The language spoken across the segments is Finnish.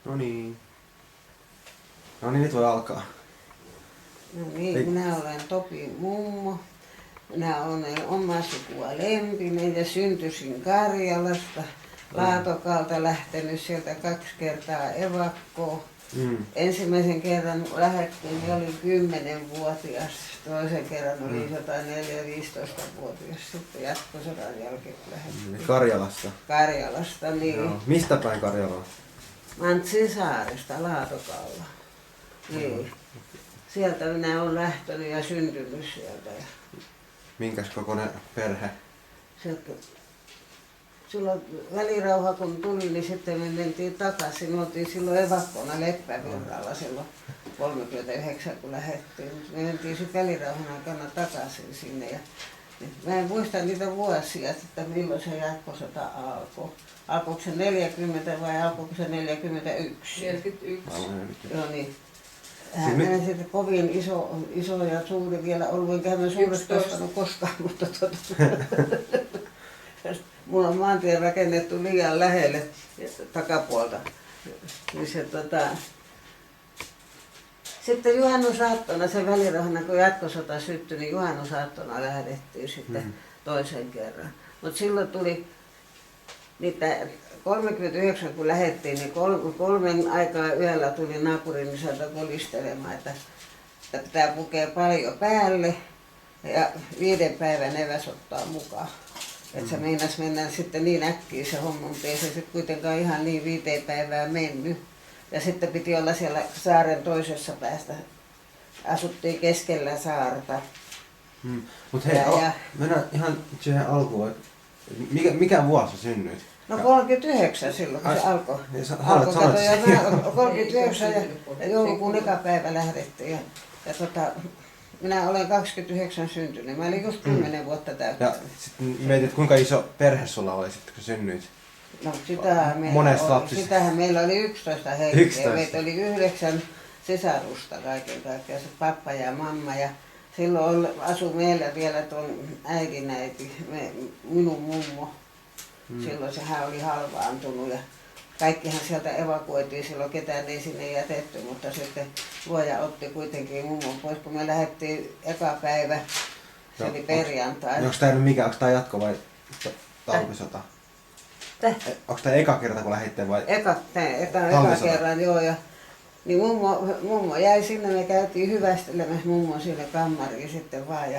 No niin. No niin, nyt voi alkaa. No niin, minä olen Topi mummo. Minä olen omaa sukua Lempinen ja syntyisin Karjalasta. Laatokalta lähtenyt sieltä 2 kertaa evakkoon. Ensimmäisen kerran kun lähdettiin, niin olin 10-vuotias. Toisen kerran olin 14-15-vuotias. Sitten jatkosodan jälkeen lähdettiin. Karjalasta? Karjalasta, niin. Joo. Mistä päin Karjalaa? Mantsin saaresta Laatokalla. Niin. Sieltä minä olen lähtenyt ja syntynyt sieltä. Minkäs kokoinen perhe? Sieltä, silloin välirauha kun tuli, niin sitten me mentiin takaisin. Me oltiin silloin evakkona Leppävirralla silloin 39 kun lähdettiin. Me mentiin sitten välirauhan aikana takaisin sinne. Ja mä en muista niitä vuosia, että milloin se jatkosota alkoi. Alkoiko se 40 vai alkoiko se 41? 41. Joo niin. Hän sitten kovin iso ja suuri vielä ollut, enkä mä suuresti kasvanut koskaan, mutta mulla on maantie rakennettu liian lähelle takapuolta. Niin se, sitten juhannusaattona, se välirauhana kun jatkosota syttyi, niin juhannusaattona lähdettiin sitten toisen kerran. Mutta silloin tuli niitä 39 kun lähdettiin, niin 3 aikaa yöllä tuli naapurin isäntä kolistelemaan, että pitää pukea paljon päälle ja 5 päivän eväs ottaa mukaan. Että se meinas mennä sitten niin äkkiä se homma, mutta ei se sitten kuitenkaan ihan niin 5 päivää mennyt. Ja sitten piti olla siellä saaren toisessa päästä. Asuttiin keskellä saarta. Mutta hei, mennään ihan siihen alkuun. Mikä vuosi synnyit? No 39 silloin kun se alkoi. Alkoi 39 ja joulukuun eka päivä lähdettiin. Ja minä olen 29 syntynyt. Mä olin just 10 vuotta täyttänyt. Ja sitten mietit, kuinka iso perhe sulla oli sitten kun synnyit? No sitähän meillä oli 11 henkeä. 11. Meitä oli 9 sisarusta kaiken kaikkiaan. Se pappa ja mamma. Ja silloin asui meillä vielä tuon äidinäiti, minun mummo. Silloin sehän oli halvaantunut ja kaikkihan sieltä evakuoitiin silloin, ketään ei sinne jätetty, mutta sitten luoja otti kuitenkin mummon pois, kun me lähdettiin eka päivä, se oli perjantai. Onko tämä jatko vai talvisota? Onko tämä eka kerta kun lähditte vai? Eka kerran, joo. Ja, niin mummo jäi sinne, me käytiin hyvästelemässä mummon sinne kammariin sitten vaan.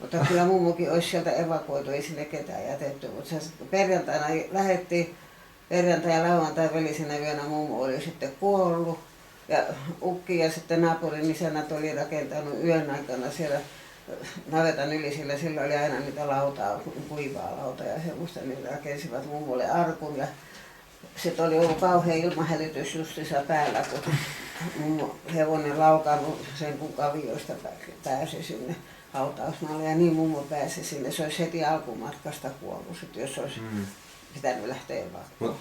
Mutta kyllä mummokin olisi sieltä evakuoitu, ei sinne ketään jätetty. Mutta perjantaina lähdettiin, perjantai ja lauantai välisenä yönä mummo oli sitten kuollut. Ja ukki ja sitten naapurin isännät oli rakentanut yön aikana siellä navetan yli, sillä silloin oli aina niitä lautaa, kuivaa lautaa ja semmoista, niin rakensivat mummolle arkun. Ja sitten oli ollut kauhea ilmahälytys justissa päällä, kun mummo hevonen laukannut sen kun kavioista pääsi sinne hautausmaalle ja niin mummo pääsi sinne. Se olisi heti alkumatkasta kuollut, sit, jos olisi pitänyt lähteä evakuoon.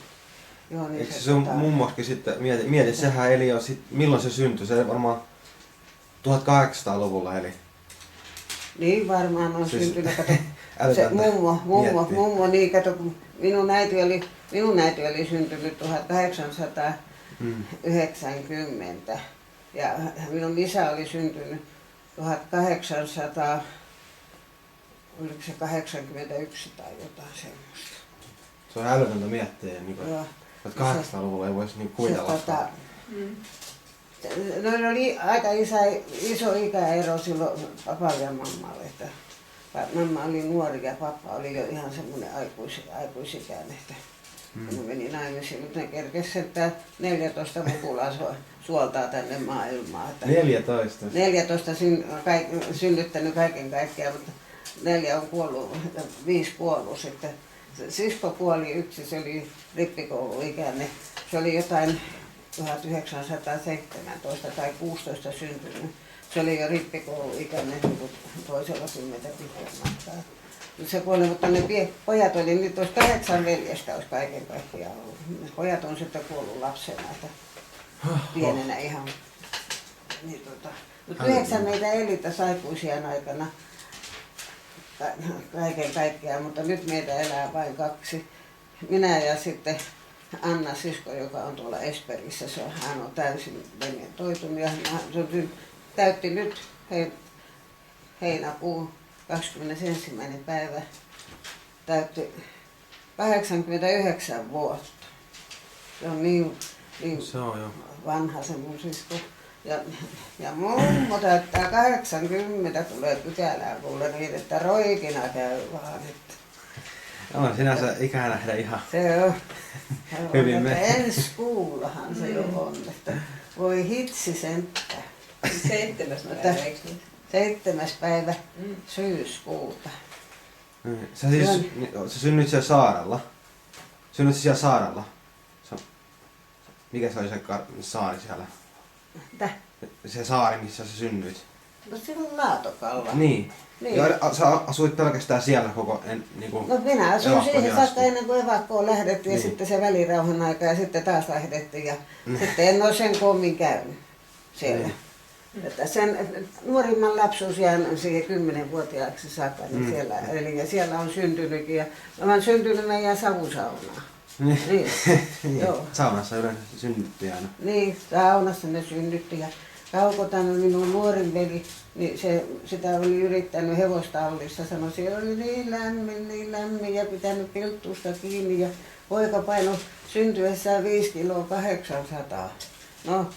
Niin eikö se sun mummoskin sitten, mieti sehän eli jo, milloin se syntyi? Se varmaan 1800-luvulla eli. Niin varmaan on syntynyt, se mummo, niin kato, kun minun äiti oli syntynyt 1890 ja minun isä oli syntynyt 1881 tai jotain semmoista. Se on älytöntä miettiä, niin kuin, että 1800-luvulla ei voisi niin kuvitella sitä. No oli aika iso ikäero silloin papalle ja mammalle, että mamma oli nuori ja pappa oli jo ihan semmoinen aikuisikäinen, että kun meni naimisiin, mutta ne kerkesi että 14 mukulaa suoltaa tänne maailmaan. 14? 14 synnyttänyt kaiken kaikkiaan, mutta 4 on kuollut, 5 kuollut sitten. Sisko kuoli yksi, se oli rippikouluikäinen, se oli jotain 1917 tai 16 syntynyt. Se oli jo rippikouluikäinen, niin toisella 10 pitkän matkaa. Se kuoli, mutta ne pojat oli, nyt olisi 8 veljestä olisi kaiken kaikkiaan ollut. Pojat on sitten kuollut lapsena, että pienenä ihan. Niin, mutta 9 meitä eli tässä aikuisien aikana kaiken kaikkiaan, mutta nyt meitä elää vain 2. Minä ja sitten Anna sisko, joka on tuolla Esperissä, hän on täysin dementoitunut ja hän täytti nyt heinäkuun 21. päivä täytti 89 vuotta. Se on niin se on jo vanha se mun sisko. Ja mummo täyttää 80, tulee pykälää kuule niin, että roikina käy vaan. Että. On sinänsä ikä nähdä ihan Se on. hyvin Ensi kuullahan se jo on. Että voi hitsi sentään. 7. päivä, eikö niin? 7. päivä syyskuuta. Sä synnyit siellä saarella. Synnyit siellä saarella. Mikä se oli se saari siellä? Mitä? Se saari, missä sä synnyit. No silloin Laatokalla. Niin. Niin. Ja sä asuit pelkästään siellä koko niinku No minä asuin evakkoihin siihen asti. saakka ennen kuin evakkoon lähdettiin ja Niin. sitten se välirauhan aika ja sitten taas lähdettiin ja sitten en ole sen koommin käynyt siellä. Että sen nuorimman lapsuus jään siihen 10-vuotiaaksi saakka niin siellä, eli ja siellä on syntynytkin ja mä olen syntynyt meidän savusaunaan. Niin. Joo. Saunassa yleensä synnyttiin aina. Niin, saunassa ne synnytti ja Kauko, tämä minun nuorin veli, niin sitä oli yrittänyt hevostallissa, sanoi, siellä oli niin lämmin ja pitänyt pilttuusta kiinni ja poika painoi syntyessään 5 kiloa 800. No,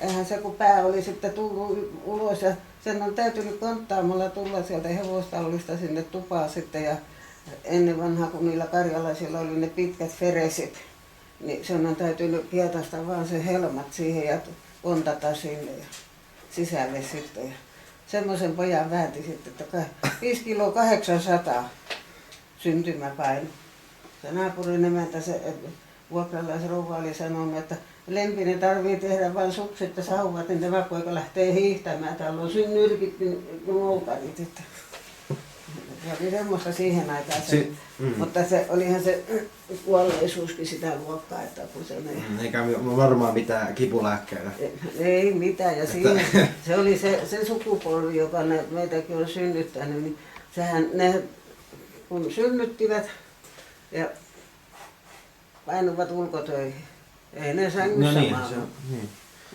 eihän se kun pää oli sitten tullut ulos ja sen on täytynyt konttaamalla tulla sieltä hevostallista sinne tupaan sitten ja ennen vanhaa kun niillä karjalaisilla oli ne pitkät feresit, niin sen on täytynyt kietasta vaan se helmat siihen ja kontata sinne ja sisälle sitten. Ja semmoisen pojan väänti sitten, että 5 kiloa 800 syntymäpaino. Se naapurin emäntä, se vuokralaisrouva oli sanonut, että Lempinen tarvii tehdä vain sukset ja sauvat, niin tämä poika lähtee hiihtämään. Täällä on nyrkit moukarit. Että. Se oli semmoista siihen aikaan. Mutta se olihan se kuolleisuuskin sitä luokkaa, että kun se eikä varmaan mitään kipulääkkeitä. Ei mitään. Ja siinä, se oli se sukupolvi, joka meitäkin on synnyttänyt, niin sehän ne kun synnyttivät ja painuvat ulkotöihin. Ei ne sängyssä maannut.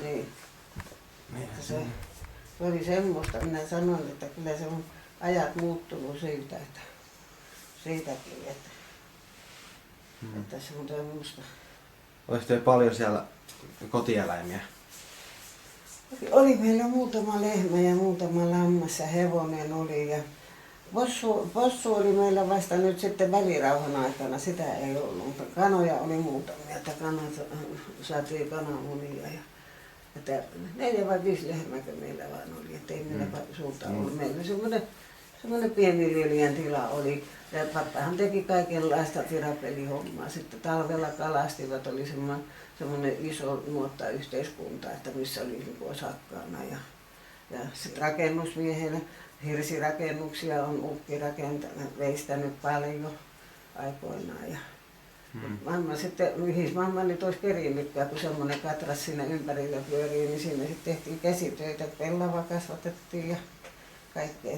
Niin. Se oli semmoista. Minä sanoin, että kyllä se on ajat muuttunut siitä, että siitäkin, että se on musta. Oliko teillä paljon siellä kotieläimiä? Oli meillä muutama lehmä ja muutama lammas ja hevonen oli ja possu oli meillä vasta nyt sitten välirauhan aikana, sitä ei ollut, mutta kanoja oli muutamia, että saatiin kananmunia ja että 4 vai 5 lehmäkö meillä vaan oli, ettei meillä suurta ollut. Meillä semmoinen pienviljelijän tila oli ja pappahan teki kaikenlaista tirapelihommaa. Sitten talvella kalastivat, oli semmoinen iso nuottayhteiskunta, että missä oli niin osakkaana ja sitten rakennusmiehenä. Hirsirakennuksia on ukki veistänyt paljon aikoinaan. Ja mamma sitten, mihin mamma nyt olisi perinnytkään, kun semmoinen katras siinä ympärillä pyörii, niin siinä sitten tehtiin käsitöitä, pellava kasvatettiin ja kaikkea.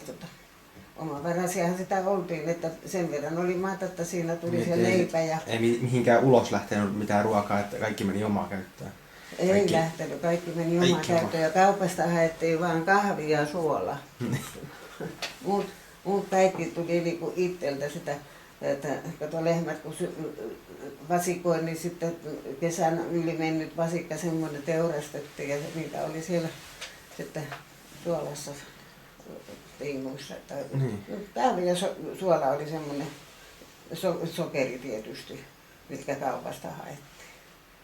Omavaraisiahan sitä oltiin, että sen verran oli maata, että siinä tuli se leipä. Ja ei mihinkään ulos lähtenyt mitään ruokaa, että kaikki meni omaa käyttöön. Ei lähtenyt, kaikki meni omaa käyttöön ja kaupasta haettiin vaan kahvia ja suola. Muut kaikki tuli niinku itseltä sitä, että kato lehmät kun vasikoi, niin sitten kesän yli mennyt vasikka semmoinen teurastettiin ja niitä oli siellä sitten suolassa tinguissa. Kahvi ja suola oli semmoinen sokeri tietysti, mitkä kaupasta haettiin.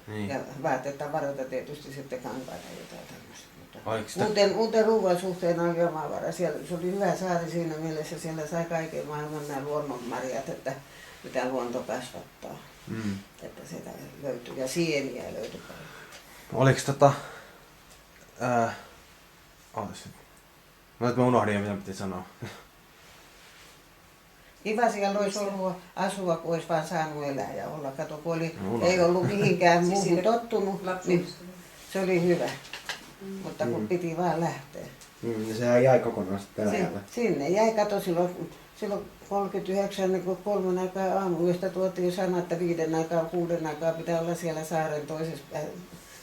Niin. Ja vaattetavaroita tietysti sitten kankaita jotain tämmöistä. Muuten ruoan suhteen oli omavara. Siellä, se oli hyvä saari siinä mielessä, siellä sai kaiken maailman nämä luonnonmarjat, että mitä luonto kasvattaa. Että sieltä löytyi ja sieniä löytyi paljon. Oliko mä unohdin mitä piti sanoa. Kiva siellä olisi ollut asua, kun olisi vaan saanut elää ja olla. Kato, kun ei ollut mihinkään muuhun tottunut, niin se oli hyvä. Mutta kun piti vaan lähteä. Ja sehän jäi kokonaan sitten Venäjälle. Sinne jäi, kato silloin 39, niin kun 3 aikaa aamuyöstä tuotiin sana, että 5 aikaa, 6 aikaa pitää olla siellä saaren toisessa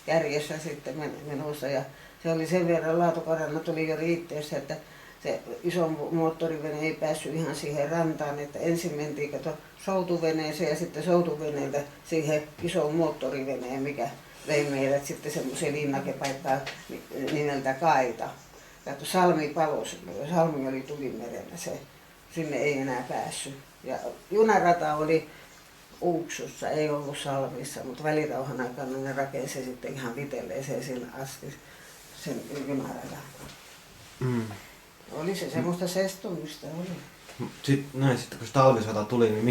kärjessä sitten menossa. Ja se oli sen verran, laatukarana tuli jo riitteessä, että se iso moottorivene ei päässyt ihan siihen rantaan, että ensin mentiin soutuveneeseen ja sitten soutuveneeltä siihen isoon moottoriveneen, mikä vei meidät sitten semmoiseen linnakepaikkaan nimeltä Kaita. Kato, salmi palosi, salmi oli tulimerellä, sinne ei enää päässyt. Ja junarata oli Uuksussa, ei ollut Salmissa, mutta välirauhan aikana ne rakensi sitten ihan Vitelleeseen sillä asti sen junaradan. Oli se semmoista sestumista, oli. Sitten kun talvisota tuli, niin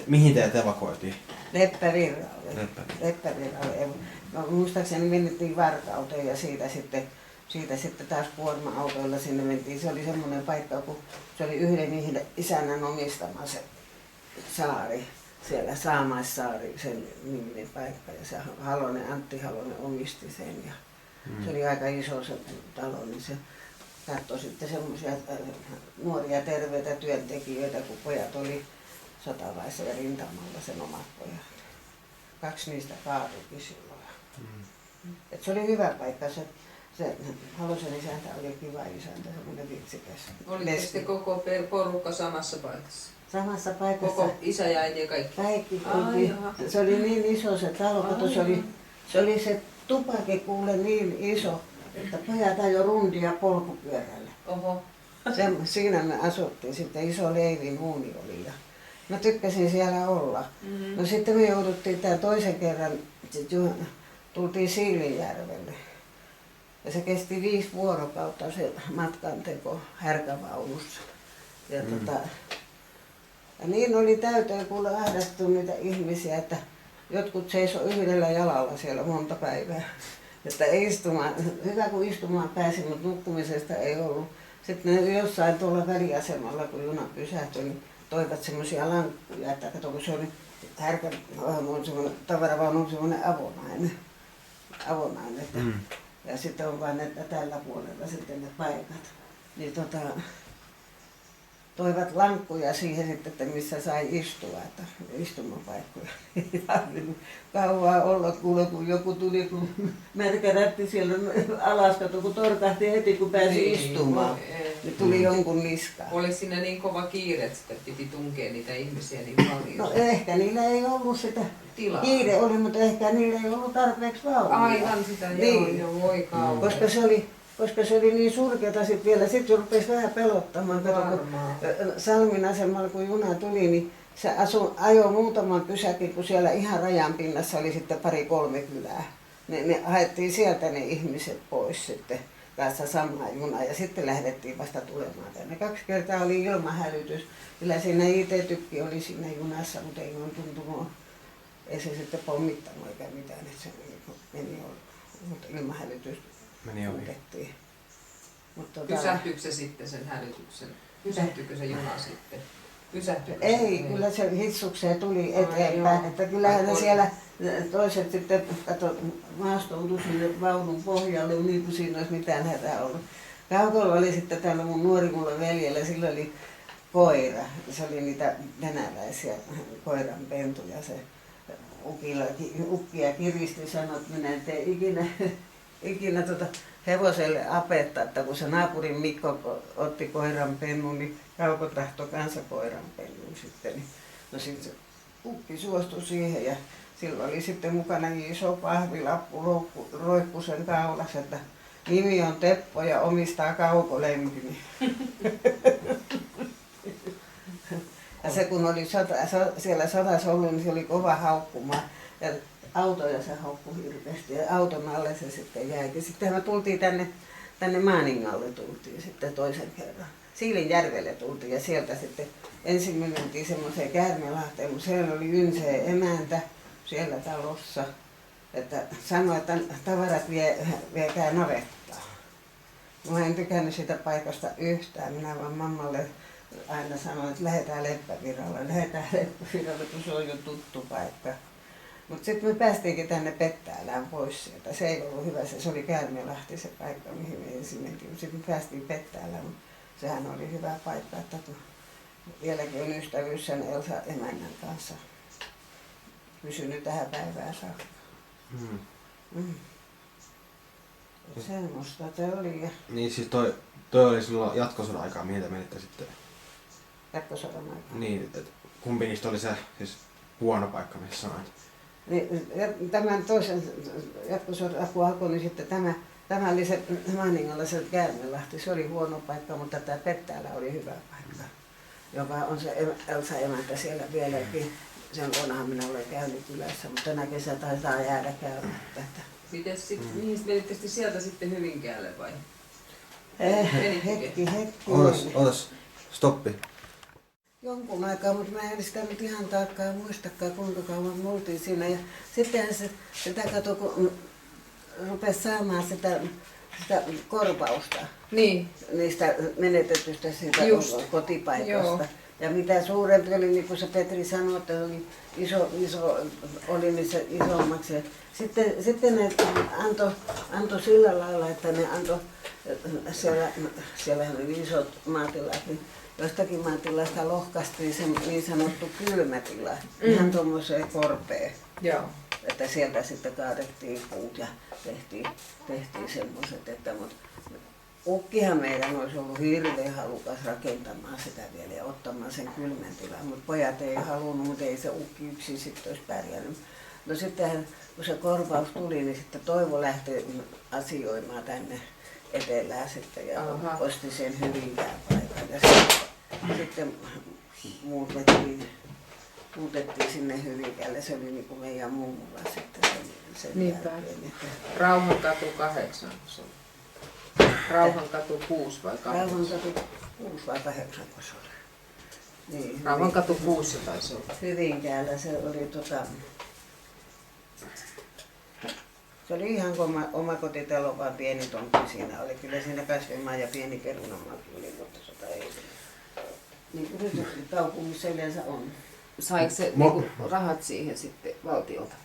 mihin te evakuoitiin? Leppävirralle. No, muistaakseni menettiin Varkauteen ja siitä sitten taas kuorma-autoilla sinne mentiin. Se oli semmoinen paikka, kun se oli yhden isännän omistama se saari. Siellä Saamaissaari, sen niminen paikka. Ja se Antti Halonen omisti sen. Ja se oli aika iso se talo, niin se katsoi sitten semmoisia nuoria terveitä työntekijöitä, kun pojat oli sotavaissa ja rintamalla, sen omat pojat. 2 niistä kaatuikin silloin. Et se oli hyvä paikka. Se Halosen isäntä oli kiva isäntä, semmoinen vitsikäs. Olitte sitten koko porukka samassa paikassa? Samassa paikassa. Koko isä ja äiti ja kaikki? Kaikki. Se oli niin iso se talo, kato, se oli se tupake kuule niin iso, että pojat ajoi rundia polkupyörällä. Oho. Siinä me asuttiin, sitten iso leivin uuni oli ja mä tykkäsin siellä olla. No sitten me jouduttiin tämän toisen kerran, tultiin Siilinjärvelle. Ja se kesti 5 vuorokautta se matkanteko härkävaunussa. Ja niin oli täyteen kuule ahdattu niitä ihmisiä, että jotkut seisoi yhdellä jalalla siellä monta päivää. Että hyvä kun istumaan pääsi, mutta nukkumisesta ei ollut. Sitten ne jossain tuolla väliasemalla, kun juna pysähtyi, niin toivat semmoisia lankkuja, että kato, kun se oli tavaravaunu semmoinen avonainen. Ja sitten on vain että tällä puolella sitten ne paikat. Niin toivat lankkuja siihen sitten, että missä sai istua, että istumapaikkoja. Ei tarvinnut kauaa olla, kuule, kun joku tuli, kun märkä rätti siellä alas, kun torkahti heti, kun pääsi istumaan. Niin tuli jonkun niskaan. Oli siinä niin kova kiire, että sitä piti tunkea niitä ihmisiä niin paljon? No ehkä niillä ei ollut sitä tilaa. Kiire oli, mutta ehkä niillä ei ollut tarpeeksi vaunuja. Aivan sitä, niin. Joo, voi kauan. Koska se oli niin surkeata sitten vielä. Sitten rupesi vähän pelottamaan. Salmin asemalla kun juna tuli, niin se ajoi muutaman pysäkin, kun siellä ihan rajan pinnassa oli sitten 2-3 kylää. Ne haettiin sieltä ne ihmiset pois sitten kanssa samaan junaan ja sitten lähdettiin vasta tulemaan tänne. 2 kertaa oli ilmahälytys. Kyllä siinä IT-tykki oli siinä junassa, mutta ei ole tuntunut, ei se sitten pommittanut eikä mitään, että se meni mutta ilmahälytys muutettiin. Pysähtyykö se sitten sen hälytyksen? Pysähtyykö se juna sitten? Ei, kyllä se hitsukseen tuli eteenpäin. Että kyllähän ne siellä toiset sitten maastoutui sinne vaunun pohjalle, niin kuin siinä olisi mitään hätää ollut. Kaukolla oli sitten täällä mun nuorimulla veljellä, sillä oli koira. Se oli niitä venäläisiä koiranpentuja. Se ukkia kiristi, sanoi, että minä en tee ikinä hevoselle apetta, että kun se naapurin Mikko otti koiranpennun, niin Kauko tahtoi kanssa koiranpennun sitten. No sitten se ukki suostui siihen ja silloin oli sitten mukana iso pahvilappu roikkusen kaulassa, että nimi on Teppo ja omistaa Kaukolempini. Ja se kun oli siellä sodassa ollut, niin se oli kova haukkumaan. Ja autoja se haukkui hirveästi ja auton alle se sitten jäi. Sitten me tultiin tänne Maaningalle tultiin sitten toisen kerran. Siilinjärvelle tultiin ja sieltä sitten ensin me mentiin semmoiseen Käärmelahteen, kun siellä oli Ynseen emäntä siellä talossa. Että sanoi, että tavarat viekää navettaan. Mä en tykännyt sitä paikasta yhtään. Minä vaan mammalle aina sanoin, että lähdetään Leppävirralle, kun se on jo tuttu paikka. Mutta sitten me päästiinkin tänne Pettäälään pois sieltä. Se ei ollut hyvä, se oli Käärmelahti se paikka, mihin me ensin mentiin. Sitten me päästiin Pettäälään, mutta sehän oli hyvä paikka, että kun vieläkin on ystävyys sen Elsa emännän kanssa pysynyt tähän päivään saakka. Semmoista se oli. Niin siis toi oli silloin jatkosodan aikaa, mihin te menitte sitten? Jatkosodan aikaa. Niin, että kumpi niistä oli se siis huono paikka, missä sanoit? Niin, tämän toisen jatkosodan kun alkoi, niin sitten tämä oli se Maaningalla se Käärmelahti, se oli huono paikka, mutta tämä Pettäälä oli hyvä paikka, joka on se Elsa emäntä siellä vieläkin. Sen luonahan minä olen käynyt kylässä, mutta tänä kesänä taitaa jäädä käymättä. Mites sitten, mihin menitte sieltä sitten Hyvinkäälle vai? Hetki. Otas, stoppi. Jonkun aikaa, mutta mä en sitä nyt ihan tarkkaan muistakaan, kuinka kauan me oltiin siinä. Ja sittenhän sitä katsoi, kun rupesi saamaan sitä korvausta niistä menetetystä siitä kotipaikasta. Joo. Ja mitä suurempi oli, niin kuin se Petri sanoi, että oli iso oli niin se isommaksi. Ja sitten ne antoi sillä lailla, että ne antoi, siellähän oli isot maatilat, niin jostakin maatilasta lohkaistiin se niin sanottu kylmätila, ihan tuommoiseen korpeen. Joo. Että sieltä sitten kaadettiin puut ja tehtiin semmoiset, että ukkihan meidän olisi ollut hirveän halukas rakentamaan sitä vielä ja ottamaan sen kylmän tilan, mutta pojat ei halunnut, mutta ei se ukki yksin sitten olisi pärjännyt. No sitten kun se korvaus tuli, niin sitten Toivo lähti asioimaan tänne etelään sitten ja osti sen Hyvinkään paikan. Ja sitten muutettiin sinne Hyvinkäälle, se oli niin kuin meidän mummulla sitten sen jälkeen. Rauhankatu 8. Rauhankatu 6 vai 8? Rauhankatu 6 vai 8 se oli. Niin, Rauhankatu 6 taisi olla. Hyvinkäällä se oli se oli ihan oma kotitalo, vaan pieni tontti siinä oli. Kyllä siinä kasvimaa ja pieni perunamaakin oli, mutta ei. Niin kuin nyt kaupungissa yleensä on. Saiko se rahat siihen sitten valtiolta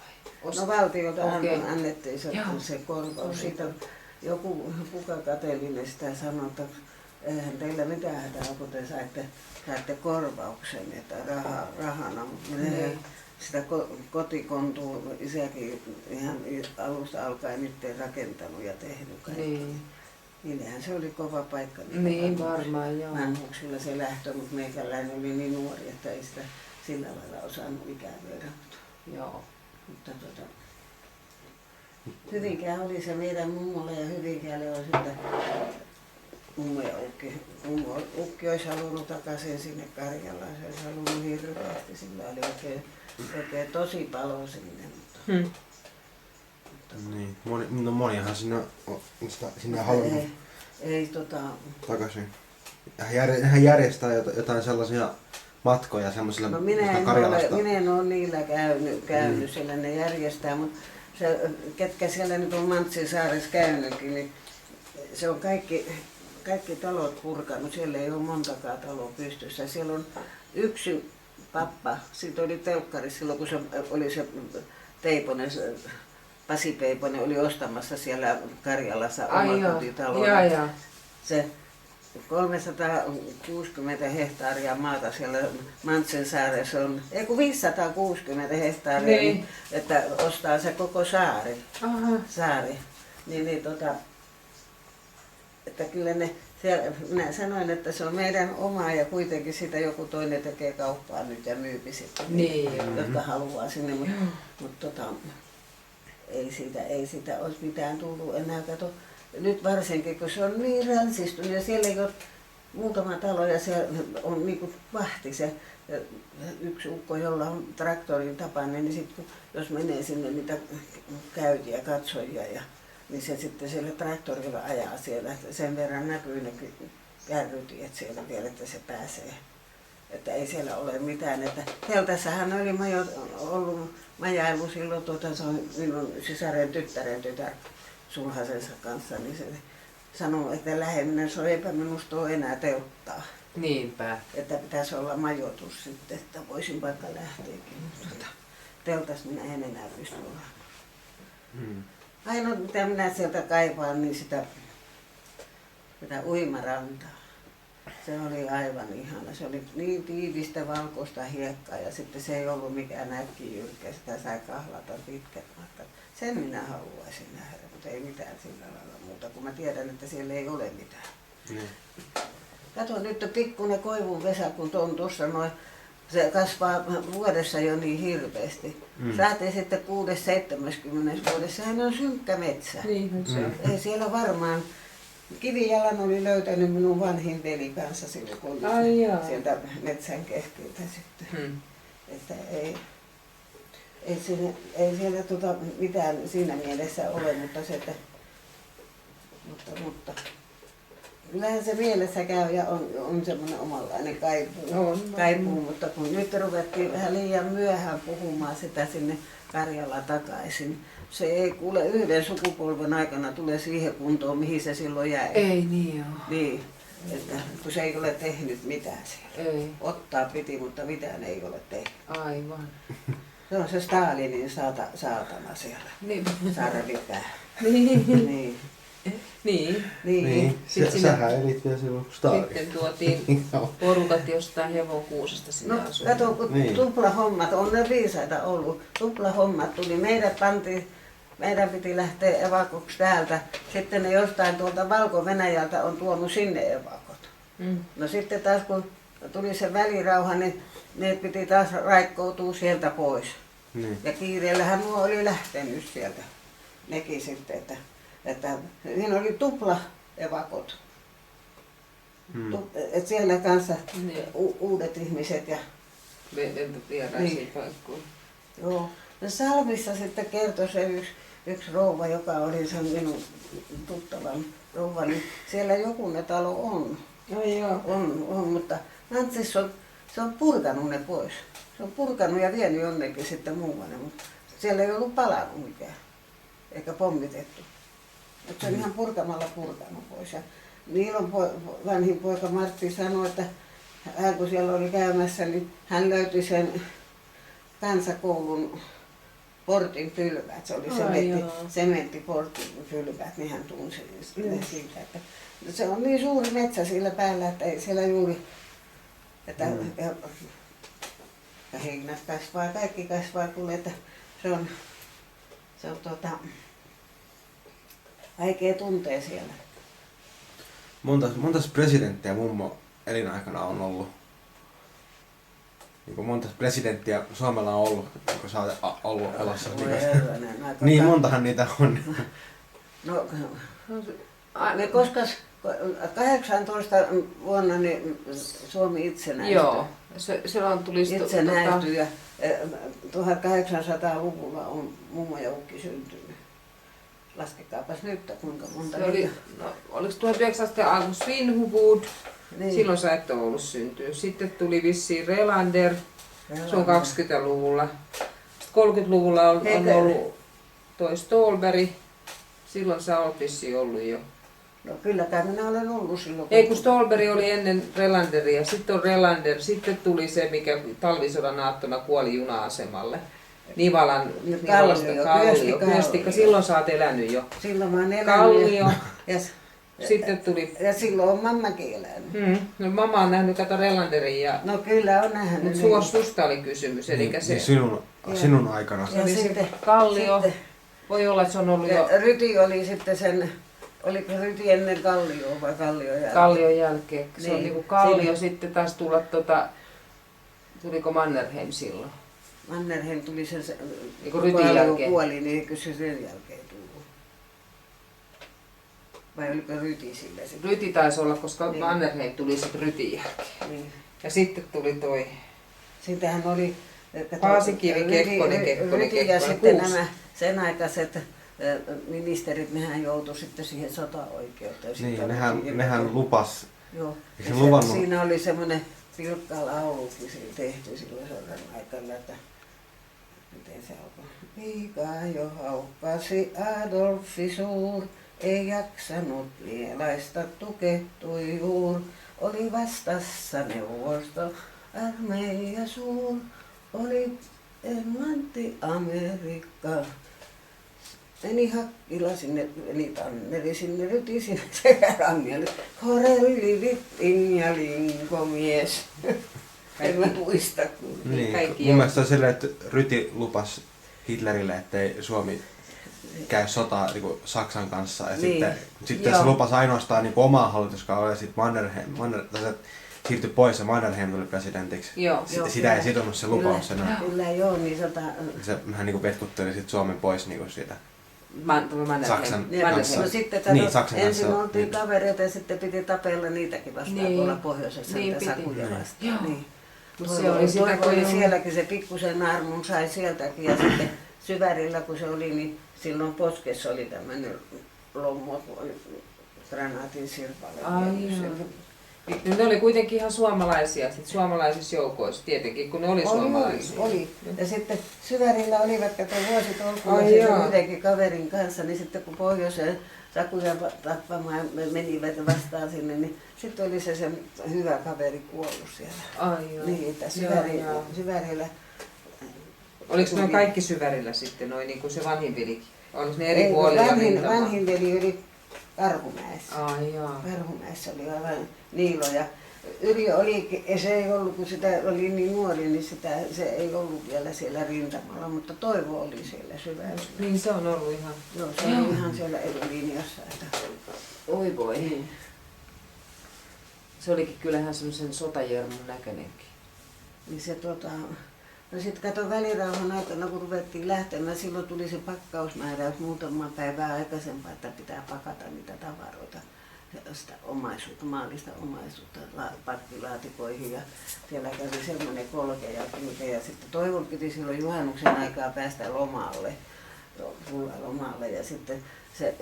vai? No valtiolta annettiin se korvaus. Siitä joku kateellinen sitä sanoi, että eihän teillä mitään hätää, kun te saitte korvauksen, että rahana. Mutta sitä kotikontua isäkin ihan alusta alkaen itse rakentanut ja tehnyt kaikki. Niillähän se oli kova paikka. Niin varmaan joo. Vanhuksilla se lähtö, mutta meikäläinen oli niin nuori, että ei sitä sillä lailla osannut ikävöidä. Joo. Mutta Hyvinkään oli se meidän mummolle ja Hyvinkäälle on sitten mummo ja ukki. Ukki olisi halunnut takaisin sinne Karjalaan, se olisi halunnut hirveästi, sillä oli oikein tosi palo sinne. Niin, monihan sinne halunnut takaisin. Hän järjestää jotain sellaisia matkoja semmoisilla Karjalasta. Minä en ole niillä käynyt siellä ne järjestää, mutta ketkä siellä nyt on Mantsinsaaressa käynytkin, niin se on kaikki talot purkanut, siellä ei ole montakaan taloa pystyssä. Siellä on yksi pappa, siitä oli telkkari silloin kun se oli se Teiponen, Pasi Peiponen oli ostamassa siellä Karjalassa omakotitaloa. Se 360 hehtaaria maata siellä Mantsensaaressa on, 560 hehtaaria, niin, että ostaa se koko saari. Että kyllä minä sanoin, että se on meidän omaa ja kuitenkin sitä joku toinen tekee kauppaa nyt ja myypi sitten, jotka haluaa sinne, mutta ei siitä olisi mitään tullut enää. Kato, nyt varsinkin, kun se on niin ränsistunut ja siellä ei ole muutama talo ja siellä on niin kuin vahti se yksi ukko, jolla on traktorin tapainen, niin sitten jos menee sinne niitä käyjiä, katsojia, niin se sitten siellä traktorilla ajaa siellä, sen verran näkyy ne kärrytiet siellä vielä, että se pääsee. Että ei siellä ole mitään. Että Heltassahan oli ollut majailu silloin, se on minun sisaren tyttären tytär sulhasensa kanssa, niin se sanoi, että lähemmin se on eipä minusta ole enää telttaa. Niinpä. Että pitäisi olla majoitus sitten, että voisin vaikka lähteäkin. teltas minä en enää pysty olemaan. Ainoa mitä minä sieltä kaipaan, niin sitä uimarantaa. Se oli aivan ihana. Se oli niin tiivistä valkoista hiekkaa ja sitten se ei ollut mikään äkkijyrkkä. Sitä sai kahlata pitkät matkat. Sen minä haluaisin nähdä, mutta ei mitään sillä lailla muuta, kun mä tiedän, että siellä ei ole mitään. Kato nyt pikkuinen koivun vesä, kun on tuossa noin. Se kasvaa vuodessa jo niin hirveästi. Saatiin sitten 6-70 vuodessa. Sehän on synkkä metsä. Ei siellä varmaan. Kivijalan oli löytänyt minun vanhin veli kanssa silloin, kun sieltä metsän keskeltä sitten. Että ei siellä mitään siinä mielessä ole, mutta se, että, mutta kyllähän se mielessä käy ja on semmoinen omanlainen kaipuu, mutta kun nyt ruvettiin vähän liian myöhään puhumaan sitä sinne Karjalaan takaisin, se ei kuule yhden sukupolven aikana tule siihen kuntoon, mihin se silloin jäi. Ei niin joo. Niin, että kun se ei ole tehnyt mitään siellä. Ei. Ottaa piti, mutta mitään ei ole tehnyt. Aivan. Se on se Stalinin saatana siellä. Niin. Sarvipää. Niin. Niin. Sähän elit vielä silloin Stalin. Sitten tuotiin porukat jostain hevonkuusesta sinne asumaan. Kato, kun tuplahommat, on ne viisaita ollut. Tuplahommat tuli, meidän piti lähteä evakoksi täältä. Sitten ne jostain tuolta Valko-Venäjältä on tuonut sinne evakot. No sitten taas kun tuli se välirauha, niin ne piti taas raikkoutua sieltä pois. Ja kiireellähän nuo oli lähtenyt sieltä. Nekin sitten, että siinä oli tupla evakot. Et siellä kanssa uudet ihmiset ja vieraisiin paikkoihin. Joo. No Salmissa sitten kertoi se yksi rouva, joka oli sen minun tuttavan rouva, niin siellä jokunen talo on. On, mutta Nantsis se on purkanut ne pois. Se on purkanut ja vienyt jonnekin sitten muualle, mutta siellä ei ollut palannut mikään, eikä pommitettu. Mutta se on ihan purkamalla purkanut pois. Ja Niilon vanhin poika Martti sanoi, että hän kun siellä oli käymässä, niin hän löytyi sen kansakoulun portin pylväät. Se oli sementtiportin pylväät, niin hän tunsi siitä. Että se on niin suuri metsä sillä päällä, että ei siellä juuri, että ja heinät kasvaa, kaikki kasvaa, kuule, että se on vaikea tuntea siellä. Montas presidenttiä mummo elinaikana on ollut? Niin monta presidenttiä Suomella on ollut, kun sä oot ollut elossa? Niin, montahan niitä on. No, me koskas 18 vuonna niin Suomi itsenäistyi. Joo, silloin tuli itsenäistyi ja 1800-luvulla on mummo ja ukki syntynyt. Laskekaapas nyt, kuinka monta oli. No, oliko 1900 alku Svinhuvud? Niin. Silloin sä et ole ollut syntyä. Sitten tuli vissiin Relander. Se on 20-luvulla. 30-luvulla on ollut toi Ståhlberg. Silloin sä olet vissiin ollut jo. No kylläkään minä olen ollut silloin. Ei kun Ståhlberg oli ennen Relanderia. Sitten on Relander. Sitten tuli se, mikä talvisodan aattona kuoli juna-asemalle. Nivalan Kallio. Pyöstikka. Silloin sä oot elänyt jo. Silloin mä oon elänyt. Kallio. Sitten tuli. Ja silloin on mammakin elänyt. No mamma on nähnyt kato Relanderin ja. No kyllä on nähnyt. Mutta susta oli kysymys, eli se. Sinun aikana. Se oli sitten Kallio. Voi olla, että se on ollut jo. Ryti oli sitten sen. Oliko Ryti ennen Kallioa vai Kallion jälkeen? Kallion jälkeen. Se on niinku Kallio sitten taas tulla tuliko Mannerheim silloin? Mannerheim tuli sen niin Rytin jälkeen. Kuoli, niin eikö se sen jälkeen tullut? Vai oliko Ryti sillä sitten? Ryti taisi olla, koska niin. Mannerheim tuli sitten Rytin jälkeen. Niin. Ja sitten tuli toi. Siitähän oli Paasikivi, Kekkonen, Ryti ja sitten nämä sen aikaiset ministerit, nehän joutui sitten siihen sotaoikeuteen. Niin, nehän lupas. Joo. Siinä oli semmoinen pilkka laulukin tehty silloin sodan aikana, että miten se alkoi? Piika jo haukkasi Adolfi suur, ei jaksanut mielaista tukehtui juur. Oli vastassa neuvosto, armeija suur, oli Englanti, Amerikka. Meni Hakkila sinne, meni Tanneri sinne, ryti sinne sekä Rangeli. Horelli, Vittin ja Linkomies. En mä muista. Niin, Kaikki mun mielestä on silleen, että Ryti lupasi Hitlerille, ettei Suomi käy sotaa niin Saksan kanssa. Ja Niin. sitten se lupasi ainoastaan niin omaa hallituskaudella ja sitten siirtyi pois ja Mannerheim tuli presidentiksi. Joo. Sitten sitä ei sitonut se lupaus enää. Kyllä joo, niin Se vähän niin vetkutteli sit Suomen pois niin siitä Saksan ja kanssa. no sitten Niin, Saksan ensin kanssa. oltiin kavereita ja sitten piti tapella niitäkin vastaan Niin. tuolla pohjoisessa, Niin niitä piti. Sakuja Joo. vastaan. Niin. Se oli sitä, Toivo kun oli ei sielläkin, se pikkusen armun sai sieltäkin ja sitten Syvärillä kun se oli, niin silloin poskessa oli tämmöinen lommo, granaatin sirpale. Ai joo. No, ne oli kuitenkin ihan suomalaisia, sit suomalaisissa joukoissa tietenkin, kun ne oli suomalaisia. Oli. Ja sitten Syvärillä olivat, kato vuositolkulla Ai sen joo. yhdenkin kaverin kanssa, niin sitten kun pohjoiseen Sakuja tappamaan menivät vastaan sinne, niin sitten oli se hyvä kaveri kuollut siellä. Ai joo. Niin, että Joo. Syvärillä. Oliko ne kaikki Syvärillä sitten, noin niin kuin se vanhin velikin? Oliko ne eri puolilla rintamaa? Vanhin veli oli Karhumäessä. Ai joo. Karhumäessä oli aivan Niilo ja Yrjö oli, se ei ollut, kun sitä oli niin nuori, niin se ei ollut vielä siellä rintamalla, mutta Toivo oli siellä Syvärillä. Niin se on ollut ihan. Joo, se oli ihan siellä etulinjassa. Että... Oi voi. Niin. Se olikin kyllähän semmoisen sotajermun näköinenkin. Niin se no sitten kato välirauhan aikana, kun ruvettiin lähtemään, silloin tuli se pakkausmääräys muutama päivää aikaisempaa, että pitää pakata niitä tavaroita, sitä omaisuutta, maallista omaisuutta pakkilaatikoihin ja siellä kävi semmoinen kolke ja sitten Toivon piti silloin juhannuksen aikaa päästä lomalle, lomalle ja sitten se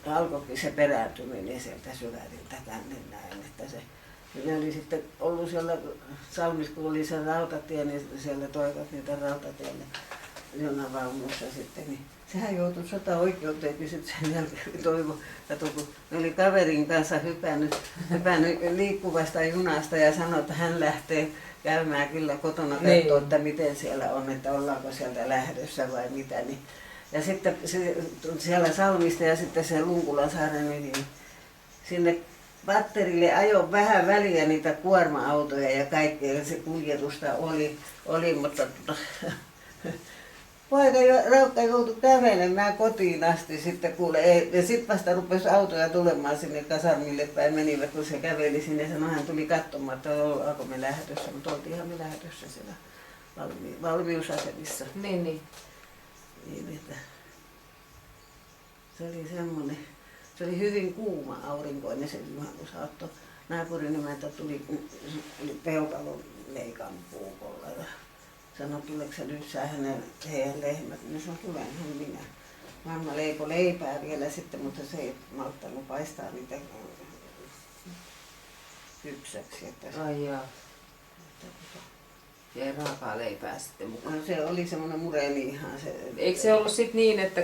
alkoikin se perääntyminen sieltä Syväriltä tänne näin, että se ne oli sitten ollut siellä Salmissa, kun oli se rautatie, niin siellä toivat niitä rautatielle junavaunussa sitten. Niin sehän joutui sotaoikeuteen sitten sen jälkeen Toivo. Kato, kun ne oli kaverin kanssa hypännyt liikkuvasta junasta ja sanoi, että hän lähtee käymään kyllä kotona katsoa, että miten siellä on, että ollaanko sieltä lähdössä vai mitä. Niin. Ja sitten siellä Salmista ja sitten se Lunkulansaaren niin sinne Patterille ajoi vähän väliä niitä kuorma-autoja ja kaikkea, se kuljetusta oli mutta poika Raukka joutui kävelemään kotiin asti sitten ja sitten vasta rupesi autoja tulemaan sinne kasarmille päin menivät, kun se käveli sinne, sanoi hän tuli katsomaan, että ollaanko me lähdössä, mutta oltiinhan me lähdössä siellä valmiusasemissa. Niin. Niin, että se oli semmoinen. Se oli hyvin kuuma aurinkoinen se juhannusaatto. Naapurin emäntä tuli peukalon leikan puukolla ja sanoi, tuleeko se lypsää heidän lehmät. Niin sanoi, tulenhan minä. Mamma leipoi leipää vielä sitten, mutta se ei malttanut paistaa niitä kypsäksi. Ai jaa. Jäi raakaa leipää sitten mukaan. No, se oli semmoinen mureeni ihan se. Eikö se ollut sitten niin, että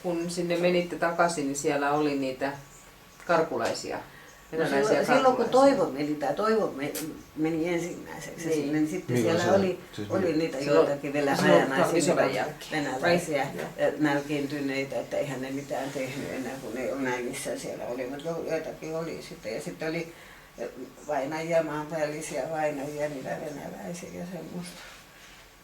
kun sinne menitte takaisin, niin siellä oli niitä karkulaisia? No silloin kun Toivo meni ensimmäiseksi niin. Sinne, niin sitten Milloin siellä se oli niitä joitakin vielä hajanaisia venäläisiä ja nälkiintyneitä, että eihän ne mitään tehnyt enää, kun ne on näin missä siellä oli, mutta joitakin oli sitten. Ja sitten oli vainajia, maanpäällisiä vainajia, niitä venäläisiä ja semmoista.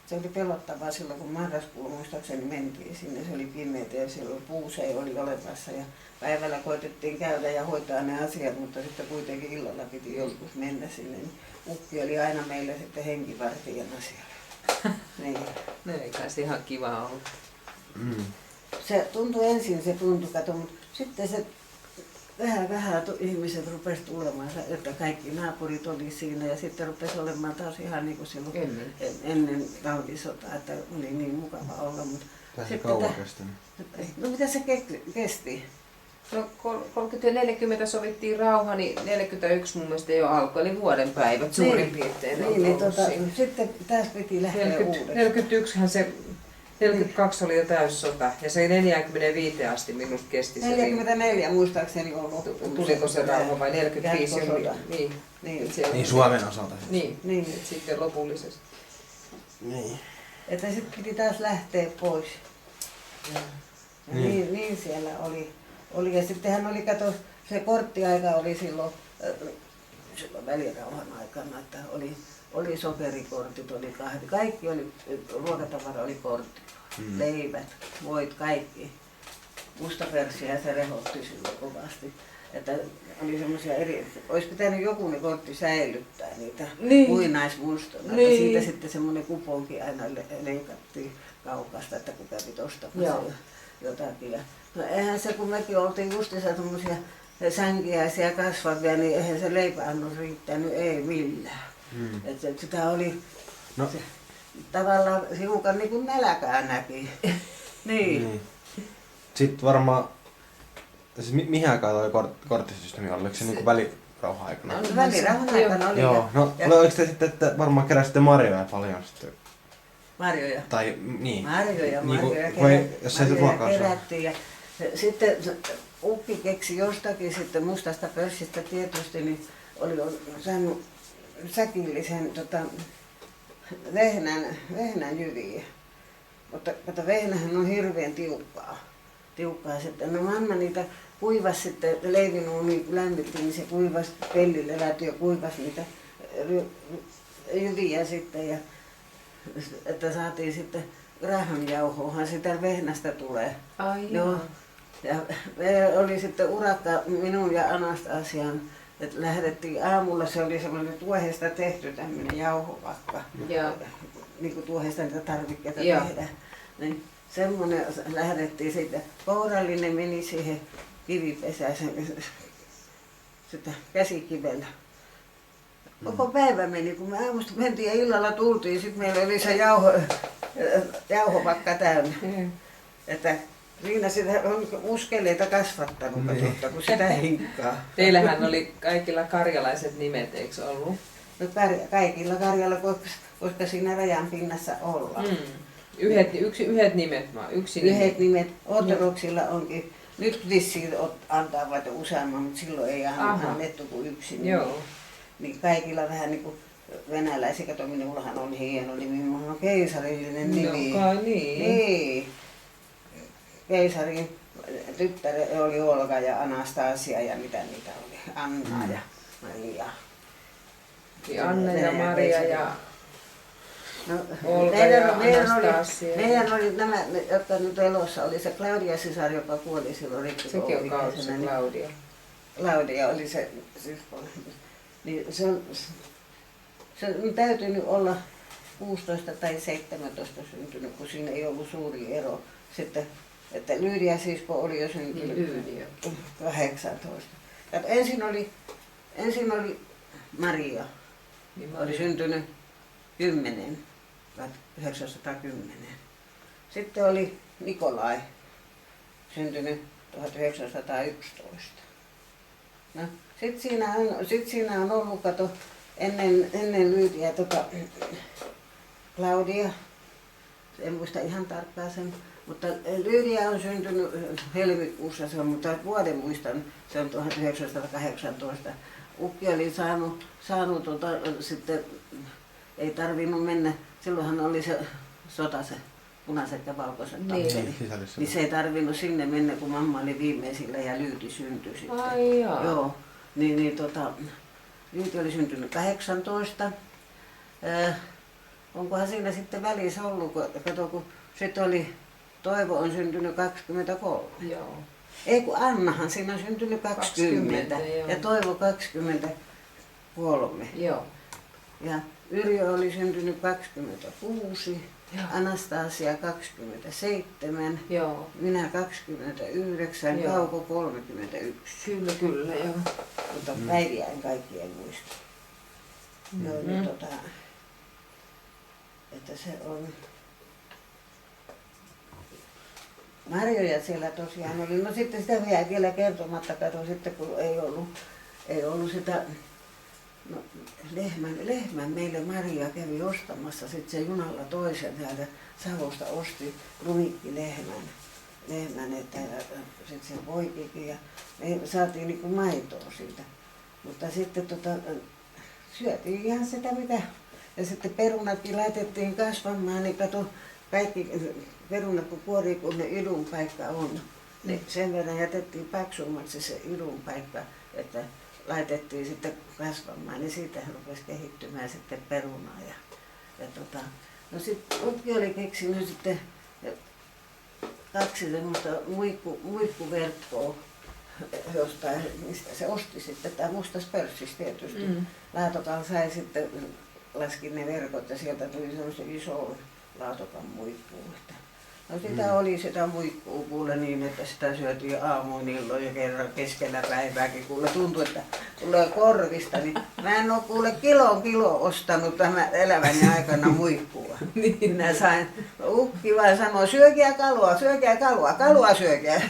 Se oli pelottavaa silloin, kun marraskuulla muistaakseni mentiin sinne, se oli pimeätä ja silloin puusei oli olemassa ja päivällä koitettiin käydä ja hoitaa ne asiat, mutta sitten kuitenkin illalla piti joskus mennä sinne. Niin ukki oli aina meillä sitten henkivartijana siellä. Niin. No ei kai se ihan kiva ollut. Se tuntui ensin, kato, mutta sitten se vähän ihmiset rupesi tulemaan, että kaikki naapurit oli siinä ja sitten rupesi olemaan taas ihan niin kuin silloin ennen talvisotaa, että oli niin mukava olla. Mutta se kauan kestänyt? No mitä se kesti? No 30 ja 40 sovittiin rauha, niin 41 mun mielestä jo alkoi, eli vuoden päivät suurin piirtein. Niin, sitten taas piti lähteä uudestaan. 42 oli jo täyssota ja se 45 asti minusta kesti se. 44 muistaakseni on loppu. Tuliko se rauha vai 45 oli? Niin. Niin Suomen osalta. Niin. Sitten lopullisesti. Niin. että sitten piti taas lähteä pois. Ja niin siellä oli. Ja sittenhän oli, kato, se korttiaika oli silloin välirauhan aikana, että oli sokerikortit, oli kahvi, kaikki oli, ruokatavara oli kortti, leivät, voit, kaikki. Mustapersiä se rehotti silloin kovasti. Että oli semmoisia olisi pitänyt joku ne kortti säilyttää niitä muinaismustona. Niin. Siitä sitten semmoinen kuponki aina leikattiin kaupasta, että kun kävit ostamassa jotakin. No eihän se, kun mekin oltiin justiinsa semmoisia sänkiäisiä kasvavia, niin eihän se leipäannos riittänyt, ei millään. Että sitä oli se, tavallaan hiukan niin kuin nälkää näki. niin. Sitten varmaan, siis mihin aikaan tuo korttisysteemi oli? Oliko se niinku välirauhan aikana? No, välirauhan aikana oli. Joo, no oliko te sitten, että varmaan keräsitte marjoja paljon sitten? Marjoja? Tai niin. Marjoja jos ei se ruokaa kerättiin. Ja sitten ukki keksi jostakin sitten mustasta pörssistä tietysti, niin oli saanut säkillisen vehnän jyviä. Mutta kato, vehnähän on hirveän tiukkaa sitten. No mamma niitä kuivasi sitten, leivinuuni lämmittiin, niin se kuivasi pellille, lähti ja kuivasi niitä jyviä sitten. Ja, että saatiin sitten rähönjauhoahan sitä vehnästä tulee. Ai joo. Ja oli sitten urakka minun ja Anastasian, että lähdettiin aamulla, se oli semmoinen tuohesta tehty tämmöinen jauhovakka. Niin kuin tuohesta niitä tarvikkeita tehdään. Niin semmoinen lähdettiin sitten, kourallinen meni siihen kivipesään sitä käsikivellä. Koko päivä meni, kun me aamusta mentiin ja illalla tultiin, sitten meillä oli se jauhovakka täynnä. Että Riina sitä on uskeleita kasvattanut, kun sitä hinkkaa. Teillähän oli kaikilla karjalaiset nimet, eikö ollut? No kaikilla Karjalla, koska siinä rajan pinnassa ollaan. Yhdet nimet vaan, Yhdet nimet. Ottoroksilla onkin. Nyt vissiin antaa vaikka useamman, mutta silloin ei annettu kuin yksi nimi. Niin kaikilla vähän niin kuin venäläisiä, kato minullahan on hieno nimi, minulla on keisarillinen nimi. Niin. Keisarin tyttäre oli Olga ja Anastasia ja mitä niitä oli, Anna ja Maria. Anna ja Maria ja no, Olga ja Anastasia. Meidän oli nämä, jotka nyt elossa oli se Claudia sisar, joka kuoli silloin rippikouluikäisenä. Sekin on Claudia. Claudia oli se sisko. Niin se on täytynyt olla 16 tai 17 syntynyt, kun siinä ei ollut suuri ero. Sitten, että Lydia sisko oli jo syntynyt 18. Ja ensin oli Maria, oli syntynyt 1910. Sitten oli Nikolai, syntynyt 1911. No, sitten siinä on ollut, kato, ennen Lydiaa Claudia, en muista ihan tarkkaan sen, mutta Lydia on syntynyt helmikuussa, mutta vuoden muistan, se on 1918. Ukki oli saanut sitten, ei tarvinnut mennä, silloinhan oli se sota, se punaiset ja valkoiset tappeli. Niin se ei tarvinnut sinne mennä, kun mamma oli viimeisillä ja Lyyti syntyi sitten. Ai joo. Lyyti oli syntynyt 18. Onkohan siinä sitten välissä ollut, kato, kun sitten oli Toivo on syntynyt 23. Joo. Ei kun Annahan siinä on syntynyt 20 ja Toivo 23. Joo. Ja Yrjö oli syntynyt 26, Anastasia 27, minä 29, Kauko 31. Kyllä, joo. Mutta päiviä en kaikkia muista. Että se on... Marjoja siellä tosiaan oli. No sitten sitä vielä kertomatta, kato sitten kun ei ollut sitä... No, lehmän meille Maria kävi ostamassa, sitten se junalla toisen täältä Savosta osti lehmän että sitten se poikikin ja me saatiin niinku maitoa siitä. Mutta sitten syötiin ihan sitä Ja sitten perunatkin laitettiin kasvamaan, niin kato, kaikki perunat kun kuorii, kun ne idun paikka on. Niin sen verran jätettiin paksummaksi se idun paikka, että laitettiin sitten kasvamaan, niin siitä rupesi kehittymään sitten perunaa. No sitten Ukki oli keksinyt sitten 2 semmoista muikkuverkkoa jostain, mistä se osti sitten, tämä Mustas pörssissä tietysti. Laatokan sai sitten, laski ne verkot ja sieltä tuli semmoisen iso Laatokan muikku. No sitä oli sitä muikkuu kuule niin, että sitä syötiin aamuin illoin ja kerran keskellä päivääkin, kuule tuntui, että tulee korvista, niin mä en ole kuule kilo ostanut tämän elämäni aikana muikkua. Niin minä sain, Ukki vaan sanoi, syökää kalua, kalua syökää.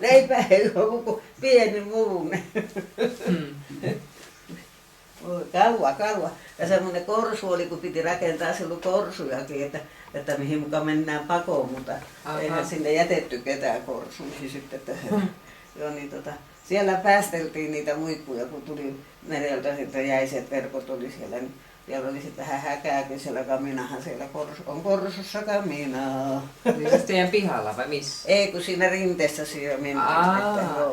Leipää ei ole kuin pieni mulune. Kalua. Ja semmoinen korsu oli, kun piti rakentaa silloin korsujakin, että mihin mukaan mennään pakoon, mutta eihän sinne jätetty ketään korsuihin sitten. Joo, niin siellä päästeltiin niitä muikkuja, kun tuli mereltä, sitten jäiset verkot oli siellä, niin siellä oli sitten vähän häkääkin siellä kaminahan, siellä on korsussa kaminaa. Niin se teidän pihalla vai missä? Ei, kun siinä rinteessä siellä mentiin.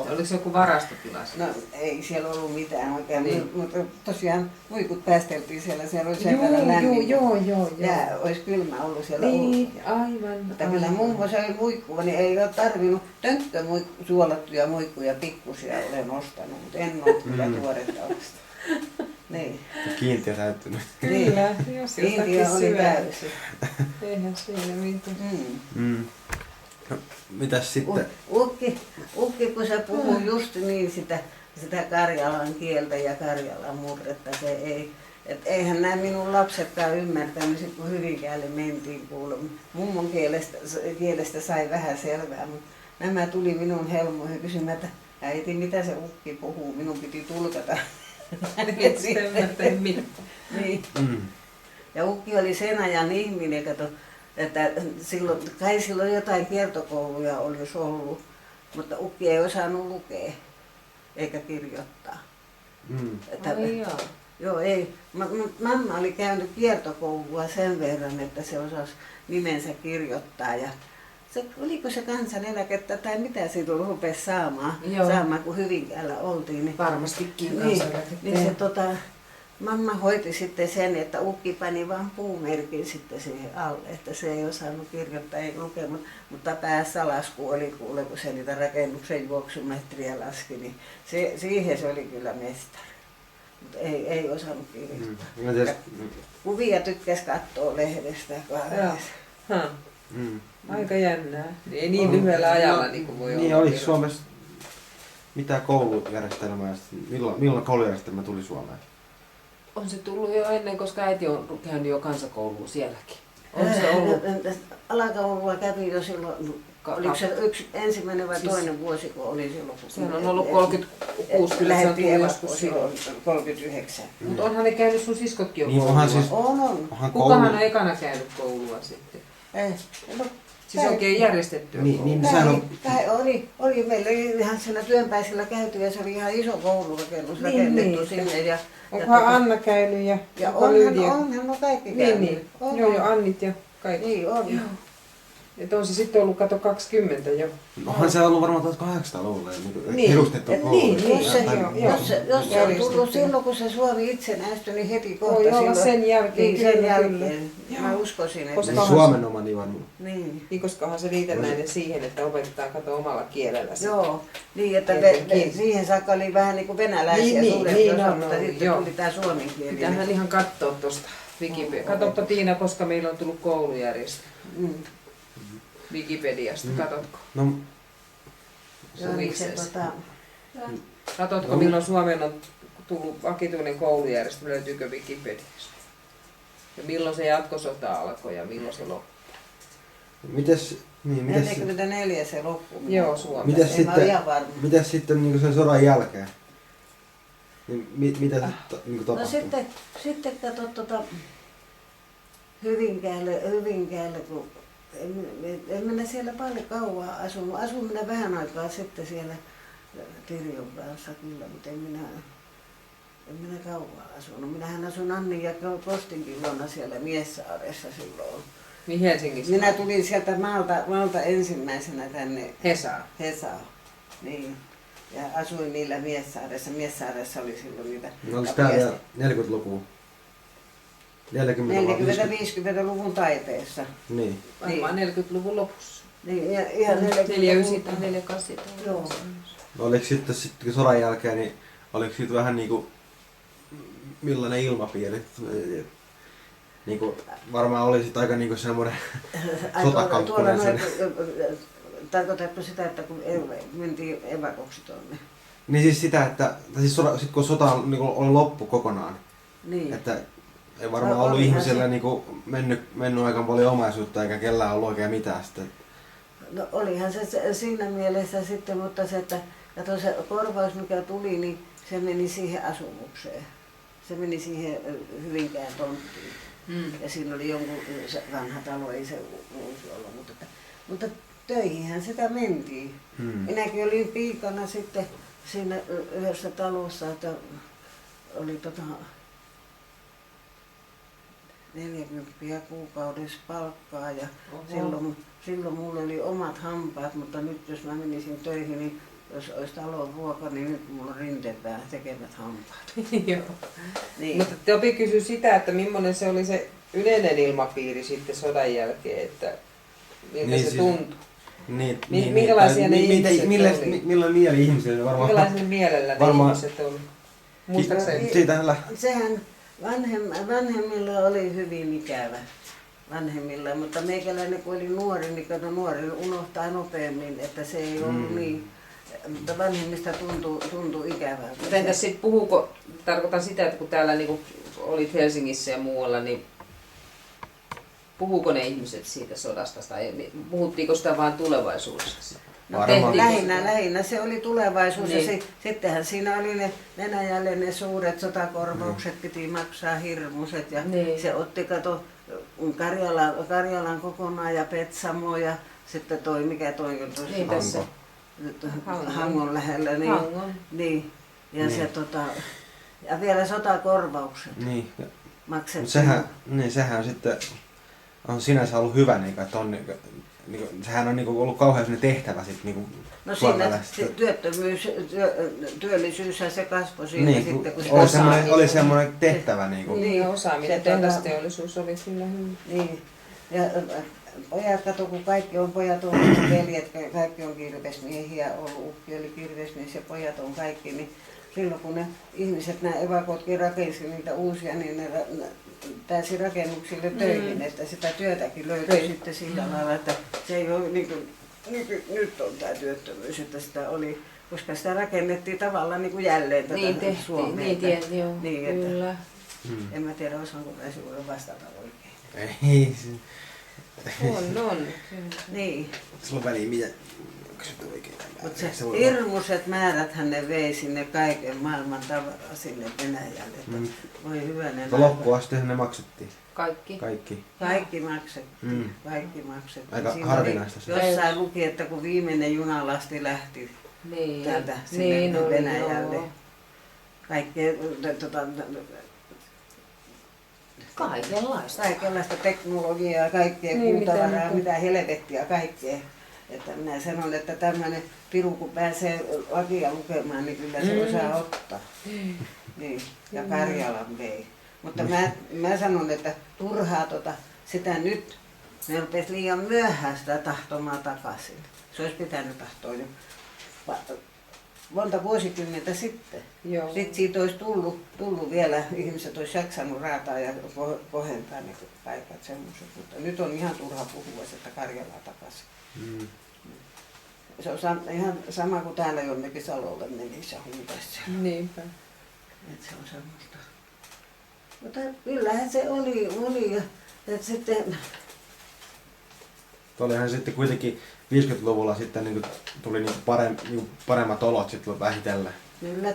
Oliko se joku varastotilas? No ei siellä ollut mitään oikein, niin. Mutta tosiaan muikut päästeltiin siellä oli sen verran lämmin. Joo. Ja olisi kylmä ollut siellä niin, ollut. aivan. Mutta kyllä mummo söi muikkua, niin ei ole tarvinnut suolattuja muikkuja pikkusia olen ostanut, mutta en ole kyllä tuoretta ostanut. Niin. Kiintiö täyttynyt. Kyllä, jos kiintiö oli täysi. Eihän siinä mitään. No, mitäs sitten? Ukki, kun se puhuu just niin sitä karjalan kieltä ja karjalan murretta, se ei, et eihän nämä minun lapsetkaan ymmärtänyt, kun Hyvinkäälle mentiin kuule. Mummon kielestä sai vähän selvää, mutta nämä tuli minun helmoihin kysymään, että äiti, mitä se Ukki puhuu, minun piti tulkata. Niin. Ja Ukki oli sen ajan ihminen, kato, että silloin jotain kiertokouluja olisi ollut, mutta Ukki ei osannut lukea eikä kirjoittaa. Joo, ei. Mamma oli käynyt kiertokoulua sen verran, että se osasi nimensä kirjoittaa ja oliko se kansaneläkettä tai mitä siitä rupesi saamaan, kun Hyvinkäällä oltiin. Niin, varmastikin kansaneläkettä. Niin se mamma hoiti sitten sen, että Ukki pani vaan puumerkin sitten siihen alle, että se ei osannut kirjoittaa ei lukea, mutta päässä lasku oli kuule, kun se niitä rakennuksen juoksumetriä laski, niin siihen se oli kyllä mestari. Mutta ei osannut kirjoittaa. Kuvia tykkäsi katsoa lehdestä kahdessa. Aika jännää. Ei niin lyhyellä ajalla niin kuin voi olla. Niin, oliko Suomessa mitä koulujärjestelmää, milloin koulujärjestelmä tuli Suomeen? On se tullut jo ennen, koska äiti on käynyt jo kansakoulua sielläkin. On se ollut? Alakaulua kävi jo silloin, oliko se ensimmäinen vai toinen vuosi, kun oli silloin? Sehän on ollut 36, kyllä se on tullut joskus silloin. 39. Mutta onhan ne käynyt sun siskotkin jo niin, koulua. Siis, on. Kukahan on ekana käynyt koulua sitten? Siis oikein järjestettyä oli meillä ihan siinä Työnpäisillä käyty ja se oli ihan iso koulurakennus rakennettu sinne. Ja, onkohan Anna käynyt ja onhan no kaikki käynyt. Niin. Joo, Annit ja kaikki. Niin on. Joo. Että on se sitten ollut, kato 20 jo. Onhan se ollut varmaan 1800-luvulla edustettu koulu. Jos se on tullut silloin, kun se Suomi itsenäistyi, niin heti kohta voi olla sen jälkeen. Niin, sen jälkeen. Mä uskoisin, että Suomen oma niin varmaan. Niin, koskahan se liitännäinen siihen, että opetetaan kato omalla kielellä. Joo, niin että siihen saakka oli vähän niin kuin venäläisiä suurempi osa, mutta sitten tuli tämä suomen kieli. Pitäähän ihan katsoa tuosta Wikipedia. Katoppa Tiina, koska meillä on tullut koulujärjestö. Wikipediasta, katotko? No, katotko milloin Suomeen on tullut vakituinen koulujärjestö, löytyykö Wikipediasta? Ja milloin se jatkosota alkoi ja milloin se loppui? Mites 44 se loppui. Joo, Suomessa. Mitäs sitten niin sen sodan jälkeen? Niin, mitä niin tapahtui? No sitten kato Hyvinkäälle, kun en minä siellä paljon kauaa asunut. Asun minä vähän aikaa sitten siellä Tirjon kanssa kyllä, mutta en minä En minä kauan asunut. Minähän asun Annin ja Kostinkin luona siellä Miessaaressa silloin. Niin Helsingissä? Minä tulin sieltä maalta ensimmäisenä tänne Hesaan. Niin. Ja asuin niillä Miessaaressa. Miessaaressa oli silloin niitä. No oliko tää vielä 40-lukua? 40-50-luvun taiteessa. Niin. Varmaan 40-luvun lopussa. Niin, ihan 49 tai 48. Joo. No oliko sitten kun sodan jälkeen, niin oliko siitä vähän niinku, millainen ilmapiiri? Niinku, varmaan oli sit aika niinku semmoinen sotakamppunen sen. Tarkoitatko sitä, että kun mentiin evakoksi tuonne? Niin siis sitä, että sit kun sota on, niinku, oli loppu kokonaan, Niin. että ei varmaan ollut ihmisillä niinku mennyt aika paljon omaisuutta eikä kellään ollut oikein mitään sitten. No olihan se siinä mielessä sitten, mutta se, että kato se korvaus mikä tuli, niin se meni siihen asumukseen. Se meni siihen Hyvinkään tonttiin. Ja siinä oli jonkun se vanha talo, ei se uusi ollut, mutta töihinhän sitä mentiin. Minäkin olin piikana sitten siinä yhdessä talossa, että oli 40 kuukaudessa palkkaa ja silloin mulla oli omat hampaat, mutta nyt jos mä menisin töihin, niin jos olisi talon ruoka, niin nyt mulla on rinteempää tekevät hampaat. Joo. Niin. Mutta Topi kysyi sitä, että millainen se oli se yleinen ilmapiiri sitten sodan jälkeen, että miltä niin, se siis, tuntui. Minkälaisia ne ihmiset oli? Millainen mieli ihmisillä varmaan? Minkälaisella mielellä ne ihmiset oli? Muistaakseni? Sehän vanhemmilla oli hyvin ikävä. Vanhemmilla, mutta meikäläinen kun oli nuori, niin nuori unohtaa nopeammin, että se ei ollut niin. Mutta vanhemmista tuntui ikävältä. Mutta entäs sitten puhuuko, tarkoitan sitä, että kun täällä niinku olit Helsingissä ja muualla, niin puhuuko ne ihmiset siitä sodasta tai puhuttiinko sitä vaan tulevaisuudessa? No, lähinnä se oli tulevaisuus niin. Ja sittenhän siinä oli ne Venäjälle ne suuret sotakorvaukset, piti maksaa hirmuiset ja niin. Se otti kato Karjalan kokonaan ja Petsamo ja sitten toi mikä toi on tuossa niin, tässä Hangon lähellä niin. Niin. Ja niin. Se ja vielä sotakorvaukset. Niin. Maksettiin. Sehän sitten on sinänsä ollut hyvä että on sehän on ollut kauhean tehtävä sitten no siinä työllisyys ja se kasvoi siinä niin, sitten kun oli semmoinen tehtävä niin osaaminen, tehdasteollisuus oli kyllä hyvä. Niin. Ja pojat kato kun kaikki on pojat on veljet, kaikki on kirvesmiehiä ollut, ukki oli kirvesmies ja pojat on kaikki, niin silloin kun ne ihmiset, nämä evakotkin rakensi niitä uusia, niin ne pääsi rakennuksille töihin, että sitä työtäkin löytyi sitten sillä lailla, että se ei ole niin kuin, nyt on tämä työttömyys, että sitä oli, koska sitä rakennettiin tavallaan niin kuin jälleen tätä niin Suomea. Niin, että, kyllä. En mä tiedä, osaanko mä sinulle vastata oikein. Ei. On. Niin. Sulla on väliä mitä? Oikein. Mutta se hirmuiset määräthän ne vei sinne kaiken maailman tavaraa sinne Venäjälle. Voi hyvänen aika. Loppuun asti ne maksettiin. Kaikki maksettiin. Kaikki maksettiin. Aika harvinaista se. Jossain luki, että kun viimeinen junalasti lähti täältä sinne Venäjälle. Kaikkea kaikenlaista teknologiaa, kaikkea puutavaraa, mitä helvettiä, kaikkea. Että minä sanon, että tämmöinen piru kun pääsee lakia lukemaan, niin kyllä se osaa ottaa. Niin. Ja Karjalan vei. Mutta mä sanon, että turhaa sitä nyt, ne rupesi liian myöhään sitä tahtomaan takaisin. Se olisi pitänyt tahtoa jo monta vuosikymmentä sitten. Joo. Sitten siitä olisi tullut vielä, ihmiset olisi jaksanut raataa ja kohentaa ne paikat semmoiset. Mutta nyt on ihan turha puhua, että Karjalaa takaisin. Se on ihan sama kuin täällä jonnekin Salolle menisi ja huutaisi. Niinpä. Että se on semmoista. Mutta kyllähän se oli ja sitten Olihan sitten kuitenkin 50-luvulla sitten niin tuli paremmat olot sitten vähitellen. Kyllä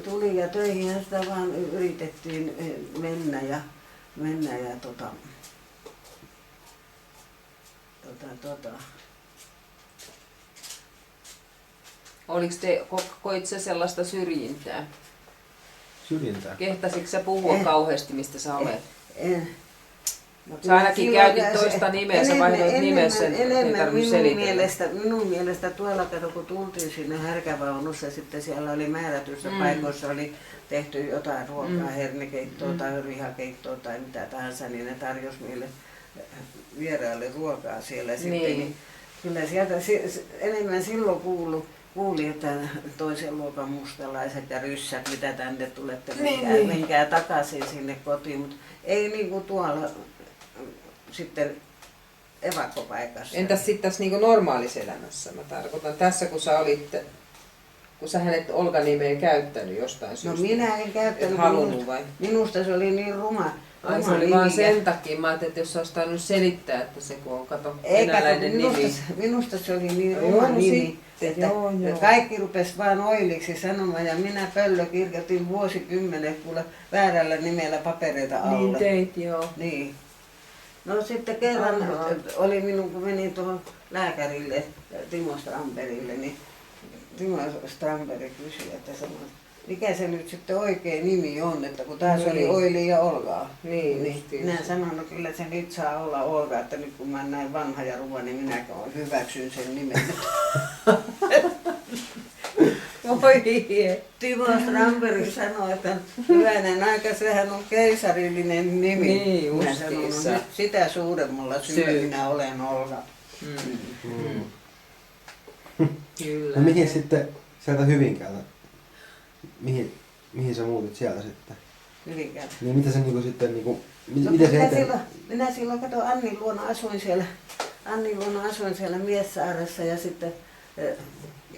tuli ja töihin sitä vaan yritettiin mennä ja Oliko koit se sellaista syrjintää? syrjintää. Kehtasitko sä puhua kauheasti, mistä sä olet? En. No, Sä ainakin käytit toista nimeä, sä vaihdoit nimessä, enemmän minun mielestä tuolla kato, kun tultiin sinne härkävaunussa, sitten siellä oli määrätyssä paikoissa oli tehty jotain ruokaa, hernekeittoa tai lihakeittoa tai mitä tahansa, niin ne tarjosi meille vieraille ruokaa siellä sitten. Niin kyllä sieltä enemmän silloin kuuli, että toisen luokan mustalaiset ja ryssät, mitä tänne tulette, menkää takaisin sinne kotiin, mutta ei niin kuin tuolla sitten evakkopaikassa. Entäs sitten tässä niinku normaalissa elämässä? Mä tarkoitan tässä, kun sä olit, kun sä hänet Olga-nimeä käyttänyt jostain syystä. No minä en käyttänyt. Halunnut vai? Minusta se oli niin ruma. Ai se oli vaan sen takia. Mä ajattelin, että jos sä olisi tainnut selittää, että se kun on venäläinen nimi. Minusta se oli niin ruma nimi. Että kaikki rupesi vaan oiliksi sanomaan ja minä Pöllö kirjoitin vuosikymmenet kuule väärällä nimellä papereita alle. Niin teit, joo. Niin. No sitten kerran oli minun, kun menin tuohon lääkärille, Timo Strandbergille, niin Timo Strandberg kysyi, että sanoi, mikä se nyt sitten oikea nimi on, että kun taas oli Oili ja Olgaa. Niin minä sanoin, no kyllä se nyt saa olla Olga, että nyt kun mä oon näin vanha ja ruva, niin minä hyväksyn sen nimen. Timo Strandberg sanoi, että hyvänen aika, sehän on keisarillinen nimi. Niin, minä sanoin, no nyt sitä suuremmalla syyllä minä olen Olga. Kyllä. No mihin sitten sieltä Hyvinkäältä? Mihin sä muutit sieltä sitten? Hyvinkäältä. Niin mitä se niinku sitten niinku No, miten se eteen? minä silloin kato Annin luona asuin siellä Miessaaressa ja sitten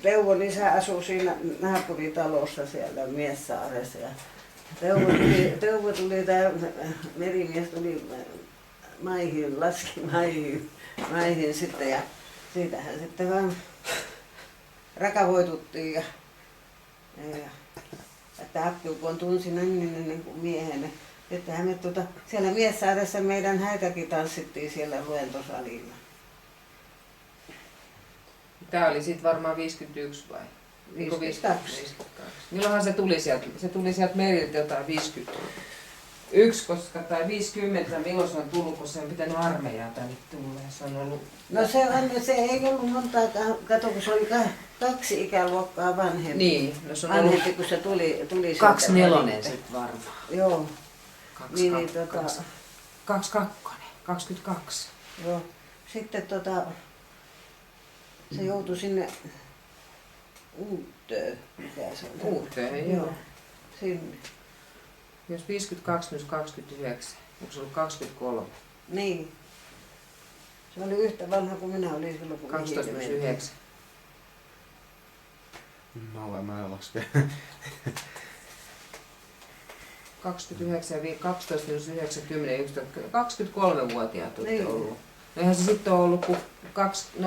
Teuvon isä asui siinä naapuritalossa siellä Miessaaressa ja Teuvo tuli tämä merimies tuli maihin, laski maihin sitten ja siitähän sitten vaan rakavoituttiin ja että Akkilpon tunsin ennen kuin miehen. Sittenhän me siellä Miessaaressa meidän häitäkin tanssittiin siellä luentosalilla. Tää oli sitten varmaan 51 vai? 52. Milloinhan se tuli sieltä? Se tuli sieltä meriltä jotain 51, koska tai 50, milloin se on tullut, kun se on pitänyt armeijaa tänne tulla. Se on ollut... No se ei ollut montaakaan, kato kun se oli 2 ikäluokkaa vanhempi. Niin, no se on vanhempi, ollut... kun se tuli 24 sitten varmaan. Joo. 22. Joo. Sitten se joutui sinne Uuttöön. Mikä se on? Uuttöön, joo. Sinne. Jos 52 myös 29, onko se ollut 23? Niin. Se oli yhtä vanha kuin minä olin silloin, kun 12 myös 9. No mä en laske. 29 ja 12 plus 90, 23-vuotiaat olette niin. ollut. No eihän se sitten ole ollut kuin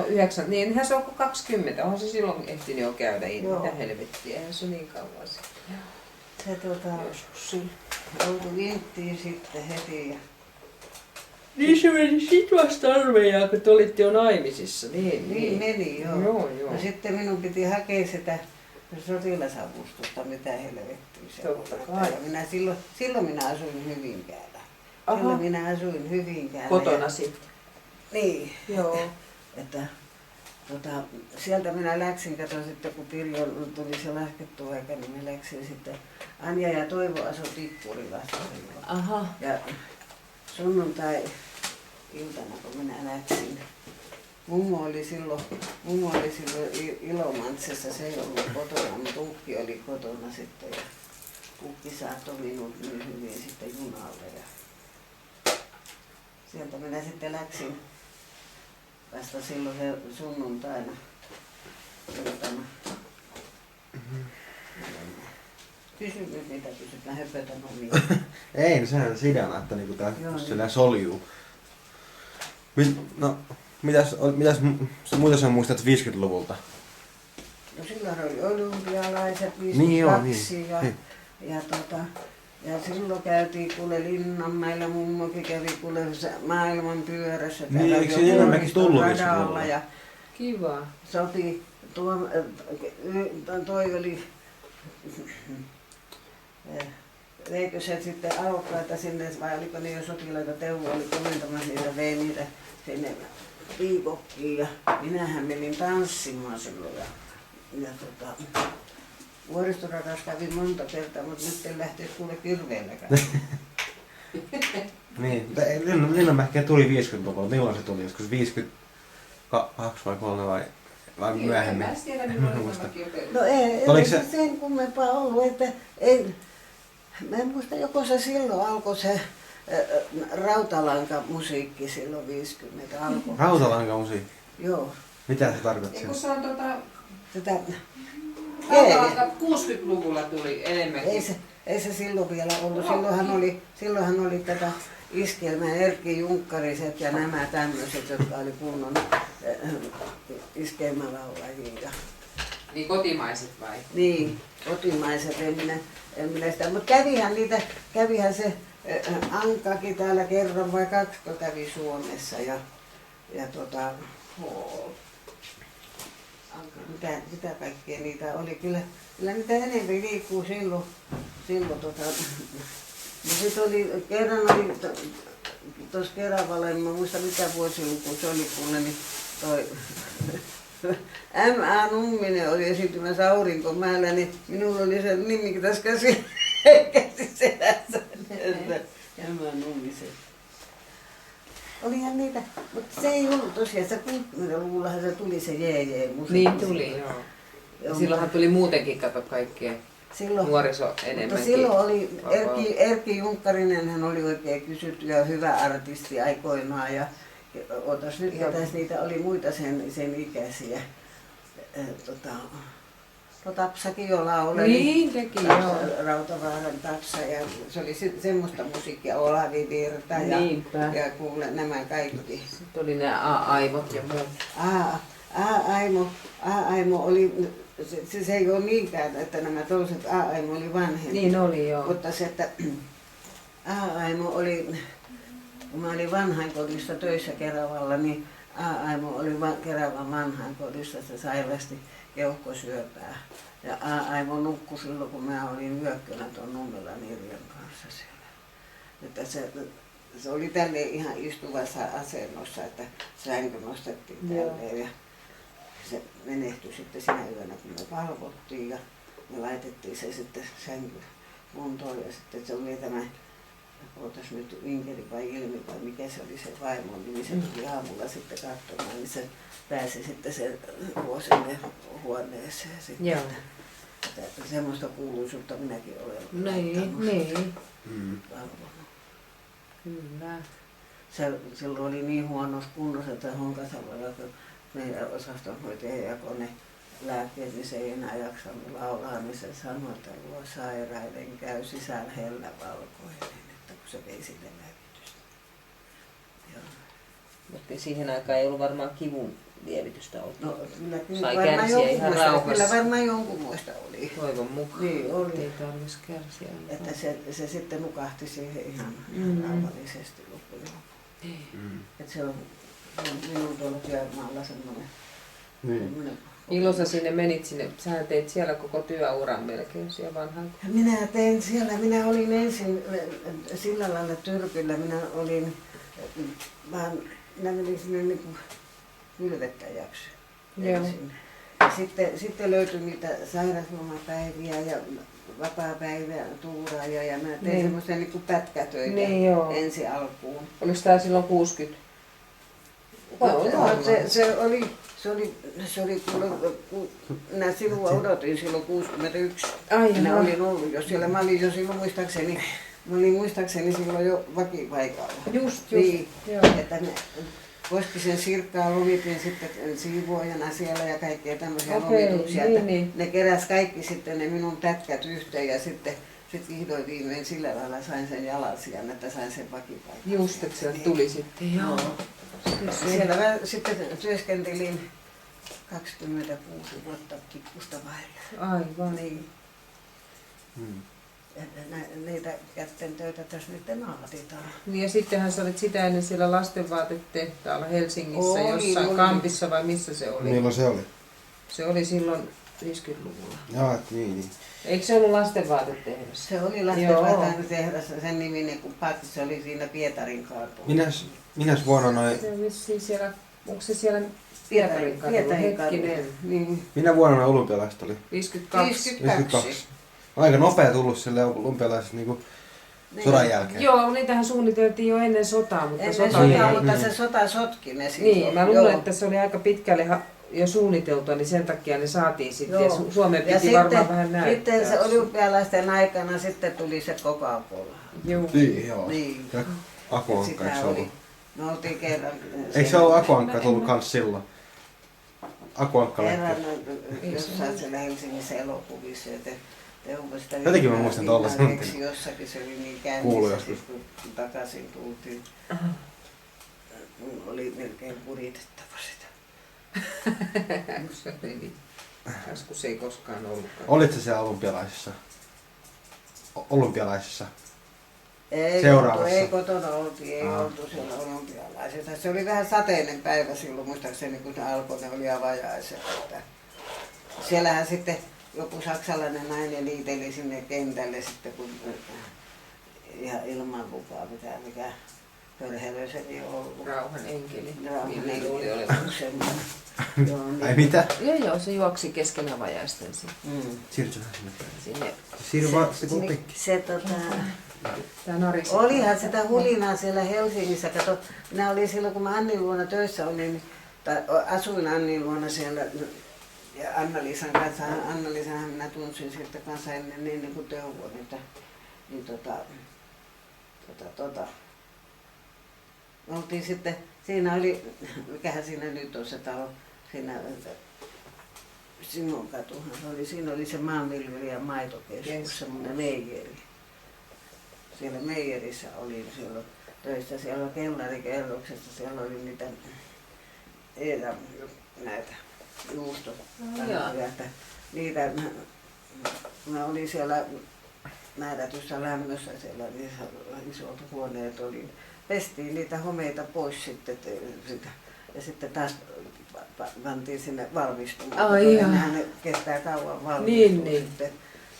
9, niin eihän se ole kuin 20. Onhan se silloin ehtinyt jo käydä, mitä helvettiä, eihän se niin kauan sitten. Se joutui vinttiin sitten heti. Ja... Niin se meni sit vasta armeijaan, kun te olitte jo naimisissa. Niin meni, joo. Joo. No sitten minun piti hakea sitä sotilasavustusta, mitä helvettiä se oli. Minä silloin minä asuin Hyvinkäällä. Silloin minä asuin Hyvinkäällä. Kotona sitten? Niin. Joo. Että sieltä minä läksin, kato sitten kun Pirjo tuli se laskettu aika, niin minä läksin sitten. Anja ja Toivo asui Tikkurilassa. Aha. Ja sunnuntai-iltana kun minä läksin, mummo oli silloin Ilomantsissa, se ei ollut kotona, mutta ukki oli kotona sitten ja ukki saattoi minut niin hyvin sitten junalle. Ja sieltä minä sitten läksin vasta silloin se sunnuntaina iltana. Kysy nyt mitä kysyt, mä höpötän omia. Ei, no sehän sidana, että niinku tää silleen soljuu. No, mitäs muuta sä muistat 50-luvulta? No silloin oli olympialaiset 52 niin, ja silloin käytiin kuule Linnanmäellä, mummokin kävi kuule maailman pyörässä. Niin, eikö se enemmänkin tullut radalla ja kiva. Soti, toi oli veikö se sitten alokkaita sinne, vai oliko ne jo sotilaita, Teuvo oli komentamassa niitä, vei niitä sinne viikokkiin ja minähän menin tanssimaan silloin ja Vuoristorakas kävi monta kertaa, mutta nyt en lähteä kuule kirveelläkään. Niin, Linnanmäkeen tuli 50-luvulla. Milloin se tuli? Joskus 52 vai 3 vai myöhemmin? En tiedä, milloin Linnanmäki on No ei Oliko se sen kummempaa ollut, että ei, mä en muista, joko se silloin alkoi se rautalankamusiikki silloin 50 alkoi. Rautalankamusiikki? Joo. Mitä se tarkoittaa? Eikö se on Tätä, rautalanka 60-luvulla tuli enemmänkin. ei se silloin vielä ollut. Silloinhan oli tätä iskelmää Erkki Junkkariset ja nämä tämmöiset, jotka oli kunnon iskelmälaulajia. Niin kotimaiset vai? Niin, kotimaiset, en minä sitä, mutta kävihän se Ankakin täällä kerran vai 2 kävi Suomessa ja mitä kaikkea niitä oli, kyllä niitä enemmän liikkuu silloin no sit oli, kerran oli tuossa Keravalla, en mä muista mikä vuosiluku se oli, kun niin toi M.A. Numminen oli esiintymässä Aurinkomäellä, niin minulla oli se nimikin tässä käsiselässä. M.A. Nummisen. Olihan niitä, mutta se ei ollut tosiaan, se 60-luvullahan se tuli se JJ-musiikki. Niin tuli, joo. Ja silloinhan tuli muutenkin, kato kaikkea nuoriso enemmänkin. Mutta silloin oli Erkki Junkkarinen, hän oli oikein kysytty ja hyvä artisti aikoinaan. Ja otas nyt, ketäs niitä oli muita sen ikäisiä. Tapsakin jo lauleli. Niin teki, joo. Rautavaaran Tapsa ja se oli semmoista musiikkia, Olavi Virta ja kuule nämä kaikki. Sitten oli ne A-aivot ja muut. A-aimo oli, se ei ole niinkään, että nämä toiset A-aimo oli vanhempi. Niin oli joo. Mutta se, että A-aimo oli, kun mä olin vanhainkodissa töissä Keravalla, niin A-aimo oli Keravan vanhainkodissa, se sairasti keuhkosyöpää. Ja A-aimo nukkui silloin, kun mä olin yökkönä tuon Nummelan Irjan kanssa siellä. Että se oli tälleen ihan istuvassa asennossa, että sänky nostettiin tälleen ja se menehtyi sitten sinä yönä, kun me valvottiin ja me laitettiin se sitten sänky kuntoon ja sitten se oli tämä, ootas nyt Inkeri vai Ilmi vai mikä se oli se vaimo, niin se tuli aamulla sitten katsomaan, niin se pääsi sitten se sinne huoneeseen sitten. Joo. Että semmoista kuuluisuutta minäkin olen Niin. valvonut. Kyllä. Silloin oli niin huonossa kunnossa, että Honkasalolla, kun meidän osastonhoitaja jakoi ne lääkkeet, niin se ei enää jaksanut laulaa, niin se sanoi, että luo sairaiden käy sisällä hellä valkoinen, että kun se vei sinne lääkitystä. Mutta siihen aikaan ei ollut varmaan kivun lievitystä ollut. No kyllä sai kärsiä ihan rauhassa. Kyllä varmaan jonkunmoista oli. Toivon mukaan. Niin oli. Ei tarvitsisi kärsiä. Että se sitten nukahti siihen ihan rauhallisesti loppujen. Että se on minun tuolla työmaalla semmoinen. Niin. Milloin sä sinne menit sinne? Sä teit siellä koko työuran melkein siellä vanhaan. Minä tein siellä, minä olin ensin sillä lailla Tyrkyllä, minä menin sinne niin kuin kylvettäjäksi ensin. Sitten löytyi niitä sairauslomapäiviä ja vapaapäiviä, tuuraajia ja mä tein semmoisia niin kuin pätkätöitä ensi alkuun. Oliko tää silloin 60? Se oli minä sinua odotin silloin 61. Minä olin ollut jo siellä, mä olin jo silloin muistaakseni silloin jo vakipaikalla. Just. Niin, että Koskisen Sirkkaa lomitin sitten siivoojana siellä ja kaikkea tämmöisiä lomituksia. Niin. Ne keräs kaikki sitten ne minun tätkät yhteen ja sitten vihdoin viimein sillä lailla sain sen jalansijan, että sain sen vakipaikan. Just, että sieltä tuli sitten. Joo. Siellä mä sitten työskentelin 26 vuotta pikkusta vaille. Aivan. Niin. Niitä kätten töitä tässä nyt naatitaan. Niin ja sittenhän sä olit sitä ennen siellä lastenvaatetehtaalla Helsingissä, jossain kampissa vai missä se oli? Milloin se oli? Se oli silloin 50-luvulla. Joo, niin. Eikö se ollut lastenvaatetehdas? Se oli lastenvaatetehdas, sen niminen kuin Patti, se oli siinä Pietarin kaupungissa. Minäs vuonna noin... Se on vissiin siellä, onko se siellä Pietarin kadulla? Hetkinen. Niin. Minä vuonna noin olympialaiset oli? 52. 52. Aika nopea tullut sille olympialaiset niinku sodan jälkeen. Joo, niitähän suunniteltiin jo ennen sotaa, mutta Ennen sota sotaa, ei... mutta se sota sotki ne sitten. Niin, mä luulen, että se oli aika pitkälle jo suunniteltua, niin sen takia ne saatiin sitten. Joo. Ja Suomen piti ja varmaan vähän näyttää. Sitten se olympialaisten aikana sitten tuli se Coca-Cola. Joo. Niin, joo. Niin. Ja Akuankka, eikö se ollut? Me oltiin kerran... Eikö se ollut Akuankka tullut kans silloin? Akuankka kerran lähti. jossain siellä Helsingissä elokuvissa. Jotenkin mä muistan tollasen. Jossakin se oli niin Kuului käynnissä, joskus. kun takaisin tultiin. Oli melkein puritettava sitä. Joskus ei koskaan ollutkaan. Olitko se siellä olympialaisissa? Olympialaisissa? Ei, Seuraavassa. ei kotona oltiin, ei oltu siellä olympialaisissa. Se oli vähän sateinen päivä silloin, muistaakseni kun ne alkoi, ne oli avajaiset. Siellähän sitten joku saksalainen nainen liiteli sinne kentälle sitten, kun ihan ilman lupaa mitään, mikä pörhelö se ei ollut. Rauhan enkeli. Rauhan Niin enkeli oli oli semmoinen. Joo, niin. Ai mitä? Joo, se juoksi kesken avajaisten Siirrytään sinne. sinne. Siirry vaan se kuin pikki. Tää narisi. Olihan sitä hulinaa siellä Helsingissä. Kato, minä olin silloin, kun mä Annin luona töissä olin, tai asuin Annin luona siellä ja Anna-Liisan kanssa. Anna-Liisanhan minä tunsin sitten kanssa ennen kuin Teuvo. Niin oltiin sitten, siinä oli, mikähän siinä nyt on se talo, siinä Simon katuhan oli, siinä oli se maanviljelijän maitokeskus, semmoinen meijeri. Siellä meijerissä oli silloin töissä, siellä oli kellarikerroksessa, siellä oli niitä näitä juustokanavia, että niitä, mä olin siellä määrätyssä lämmössä, siellä isot huoneet oli, pestiin niitä homeita pois sitten sitä, ja sitten taas pantiin sinne valmistumaan. Nehän ne kestää kauan valmistua sitten.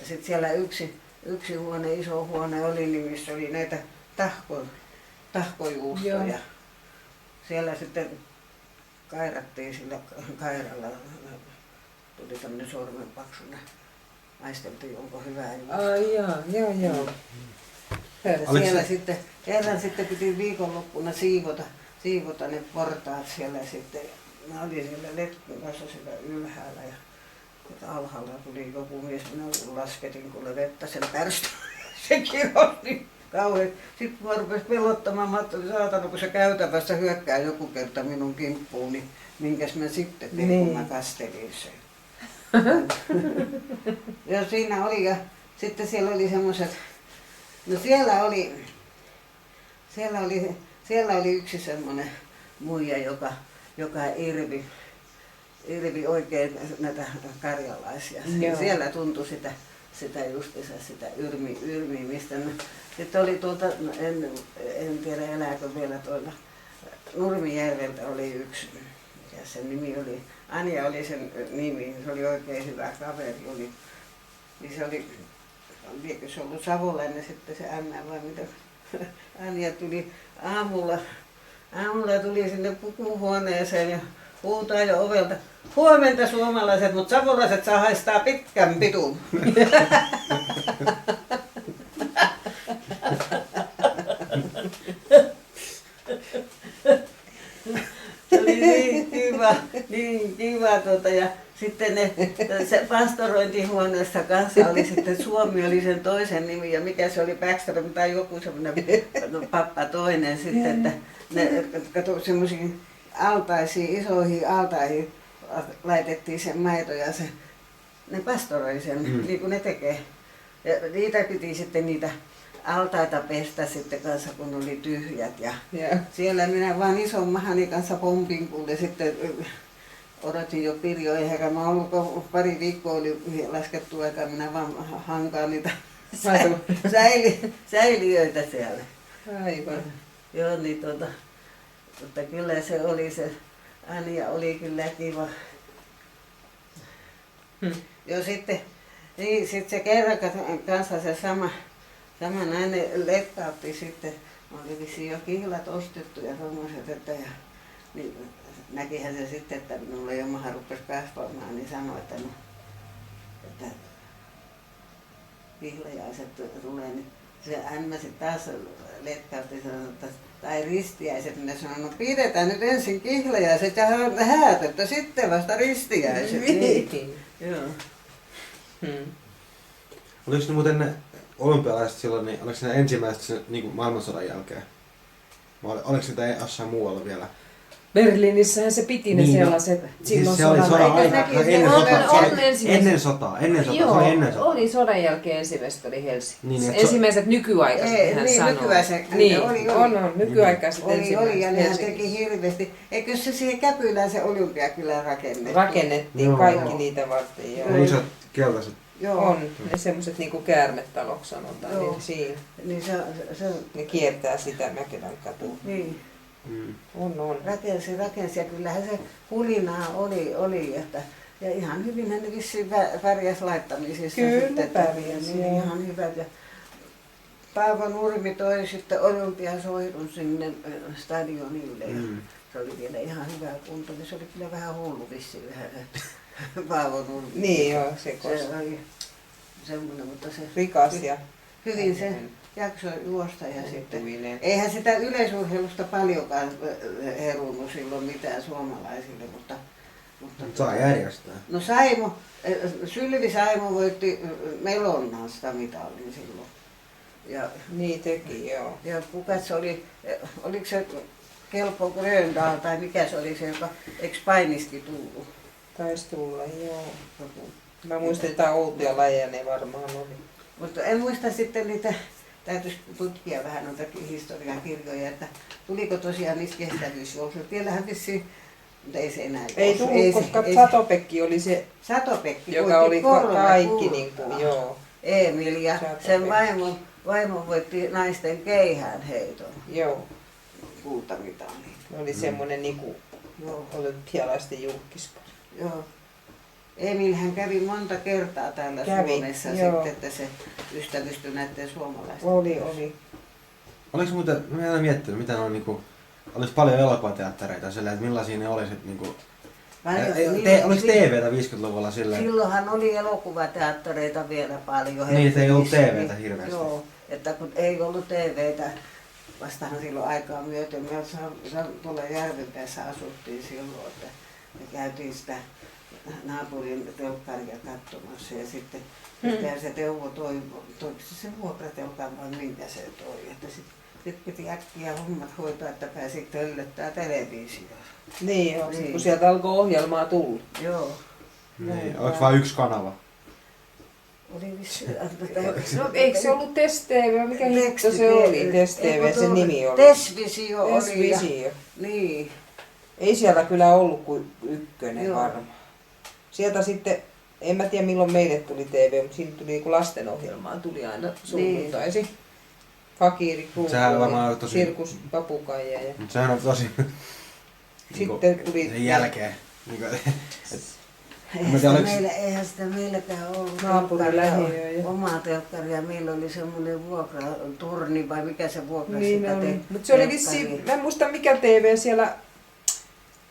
Ja sitten siellä yksi huone, iso huone oli, niin missä oli näitä tahkojuustoja. Joo. Siellä sitten kairattiin sillä kairalla, tuli tämmöinen sormenpaksuna. Maisteltiin, onko hyvää juustoa. Joo. Ja siellä sitten, kerran sitten piti viikonloppuna siivota ne portaat siellä sitten. Mä olin siellä letkun kanssa siellä ylhäällä ja alhaalla tuli joku mies, minä lasketin kuule vettä sen pärstä. Se kirosti kauhean. Sitten mä rupesi pelottamaan, mä ajattelin, saatana, kun se käytävässä hyökkää joku kerta minun kimppuun, niin minkäs mä sitten tein, kun mä kastelin sen. Ja siinä oli, ja sitten siellä oli semmoiset, no siellä oli yksi semmoinen muija, joka irvi oikein näitä karjalaisia. Siellä tuntui sitä justiinsa sitä yrmimistä. Sitten oli en tiedä elääkö vielä tuolla Nurmijärveltä oli yksi, mikä sen nimi oli, Anja oli sen nimi, se oli oikein hyvä kaveri. Niin se oli, liekö se ollut savolainen sitten se Anna vai mitä? Anja tuli aamulla tuli sinne pukuhuoneeseen ja huutaa jo ovelta. Huomenta suomalaiset, mutta savolaiset saa haistaa pitkän pitun. Se oli niin kiva ja sitten se pastorointihuoneessa kanssa oli sitten Suomi oli sen toisen nimi ja mikä se oli Backstrom tai joku semmoinen pappa toinen sitten, että ne kato semmoisiin altaisiin, isoihin altaihin laitettiin sen maito ja ne pastoroi sen, niin kuin ne tekee. Ja niitä piti sitten niitä altaita pestä sitten kanssa, kun oli tyhjät. Ja siellä minä vaan ison mahani kanssa pompin kuule sitten odotin jo Pirjo, eihän mä ollut pari viikkoa oli laskettu aikaa, minä vaan hankaan niitä säiliöitä siellä. Aivan. Joo, niin mutta kyllä se oli se Anja oli kyllä kiva. Jo sitten, niin sit se kerran kanssa se sama nainen letkautti sitten, oli vissiin jo kihlat ostettu ja tommoset, että ja, niin näkihän se sitten, että minulla jo maha rupesi kasvamaan, niin sanoi, että no, että kihlajaiset tulee, niin se ämmä sitten taas letkautti ja sanoi, että tai ristiäiset, minä sanoin, no pidetään nyt ensin kihlajaiset ja häät, että sitten vasta ristiäiset. Niin. Joo. Oliko ne muuten ne olympialaiset silloin, niin oliko ne ensimmäiset sen, niin kuin maailmansodan jälkeen? Vai oliko sitä jossain muualla vielä? Berliinissähän se piti ne niin, sellaiset silloin se oli sodan aikana, ennen sotaa. Se oli ennen sotaa. Oli sodan jälkeen ensimmäiset oli Helsingissä. Niin, ensimmäiset nykyaikaiset hän sanoo. Niin, on nykyaikaiset ensimmäiset. Oli ja nehän teki hirveästi. Eikö se siihen Käpylään se Olympiakylä rakennettiin? Rakennettiin kaikki niitä varten. Joo. Ne isot keltaiset. Joo. On ne semmoiset niinku käärmetaloksi sanotaan, niin siinä. Niin se ne kiertää sitä Mäkelän katua. Niin. On. Rakensi ja kyllähän se hulinaa oli että, ja ihan hyvinhän ne vissiin pärjäs laittamisissa. Kyllä pärjäs, niin ihan hyvät. Ja Paavo Nurmi toi sitten olympiasoidun sinne stadionille. Se oli vielä ihan hyvä kunto, niin se oli kyllä vähän hullu vissiin vähän Paavo Nurmi. Niin joo, se oli semmoinen, mutta se rikas ja hyvin se jaksoi juosta ja sitten eihän sitä yleisurheilusta paljonkaan herunut silloin mitään suomalaisille, mutta saa järjestää. No Sylvi Saimo voitti Melonnasta mitalin silloin. Ja niin teki, joo. Ja kuka se oli, oliko se Kelpo Gröndal tai mikä se oli se, joka eikö painiski tullut? Taisi tulla, joo. Mä muistan jotain outoja lajeja, ne varmaan oli. Mutta en muista sitten niitä, täytyisi tutkia vähän noita historian kirjoja, että tuliko tosiaan niistä kestävyysjuoksut. Vielähän vissiin, mutta ei se enää ei tullut, koska Satopekki oli se, Satopekki joka oli kaikki niin kuin, joo. Emil ja Satopekki. Sen vaimo voitti naisten keihään heiton. Joo. Kultamitalin. Oli semmoinen niinku olympialaisten julkkispari. Joo. Emilhän kävi monta kertaa täällä Suomessa sitten, että se ystävystyi näiden suomalaisten. Oli. Oliko muuten, mä en ole miettinyt, mitä ne on niinku, olisi paljon elokuvateattereita sillä, että millaisia ne olisit niinku, oliko TVtä 50-luvulla sillä? Silloinhan oli elokuvateattereita vielä paljon. Niin, että ei ollut TVtä hirveästi. Joo, että kun ei ollut TVtä, vastahan silloin aikaa myöten. Me tuolla Järvenpäässä asuttiin silloin, että me käytiin sitä naapurin telkkaria katsomassa ja sitten se Teuvo toiko se vuokratelkan vai minkä se toi. Että sitten piti äkkiä hommat hoitaa, että pääsi töllöttää televisioon. Niin joo, niin. Kun sieltä alkoi ohjelmaa tulla. Joo. Niin, oliko vain yksi kanava? Oli vissi. No eikö se ollut Test TV? Mikä hitto se oli? Test TV, se nimi oli. Tesvisio oli. Tesvisio. Niin. Ei siellä kyllä ollut kuin ykkönen varmaan. Sieltä sitten, en mä tiedä milloin meille tuli TV, mutta siinä tuli joku lastenohjelmaa, tuli aina sunnuntaisin. Niin. Fakiri, Kruunkuuli, Sirkus, Papukaija. Ja sehän on tosi sitten tuli sen jälkeen. Eihän sitä meilläkään ollut omaa telkkaria. Meillä oli semmoinen vuokraturni vai mikä se vuokrasi niin sitä telkkaria. Mutta se oli vissiin, mä en muista mikä TV siellä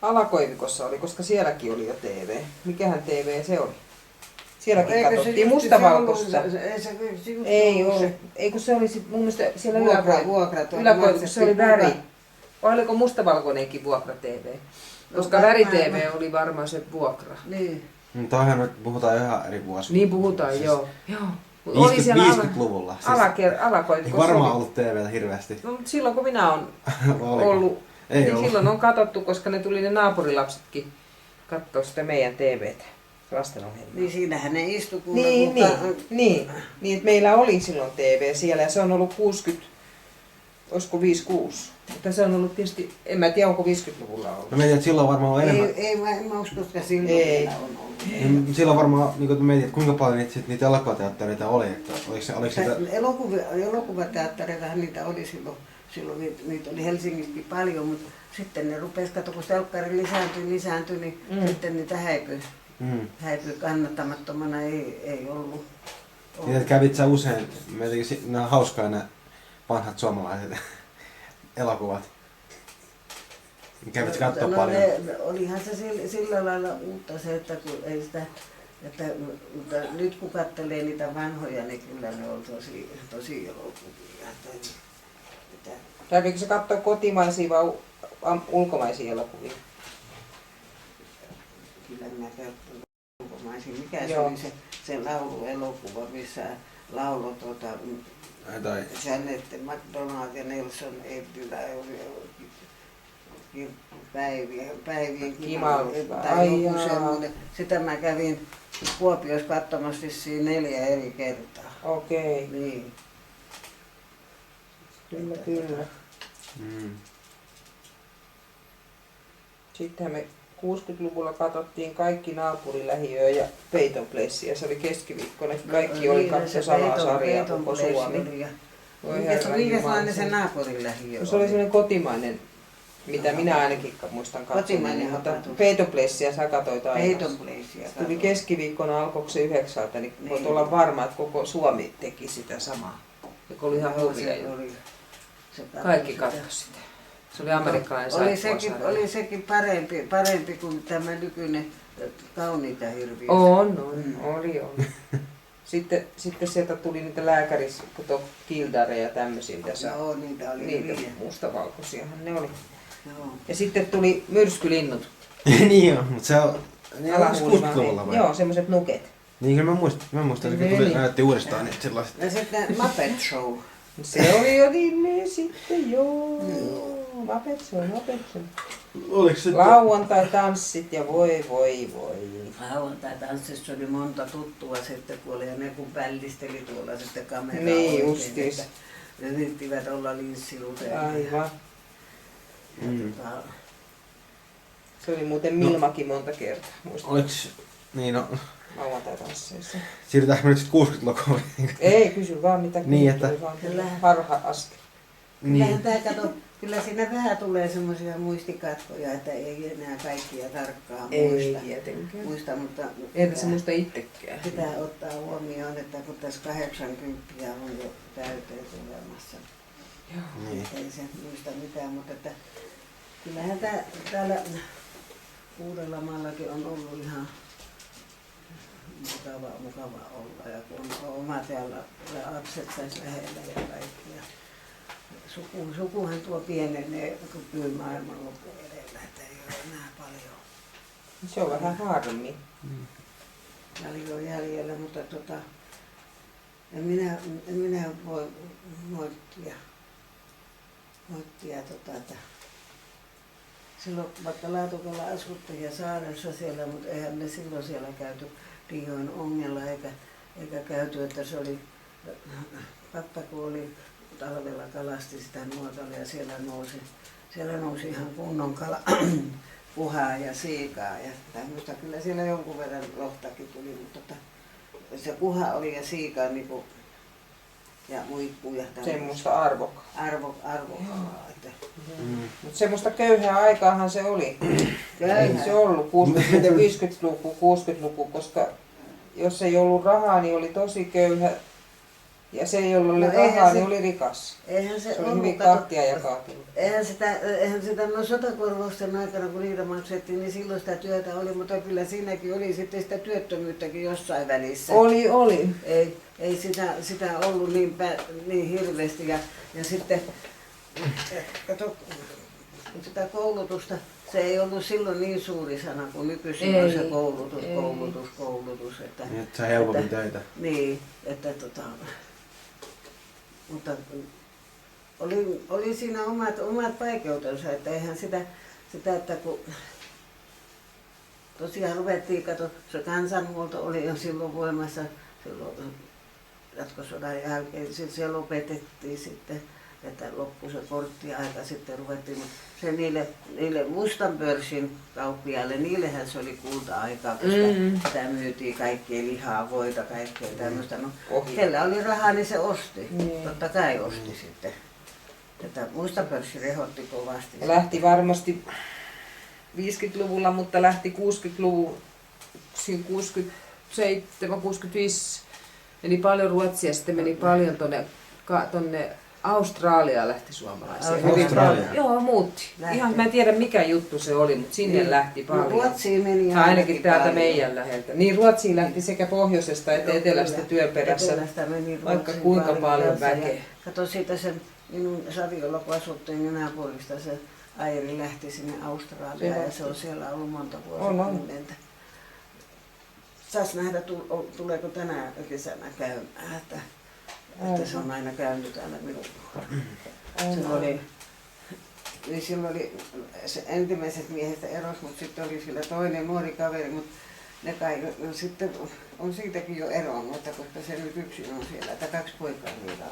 Alakoivikossa oli, koska sielläkin oli jo TV. Mikähän TV se oli? Sielläkin katsottiin mustavalkoista. Ei ollut. Ei kun se oli mun mielestä siellä Yläkoivikossa se oli väri. Vai oliko mustavalkoinenkin vuokra-TV? Koska väri-TV oli varmaan se vuokra. Niin. Toihan nyt puhutaan ihan eri vuosia. Niin puhutaan, joo. 50-luvulla. Alakoivikossa. Ei varmaan ollut TVtä hirveästi. No, mutta silloin kun minä olen ollut, niin silloin on katsottu, koska ne tuli ne naapurilapsetkin katsoa sitä meidän TVtä. Lastenohjelmaa. Niin siinähän ne istu niin, että meillä oli silloin TV siellä ja se on ollut 60, olisiko 5-6. Mutta se on ollut tietysti, en mä tiedä onko 50-luvulla ollut. Mä mietin, että silloin varmaan on enemmän. En mä usko, että silloin on ollut. Niin, silloin varmaan, niin kun mietin, että kuinka paljon niitä elokuvateattereita oli. Että oliko sitä... Elokuvateattereitahan niitä oli silloin niitä oli Helsingissäkin paljon, mutta sitten ne rupesi, kun telkkari lisääntyi, niin sitten niitä häipyi häipyi kannattamattomana, ei ollut. Niin, että kävit sä usein, nämä on hauskaa nämä vanhat suomalaiset elokuvat. Kävit katsoa paljon? Olihan se sillä lailla uutta se, että kun ei sitä, mutta nyt kun katselee niitä vanhoja, niin kyllä ne on tosi elokuvia. Kävikö se katsoa kotimaisia vai ulkomaisia elokuvia? Kyllä minä katsoin ulkomaisia. Mikä se oli se lauluelokuva, missä lauloi Janet McDonald ja Nelson Eddyllä päivien Kimalus. tai joku semmoinen. Sitä mä kävin Kuopiossa katsomassa vissiin 4 eri kertaa. Okei. Niin. Kyllä. Sittenhän me 60-luvulla katsottiin kaikki Naapurilähiöä ja Peyton Placea. Se oli keskiviikkona. Kaikki oli katso samaa sarjaa koko Suomi. Minkälainen se Naapurilähiö oli? Se oli sellainen kotimainen, mitä minä ainakin muistan katsomaan. Mutta Peyton Placea sä katsoit aina. Tuli keskiviikkona, alkoiko se 9, niin voit olla varma, että koko Suomi teki sitä samaa. Ja oli ihan hovia. Kaikki katsoi sitä. Se oli amerikkalainen saippua. Oli sekin parempi kuin tämä nykyinen Kauniita hirviöitä. Oli. Sitten sieltä tuli niitä kildareja ja tämmöisiä. Joo, niitä oli. Niitä mustavalkoisiahan ne oli. Joo. Ja sitten tuli myrskylinnut. Niin joo, mutta se on 60-luvulla vai? Joo, semmoiset nuket. Niin kyllä mä muistan, että näytti uudestaan niitä sellaiset. Ja sitten Muppet Show. Se oli jo niin sitten, joo. Muppet Show. Oliko se lauantai-tanssit ja voi. Lauantai-tanssissa oli monta tuttua sitten, kun oli ja ne kun vällisteli tuolla sitten kameraa. Niin justiis. Ne yrittivät olla linssiluteja. Aivan. Se oli muuten Milmakin monta kertaa. Oliks, niin no. Lauantai-tansseissa. Siirrytäänkö me nyt sitten 60-lukuun? Ei, kysy vaan mitä niin, että harha askel. Niin. Kyllä siinä vähän tulee semmoisia muistikatkoja, että ei enää kaikkia tarkkaan muista. Ei tietenkään. Mutta ei se muista itsekään. Pitää ottaa huomioon, että kun tässä 80 on jo täyteen tulemassa. Joo. Ei se muista mitään, mutta että kyllähän täällä Uudellamaallakin on ollut ihan mukava olla ja kun on oma täällä lapset tässä lähellä ja kaikkia. Sukuhan tuo pienenee kyllä maailman lopun edellä, että ei ole enää paljon. Se on vähän harmi. Paljon jäljellä, mutta en minä voi moittia että silloin vaikka Laatukalla asuttiin ja Saaressa siellä, mutta eihän me silloin siellä käyty Riihoin ongella eikä käyty, että se oli, pappa kun oli talvella kalasti sitä nuotalla ja siellä nousi ihan kunnon puhaa ja siikaa ja tämmöistä. Kyllä siellä jonkun verran lohtakin tuli, mutta se puha oli ja siika niinku, ja muikkuja. Semmoista arvokkaa. Arvokkaa. Mutta semmoista köyhää aikaahan se oli. Ei se ollut 50-luku, 60-luku, koska jos ei ollut rahaa, niin oli tosi köyhä. Ja se, jolla oli rahaa, niin oli rikas. Se oli hyvin kahtia jakautunut. Eihän sitä sotakorvausten aikana, kun niitä maksettiin, niin silloin sitä työtä oli, mutta kyllä siinäkin oli sitten sitä työttömyyttäkin jossain välissä. Oli. Ei sitä ollut niin hirveästi. Ja sitten, kato, sitä koulutusta, se ei ollut silloin niin suuri sana kuin nykyisin on se koulutus. Että sä helpommin töitä. Niin, että mutta oli siinä omat vaikeutensa, että eihän sitä että kun tosiaan ruvettiin, se kansanhuolto oli jo silloin voimassa, silloin jatkosodan jälkeen, se lopetettiin sitten, että loppui se korttiaika, sitten ruvettiin, se niille mustan pörssin kauppiaille, niillehän se oli kulta-aikaa, koska sitä myytiin kaikkea lihaa, voita, kaikkea tämmöistä. No, kellä oli rahaa, niin se osti. Totta kai osti sitten. Että musta pörssi rehotti kovasti. Lähti varmasti 50-luvulla, mutta lähti 60-luvun siinä 67, 65 meni paljon Ruotsia, sitten meni paljon tonne Australiaan lähti suomalaisia. Australia? Joo, muutti. Ihan mä en tiedä mikä juttu se oli, mutta sinne lähti paljon. Ruotsiin meni ainakin täältä paljon. Meidän läheltä. Niin Ruotsiin lähti sekä pohjoisesta että etelästä työperässä. Vaikka kuinka paljon väkeä. Kato siitä se minun Saviolla, kun asuttiin Nenäpuolista, se Airi lähti sinne Australiaan ja se on siellä ollut monta vuosikymmentä. Saas nähdä, tuleeko tänä kesänä käymään, että se on aina käynyt täällä minun luona. Niin silloin oli se ensimmäiset miehestä eros, mutta sitten oli sillä toinen nuori kaveri, mutta ne kai no, sitten on siitäkin jo eronnut, koska se nyt yksin on siellä, että 2 poikaa niillä on.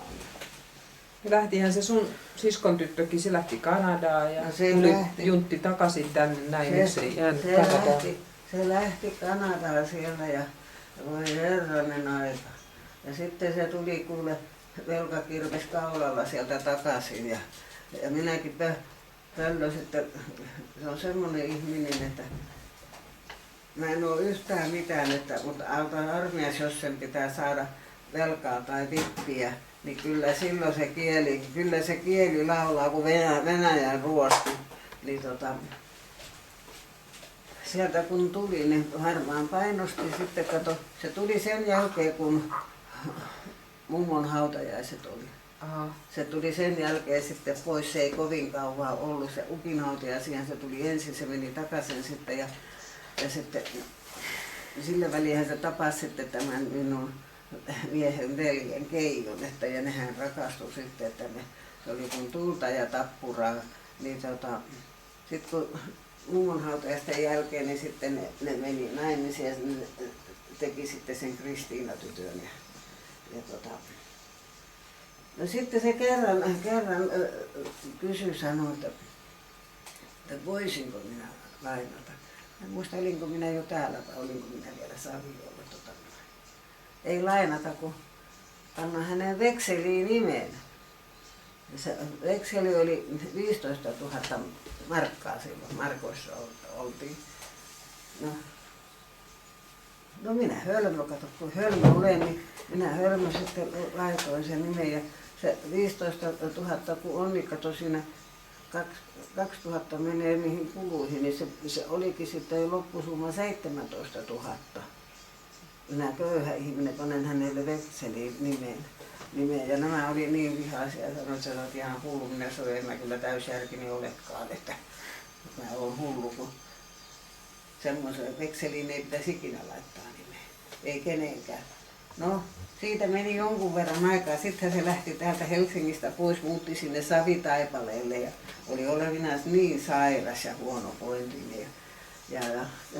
Lähtihän se sun siskon tyttökin, se lähti Kanadaan ja no tuli juntti takaisin tänne näin, se jäänyt Kanadaan. Se lähti Kanadaan siellä ja voi herranen aika. Ja sitten se tuli kuule velkakirves kaulalla sieltä takaisin ja minäkin Pöllö sitten, se on semmoinen ihminen, että mä en ole yhtään mitään, mutta autan armias, jos sen pitää saada velkaa tai vippiä, niin kyllä silloin se kieli laulaa, kun Venäjän ruoski. Niin sieltä kun tuli, niin varmaan painosti sitten, kato, se tuli sen jälkeen, kun mummon hautajaiset oli. Aha. Se tuli sen jälkeen sitten pois, se ei kovin kauan ollut se ukin hautajaisiin, se tuli ensin, se meni takaisin sitten ja sitten sillä väliin se tapasi sitten tämän minun miehen veljen Keijon, että ja nehän rakastui sitten, että se oli kun tulta ja tappuraa, niin sitten kun mummon hautajaisten jälkeen, niin sitten ne meni naimisiin ja ne teki sitten sen Kristiina-tytön no sitten se kerran sanoi, että voisinko minä lainata. En muista, olinko minä jo täällä vai olinko minä vielä Saviolla. Ei lainata, kun anna hänen vekseliin nimen. Se vekseli oli 15 000 markkaa silloin, markoissa oltiin. No minä hölmö, kato kun hölmö olen, niin minä hölmö sitten laitoin sen nimen ja se 15 000 kun on, niin kato siinä 2000 menee niihin kuluihin, niin se olikin sitten jo loppusumma 17 000. Minä köyhä ihminen panen hänelle vekseliin nimeen ja nämä oli niin vihaisia ja sanoin, että sä olet ihan hullu, minä sanoin, en mä kyllä täysjärkini olekaan, että mä oon hullu, kun semmoiseen vekseliin ei pitäisi ikinä laittaa nimeä, ei kenenkään. No, siitä meni jonkun verran aikaa. Sitten se lähti täältä Helsingistä pois, muutti sinne Savitaipaleelle ja oli olevinaan niin sairas ja huonovointinen. Ja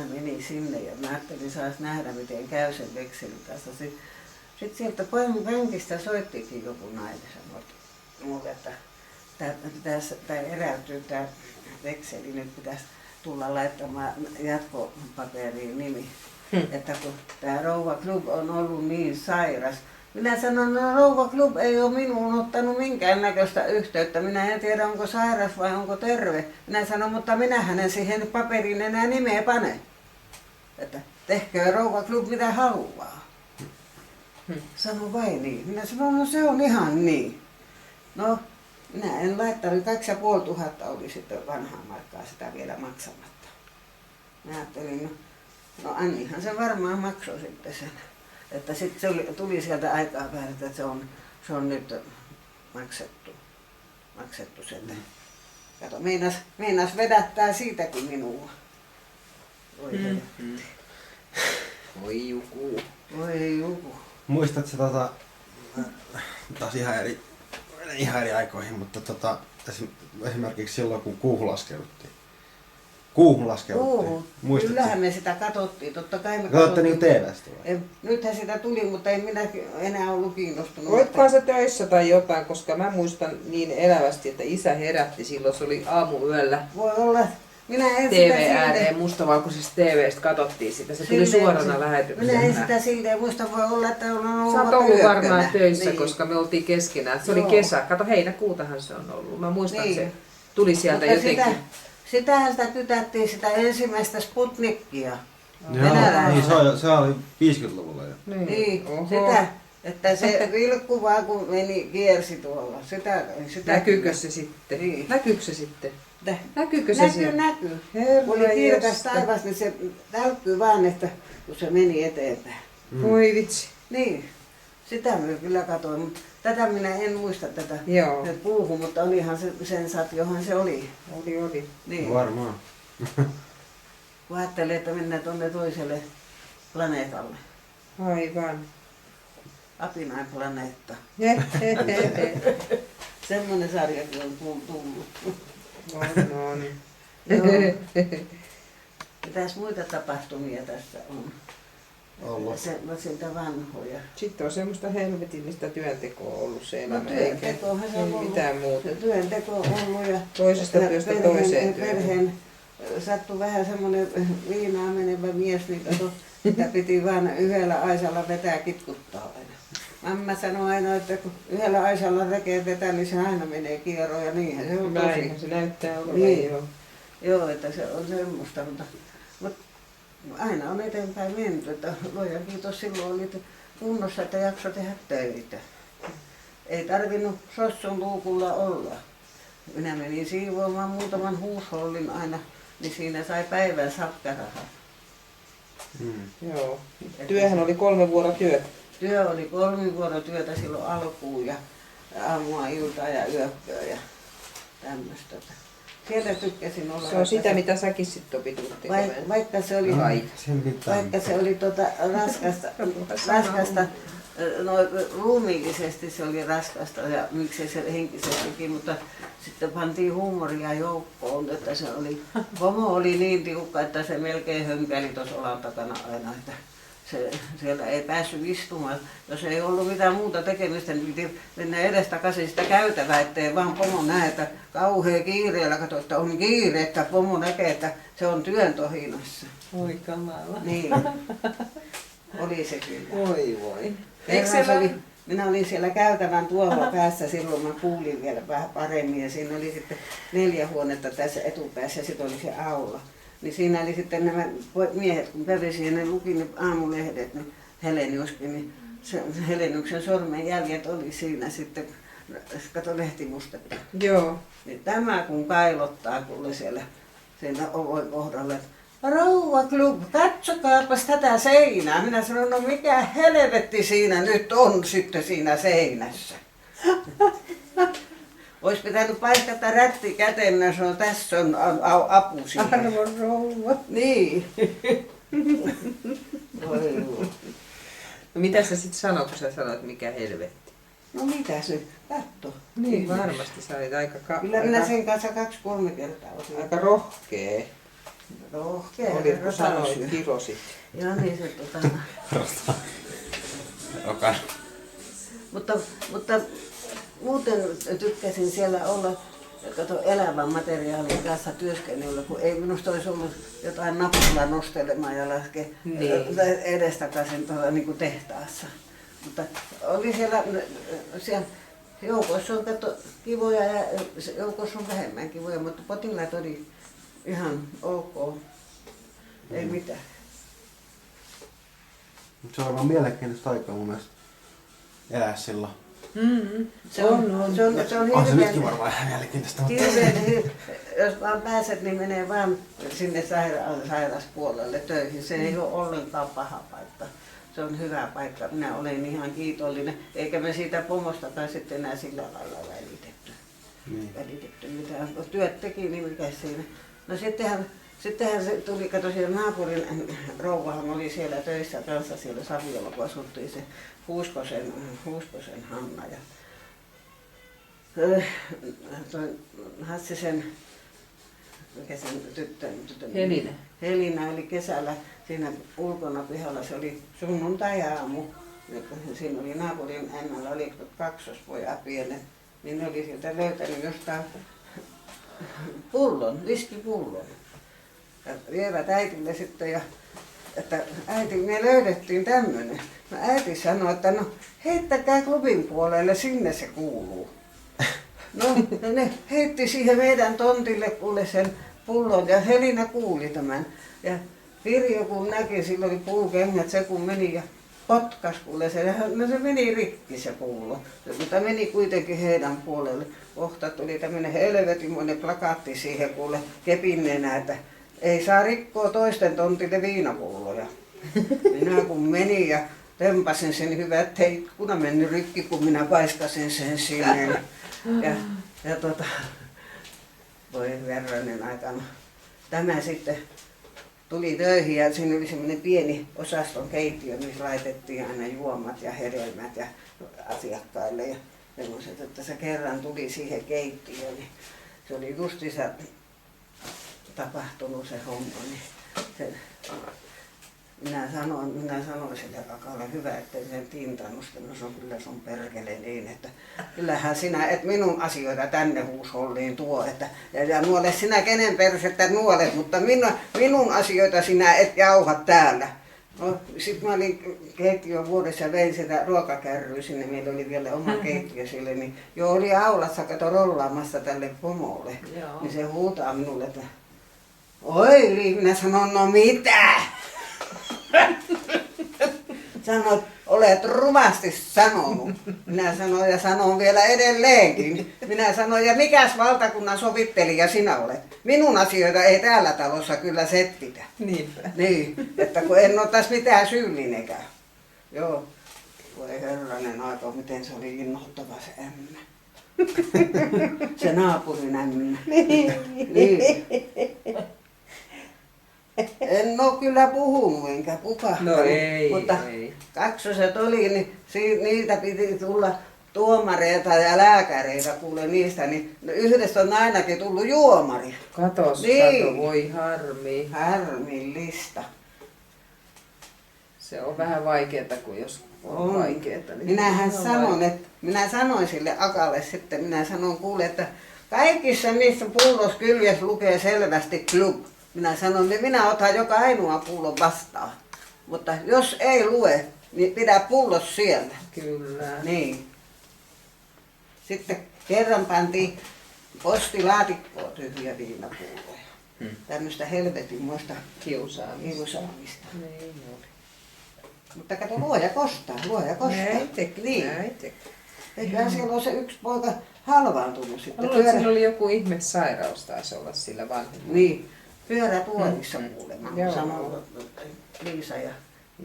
meni sinne ja mä ajattelin, saas nähdä miten käy sen vekselin kanssa. Sitten sieltä penkistä soittikin joku nainen, sanoi mulle, että tämä eräytyy tämä vekseli, nyt pitäisi tulla laittamaan jatkopaperiin nimi. Että kun tämä Rouva Club on ollut niin sairas. Minä sanon, no Rouva Club ei ole minuun ottanut minkäännäköistä yhteyttä. Minä en tiedä, onko sairas vai onko terve. Minä sanon, mutta minä hänen siihen paperiin enää nimeä pane. Että tehkö Rouva Club mitä haluaa. Sano vai niin. Minä sanon, no se on ihan niin. No, minä en laittanut, 2500 oli sitten vanhaa markkaa sitä vielä maksamatta. Mä ajattelin, no Annihan se varmaan maksoi sitten sen. Että sitten se tuli sieltä aikaa päälle, että se on nyt maksettu sen. Kato, meinas vedättää siitäkin minua. Voi juku. Voi juku. Muistatko taas ihan eri aikoihin, mutta esimerkiksi silloin kun kuuhun laskeuduttiin. Kyllähän me sitä katsottiin, totta kai me katsotte niin TV:stä vai? Nythän sitä tuli, mutta en minä enää ollut kiinnostunut. Oletkohan se töissä tai jotain, koska mä muistan niin elävästi, että isä herätti silloin, se oli aamuyöllä. Voi olla. Minä en TV ääreen mustavalkoisesta TV:stä katsottiin sitä, se tuli suorana lähetykseen. Minä en sitä silleen muista, voi olla, että on ollut sä oot ollut varmaan töissä, niin. Koska me oltiin keskenään. Se oli kesä, kato heinäkuutahan se on ollut. Mä muistan, niin. Se tuli sieltä mutta jotenkin. Sitähän sitä kytättiin sitä ensimmäistä Sputnikia. Joo, niin se oli 50-luvulla jo. Niin, sitä, että se vilkku vaan kun meni kiersi tuolla. Sitä näkyykö se sitten? Niin. Näkyykö se sitten? Näkyykö se siellä? Näkyy. Herra Kun oli kirkas jästä. taivas, niin se välkkyy vaan, että kun se meni eteenpäin. Voi vitsi. Niin, sitä minä kyllä katsoin, mutta tätä minä en muista tätä Joo. se puuhu, mutta olihan se sensaatiohan se oli. Oli. Niin. Varmaan. Kun ajattelee, että mennään tuonne toiselle planeetalle. Aivan. Apinain planeetta. Semmoinen sarjakin on tullut. On. Joo. Mitäs muita tapahtumia tässä on? Ollut. Semmoisilta vanhoja. Sitten on semmoista helvetillistä työntekoa ollut se No elämä, eikä työntekohan se on ei ollut. mitään muuta. Työnteko on ollut ja Toisesta työstä toiseen työhön. perheen sattui vähän semmoinen viinaa menevä mies, niin sitä piti vaan yhdellä aisalla vetää kitkuttaa aina. Mamma sanoi aina, että kun yhdellä aisalla rekeen vetää, niin se aina menee kierroon ja niinhän se on tosi. Näinhän se näyttää olevan, Niin. joo. Joo, että se on semmoista, mutta aina on eteenpäin menty. Että luojan kiitos, silloin oli kunnossa, että jakso tehdä töitä. Ei tarvinnut sossun luukulla olla. Minä menin siivoamaan muutaman huushollin aina, niin siinä sai päivän sakkarahaa. Joo. Työhän oli 3 vuorotyötä. Työ oli 3 vuorotyötä silloin alkuun ja aamua, iltaa ja yökköä ja tämmöistä. Siellä tykkäsin olla. Se on sitä, mitä säkin sitten opit tekemään. Vaikka se oli, vaikka se oli raskasta, no ruumiillisesti se oli raskasta ja miksei se henkisestikin, mutta sitten pantiin huumoria joukkoon, että se oli, pomo oli niin tiukka, että se melkein hönkäli tuossa olan takana aina, että siellä ei päässyt istumaan. Jos ei ollut mitään muuta tekemistä, niin piti mennä edestakaisin sitä käytävää, ettei vaan pomo näe, että kauhean kiireellä katso, että on kiire, että pomo näkee, että se on työn tohinassa. Oi kamala. Niin, oli se kyllä. Voi. Minä olin siellä käytävän tuolla päässä, silloin mä kuulin vielä vähän paremmin ja siinä oli sitten 4 huonetta tässä etupäässä ja sitten oli se aula. Niin siinä oli sitten nämä miehet, kun pärisi ja ne luki ne aamulehdet, niin Heleniuskin, niin se Heleniuksen sormenjäljet oli siinä sitten, kato lehtimustetta. Joo. Niin tämä kun kailottaa kuule siellä ovon kohdalla, että Rouva Klub, katsokaapas tätä seinää. Minä sanon, no mikä helvetti siinä nyt on sitten siinä seinässä. Olisi pitänyt paiskata rätti käteen, minä sanon, tässä on apu siihen. Arvon rouva. Niin. No mitä sä sitten sanoit, kun sä sanoit, mikä helvetti? No mitä se, katso. Niin varmasti sä olit Kyllä minä sen kanssa 2-3 kertaa otin. aika rohkea. Rohkea. Olit, kun sanoit, kirosit. Joo niin se Mutta muuten tykkäsin siellä olla elävän materiaalin kanssa työskennellä, kun ei minusta olisi ollut jotain nappulaa nostelemaan ja laskea edestakaisin tuolla niin kuin tehtaassa. Mutta oli siellä joukossa on kivoja ja joukossa on vähemmän kivoja, mutta potilaat oli ihan ok. Ei mitään. Se on varmaan mielenkiintoista aikaa mun mielestä elää silloin. Se on se nytkin varmaan ihan mielenkiintoista. Jos vaan pääset, niin menee vaan sinne sairaspuolelle töihin. Se ei ole ollenkaan paha paikka. Se on hyvä paikka. Minä olen ihan kiitollinen. Eikä me siitä pomostakaan sitten enää sillä lailla välitetty mitään. Työt teki, niin mikä siinä. No sittenhän se tuli, kato siellä naapurin rouvahan oli siellä töissä kanssa siellä Saviolla, kun asuttiin se Huuskosen Hanna. Ja toi Hassisen, mikä sen tytön Helina oli kesällä siinä ulkona pihalla, se oli sunnuntai-aamu. Siinä oli naapurin ämmällä, oli 2 pojaa pienet, niin ne oli sieltä löytänyt jostain viskipullon. Ja vievät äitille sitten, että äiti, me löydettiin tämmöinen. No äiti sanoi, että no heittäkää klubin puolelle, sinne se kuuluu. No ne heitti siihen meidän tontille kuule sen pullon ja Helina kuuli tämän. Ja Pirjo kun näki, sillä oli puukengät, se kun meni ja potkas kuule se, no se meni rikki se pullo, mutta meni kuitenkin heidän puolelle. Kohta tuli tämmöinen helvetimoinen plakaatti siihen kuule kepinnenä, että ei saa rikkoa toisten tontille viinapulloja. Minä kun menin ja tempasin sen hyvä, ettei ikkuna mennyt rikki, kun minä paiskasin sen sinne. Voi verranen aikana. Tämä sitten tuli töihin ja siinä oli semmoinen pieni osaston keittiö, missä laitettiin aina juomat ja hedelmät ja asiakkaille ja semmoiset, että se kerran tuli siihen keittiöön, niin se oli justiinsa tapahtunut se homma, niin minä sanoin sille Akalle, hyvä, ettei sen tintannut, no se on kyllä sun perkele niin, että kyllähän sinä et minun asioita tänne huusholliin tuo, että ja nuole sinä kenen persettä nuolet, mutta minun asioita sinä et jauha täällä. No, sitten mä olin keittiön vuodessa ja vein sitä ruokakärryä sinne, meillä oli vielä oma keittiö sille, niin jo oli aulassa kato rollaamassa tälle pomolle, niin se huutaa minulle, että oi yli, minä sanon, no mitä? Sanoit, olet rumasti sanonut. Minä sanoin ja sanon vielä edelleenkin. Minä sanoin, ja mikäs valtakunnan sovittelija sinä olet? Minun asioita ei täällä talossa kyllä settitä. Niinpä. Niin, että kun en ole taas mitään syyllinekään. Joo, voi herranen aika, miten se oli innoittava se ämmä. Se naapurin ämmä. Niin. En ole kyllä puhunut enkä pukahtanut, No ei, mutta ei. kaksoset oli, niin niitä piti tulla tuomareita ja lääkäreitä kuule niistä, niin yhdestä on ainakin tullut juomari. Katos, Niin. kato, voi harmi. Harmillista. Se on vähän vaikeeta, kun jos on vaikeeta. Niin Minähän se on sanon, että minä sanoin sille Akalle sitten, minä sanon kuule, että kaikissa niissä pulloskyljes lukee selvästi club. Minä sanon, niin minä otan joka ainoa pullon vastaan. Mutta jos ei lue, niin pidä pullos siellä. Kyllä. Niin. Sitten kerran pantiin postilaatikkoon tyhjiä viinapulloja. Tämmöistä helvetinmoista kiusaamista. Niin oli. Mutta kato, luoja kostaa, luoja kostaa. Näin teki, Niin. näin teki. Eiköhän siellä ole se yksi poika halvaantunut sitten. Luulen, että siinä oli joku ihme sairaus taisi olla sillä vanhemmalla. Niin, pyörätuolissa kuulemma, Joo. sanoo Liisa. Ja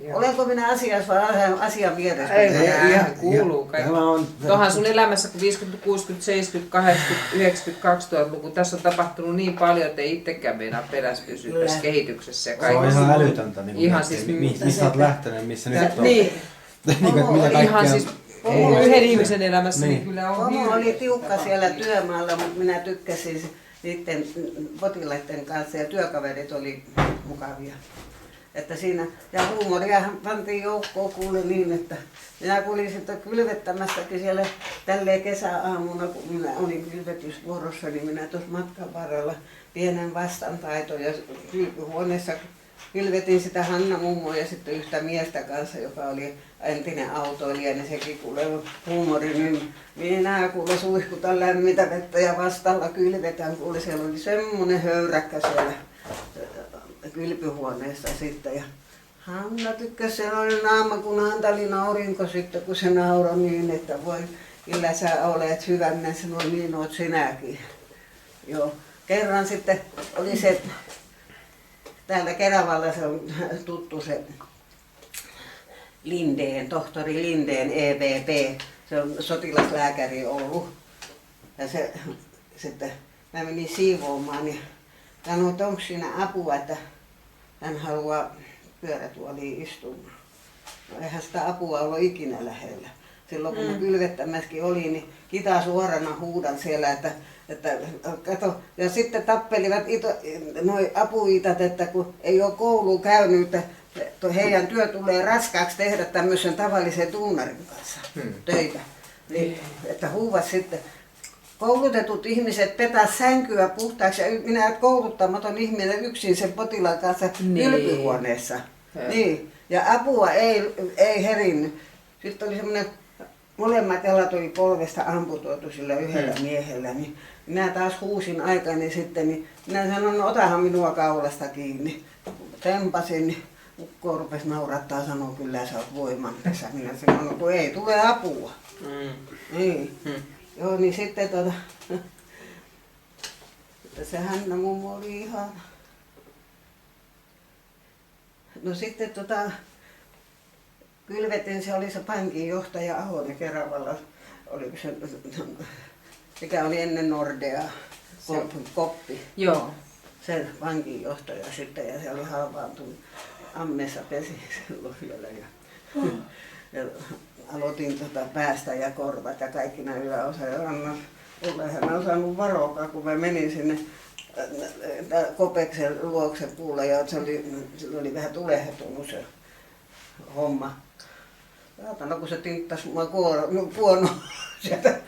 Joo. olenko minä asiassa vai asian vieressä? Ei, ihan kuuluu kaikki. Tämä on... Tuohan sun elämässä, kun 50, 60, 70, 80, 90, 2000-luku, tässä on tapahtunut niin paljon, että ei itsekään meinaa perässä pysyä tässä kehityksessä ja Se on kaikessa. ihan älytöntä, niin Ihan siis, siis- mistä olet lähtenyt, missä nyt on. Niin, Niin, että mitä ihan kaikkea... siis yhden ihmisen elämässä niin Niin. kyllä on Pomo oli hirveä. tiukka siellä työmaalla, mutta minä tykkäsin niiden potilaiden kanssa ja työkaverit oli mukavia. Että siinä, ja huumoria pantiin joukkoon kuule niin, että minä kun olin sitten kylvettämästäkin siellä tälleen kesäaamuna, kun minä olin kylvetysvuorossa, niin minä tuossa matkan varrella pienen vastantaito ja kylpyhuoneessa kylvetin sitä Hanna mummoa ja sitten yhtä miestä kanssa, joka oli entinen autoilija, niin sekin kuule huumori, niin minä kuule suihkutan lämmintä vettä ja vastalla kylvetän, kuule siellä oli semmoinen höyräkkä siellä kylpyhuoneessa sitten ja Hanna tykkäsi, siellä oli naama kun Antalin aurinko sitten, kun se nauroi niin, että voi kyllä sä olet hyvänne, sanoi niin oot sinäkin. Joo, kerran sitten oli se täältä Keravalla se on tuttu se Lindeen, tohtori Lindeen EVP, se on sotilaslääkäri ollut. Ja se sitten mä menin siivoamaan ja sanoin, että onko siinä apua, että hän haluaa pyörätuoliin istumaan. No eihän sitä apua ollut ikinä lähellä. Silloin kun kylvettämässäkin oli, niin kita suorana huudan siellä, että kato. Ja sitten tappelivat noi apuitat, että kun ei ole koulua käynyt, että heidän työ tulee raskaaksi tehdä tämmöisen tavallisen tunnarin kanssa töitä. Niin, että huuvat sitten. Koulutetut ihmiset petä sänkyä puhtaaksi ja minä kouluttamaton ihminen yksin sen potilaan kanssa kylpyhuoneessa. Niin. Ja apua ei herinnyt. Sitten oli semmoinen, molemmat jalat oli polvesta amputoitu sillä yhdellä miehellä. Niin minä taas huusin aikani sitten, niin minä sanoin, no otahan minua kaulasta kiinni. tempasin, niin ukko rupesi naurattaa, sanoo kyllä sä oot voimanpesä. Minä sanoin, no kun ei tule apua. Niin. Joo, niin sitten se Hanna mummo oli ihana. No sitten kylvetin, se oli se pankin johtaja Ahonen Keravalla, oliko se, mikä oli ennen Nordea, Koppi. Joo. Se pankin johtaja sitten ja se oli halvaantunut. Ammessa pesi silloin vielä ja aloitin päästä ja korvat ja kaikki nämä yläosa ja anna. Hän osannut varoakaan, kun mä menin sinne Kopeksen luokse puulle ja sillä oli vähän tulehetunut se homma. Saatana, kun se tinttasi mua kuono sieltä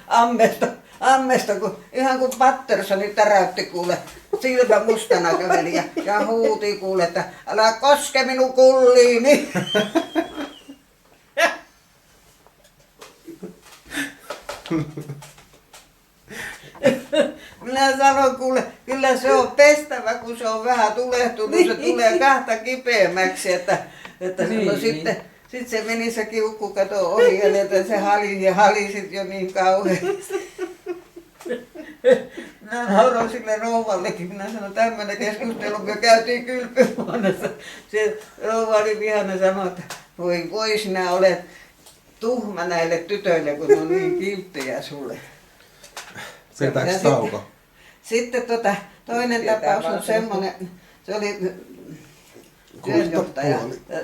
ammesta, kun ihan kuin Pattersoni täräytti kuule, silmä mustana käveli ja huuti kuule, että älä koske minun kulliini. Minä sanon kuule, kyllä se on pestävä, kun se on vähän tulehtunut, se tulee kahta kipeämmäksi, että niin, no sitten se meni se kiukku kato ohi ja se halisit jo niin kauheasti. Minä nauroin sille rouvallekin, minä sanoin tämmöinen keskustelu, me käytiin kylpyhuoneessa. Se rouva oli vihainen sanoi, että voi sinä olet tuhma näille tytöille, kun ne on niin kilttejä sulle. Pidetäänkö tauko? Sitten toinen tapaus on semmoinen, se oli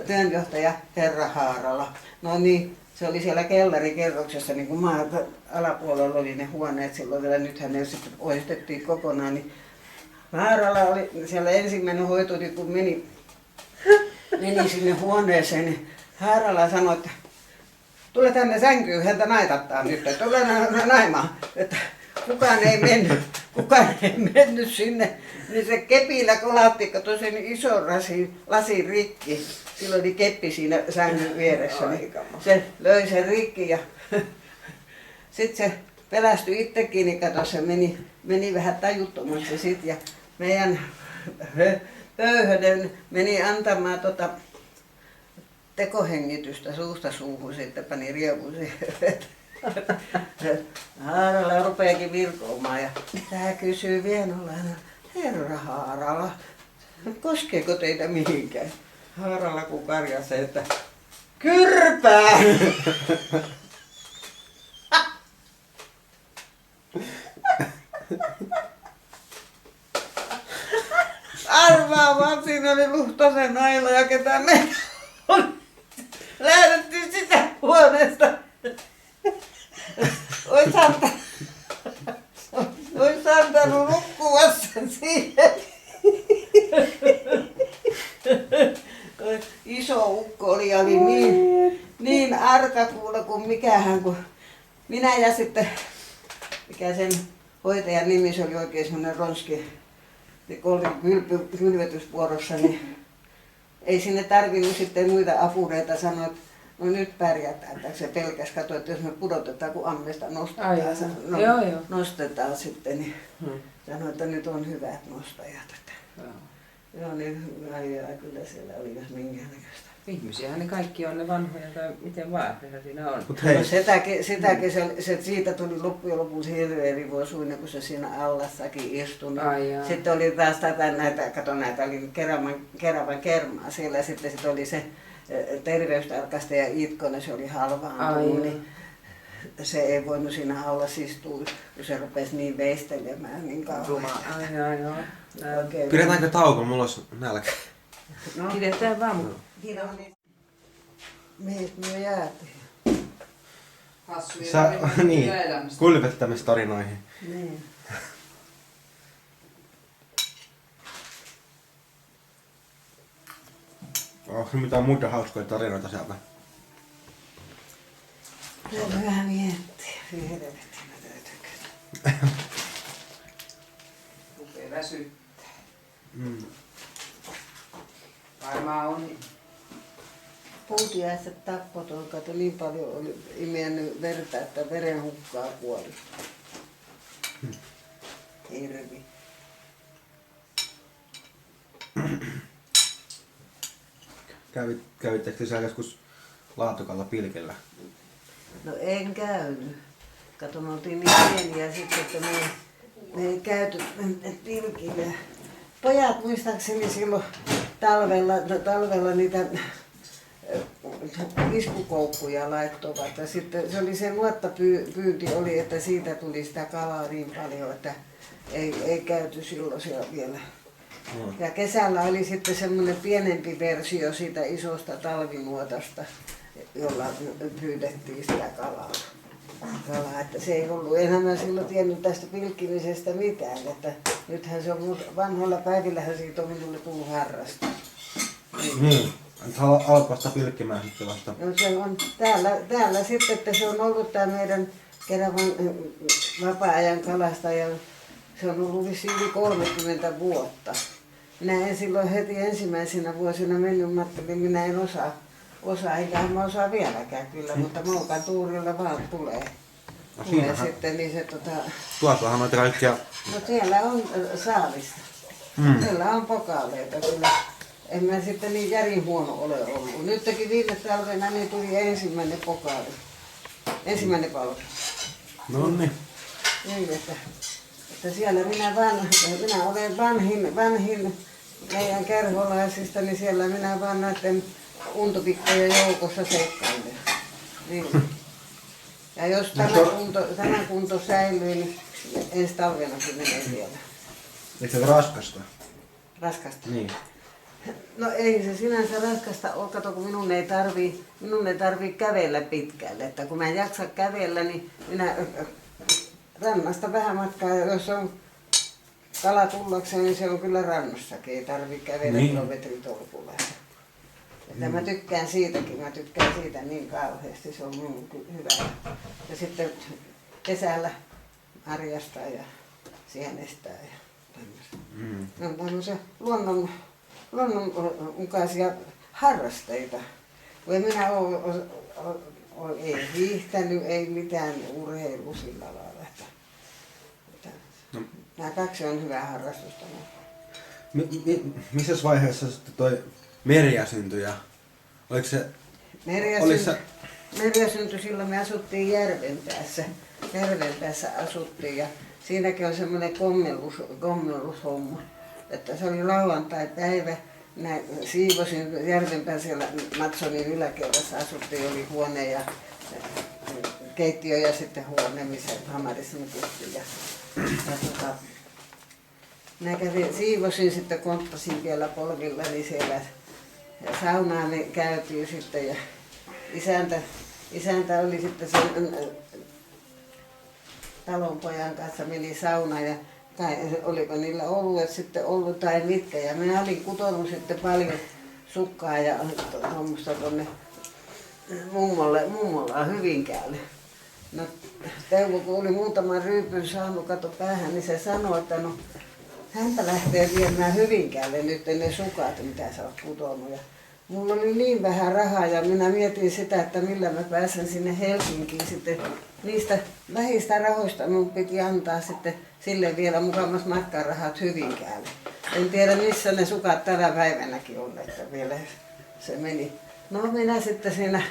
työnjohtaja Herra Haarala. No niin, se oli siellä kellarikerroksessa, niin kuin alapuolella oli ne huoneet silloin vielä, nythän ne sitten poistettiin kokonaan. Niin Haarala oli siellä ensimmäinen hoito, niin kun meni sinne huoneeseen, niin Haarala sanoi, että tule tänne sänkyyn, häntä naitattaa nyt, että tule naimaan. Että kukaan ei mennyt sinne, niin se kepillä kolatti, kato sen iso lasin rikki. Sillä oli keppi siinä sängyn vieressä, niin se löi sen rikki ja sitten se pelästyi itsekin, niin kato se meni vähän tajuttomaksi sit ja meidän pöyhönen meni antamaan tekohengitystä suusta suuhun, sitten pani rievun siihen. Haarala rupeakin virkoamaan ja tää kysyy Vienolainen, Herra Haarala, koskeeko teitä mihinkään? Haarala kun karjasi, että kyrpää! Arvaa vaan, siinä oli Luhtosen Aila ja ketä me lähdettiin sitä huoneesta. Ois antanut nukkua sen siihen. Iso ukko oli niin arka kuule kuin mikähän, kun minä ja sitten, mikä sen hoitajan nimi, se oli oikein semmoinen ronski, kun oli kylvetysvuorossa, niin ei sinne tarvinnut sitten muita apureita sanoa, että no nyt pärjätään, se pelkäs katsoi, että jos me pudotetaan, kun ammesta nostetaan sitten, niin sanoi, että nyt on hyvät nostajat. Joo, niin kyllä siellä oli jos minkäännäköistä. Ihmisiähän ne kaikki on, ne vanhoja tai miten vaan siinä on. No sitäkin se siitä tuli loppujen lopuksi hirveä rivosuinen, kun se siinä allassakin istui. Sitten oli taas näitä oli Keravan kermaa siellä ja sitten oli se terveystarkastaja Itkonen, se oli halvaantunut, niin se ei voinut siinä aulassa istua, kun se rupesi niin veistelemään niin kauan. Pidetäänkö tauko? Mulla olisi nälkä. No, pidetään vaan. Mihin me jäätiin? Niin, kulvettamistarinoihin. Niin. Onko mitään muita hauskoja tarinoita sieltä? Kyllä vähän miettiä. Helvetin mä täytyy. Rupee väsyttää. Varmaan on. Puutiaiset tappoi tuon, kato niin paljon oli imennyt verta, että verenhukkaa kuoli. Hirvi. Kävittekö siellä joskus Laatukalla pilkellä? No en käynyt. Kato, me oltiin niin pieniä sitten, että me ei käyty pilkille. Pojat muistaakseni silloin talvella niitä iskukoukkuja laittoivat. Ja sitten se oli se nuottapyynti oli, että siitä tuli sitä kalaa niin paljon, että ei käyty silloin siellä vielä. Ja kesällä oli sitten semmoinen pienempi versio siitä isosta talvinuotasta, jolla pyydettiin sitä kalaa. Että se ei ollut enää silloin tiennyt tästä pilkkimisestä mitään, että nythän se on vanhoilla päivillähän siitä on minulle tullut harrasta. Niin, alkoi sitä pilkkimään sitten vasta. No se on täällä sitten, että se on ollut tämä meidän Keravan vapaa-ajan kalastaja, se on ollut vissiin yli 30 vuotta. Minä en silloin heti ensimmäisenä vuosina mennyt, mä ajattelin, minä en osaa, eikä mä osaa vieläkään kyllä, mutta moukan tuurilla vaan tulee. Tulee sitten, niin se Tuossahan noita kaikkia... No siellä on saalista. Siellä on pokaaleita kyllä. En mä sitten niin järin huono ole ollut. Nytkin viime talvena niin tuli ensimmäinen pokaali. Ensimmäinen palvelu. No niin. Niin, että siellä minä olen vanhin meidän kerholaisista, niin siellä minä vaan näiden untupikkojen joukossa seikkailen. Niin. Ja jos tämä kunto säilyy, niin ensi talvenakin menee vielä. Eikö se raskasta? Raskasta? Niin. No ei se sinänsä raskasta ole, kato kun minun ei tarvii kävellä pitkälle. Että kun mä en jaksa kävellä, niin minä rannasta vähän matkaa, ja jos on kala tullakseen, niin se on kyllä rannassakin, ei tarvitse kävellä kilometritolkulla. Että mä tykkään siitäkin, mä tykkään siitä niin kauheasti, se on minun hyvä. Ja sitten kesällä marjastaa ja sienestää ja tämmöistä. Ne on tämmöisiä luonnonmukaisia harrasteita. Kun en minä ei hiihtänyt, ei mitään urheilu sillä lailla. Nämä kaksi on hyvää harrastusta. Missä vaiheessa sitten toi Merja syntyi? Oliko se... Merja syntyi silloin, me asuttiin Järvenpäässä. Järvenpäässä asuttiin ja siinäkin on semmoinen kommellushomma. Että se oli lauantai-päivä. Minä siivosin Järvenpään siellä Matsonin yläkerrassa asuttiin, oli huone ja keittiö ja sitten huone, missä hamarissa nukuttiin. Minä siivosin sitten, konttasin vielä polvillani siellä ja saunaan me käytiin sitten ja isäntä oli sitten sen talonpojan kanssa meni saunaan ja oliko niillä oluet sitten ollut tai mitkä ja minä olin kutonut sitten paljon sukkaa ja tuommoista tuonne mummolla Hyvinkäälle. No Teuvo, kun oli muutaman ryypyn saanut kato päähän, niin se sanoi, että no häntä lähtee viemään Hyvinkäälle nyt ne sukat, mitä sä oot kutonut. Ja mulla oli niin vähän rahaa ja minä mietin sitä, että millä mä pääsen sinne Helsinkiin sitten. Niistä vähistä rahoista minun piti antaa sitten sille vielä mukamas matkarahat Hyvinkäälle. En tiedä missä ne sukat tänä päivänäkin on, että vielä se meni. No minä sitten siinä,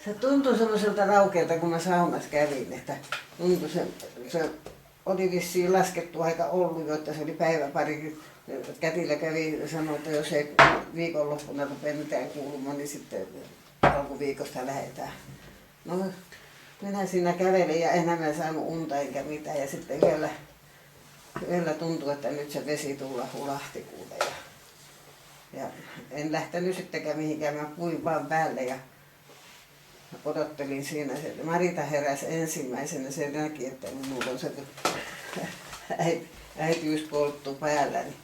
se tuntui semmoiselta raukeelta kun mä saunassa kävin, että tuntui se oli vissiin laskettu aika ollut, jotta se oli päivä parikin. Kätilö kävi ja sanoi, että jos ei viikonloppuna rupea mitään kuulumaan, niin sitten alkuviikosta lähdetään. No minä siinä kävelin ja enää mä saanut unta enkä mitään ja sitten yöllä tuntui, että nyt se vesi tulla hulahti kuule. Ja en lähtenyt sittenkään mihinkään, mä puin vaan päälle ja odottelin siinä. Marita heräsi ensimmäisenä, se näki, että minulla on se äitiyspolttu päällä. Niin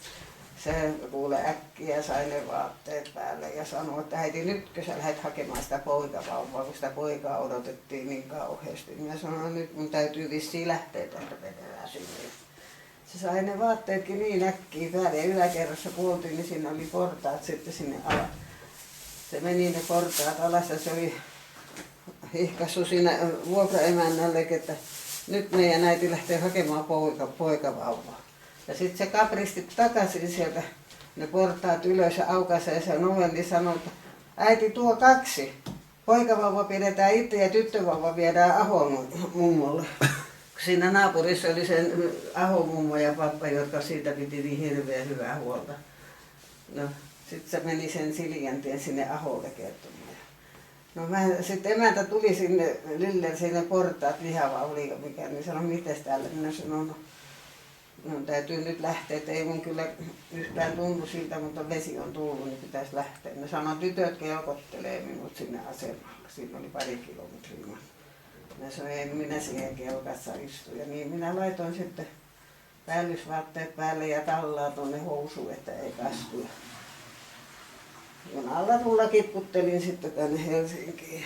se kuule äkkiä sai ne vaatteet päälle ja sanoi, että äiti nytkö sä lähdet hakemaan sitä poikavauvaa, kun sitä poikaa odotettiin niin kauheasti. Minä sanoin, että nyt mun täytyy vissiin lähteä täältä vetelään sinne. Se sai ne vaatteetkin niin äkkiä päälle ja yläkerrassa puoltiin, niin siinä oli portaat sitten sinne alas. Se meni ne portaat alas ja se oli hihkassu siinä vuokraemännälle, että nyt meidän äiti lähtee hakemaan poikavauvaa. Ja sitten se kapristi takaisin sieltä ne portaat ylös ja aukaisee sen oven, niin sanoi, että äiti tuo 2. Poikavauva pidetään itse ja tyttövauva viedään Ahon mummolle. Siinä naapurissa oli sen Ahon mummo ja pappa, jotka siitä piti niin hirveän hyvää huolta. No, sitten se meni sen Siljantien sinne Aholle kertomaan. No sitten emäntä tuli sinne Lillen sinne portaat lihava oli mikä, niin sanoi, mites täällä? Minä sanoin, no täytyy nyt lähteä, että ei mun kyllä yhtään tunnu siltä, mutta vesi on tullut, niin pitäisi lähteä. Ne sanoi, tytöt kelkottelee minut sinne asemalle. Siinä oli pari kilometriä. Minä sanoin, ei minä siihen kelkassa istu. Ja niin minä laitoin sitten päällysvaatteet päälle ja tallaa tuonne housuun, että ei kastu. Junalla tulla kipputtelin sitten tänne Helsinkiin.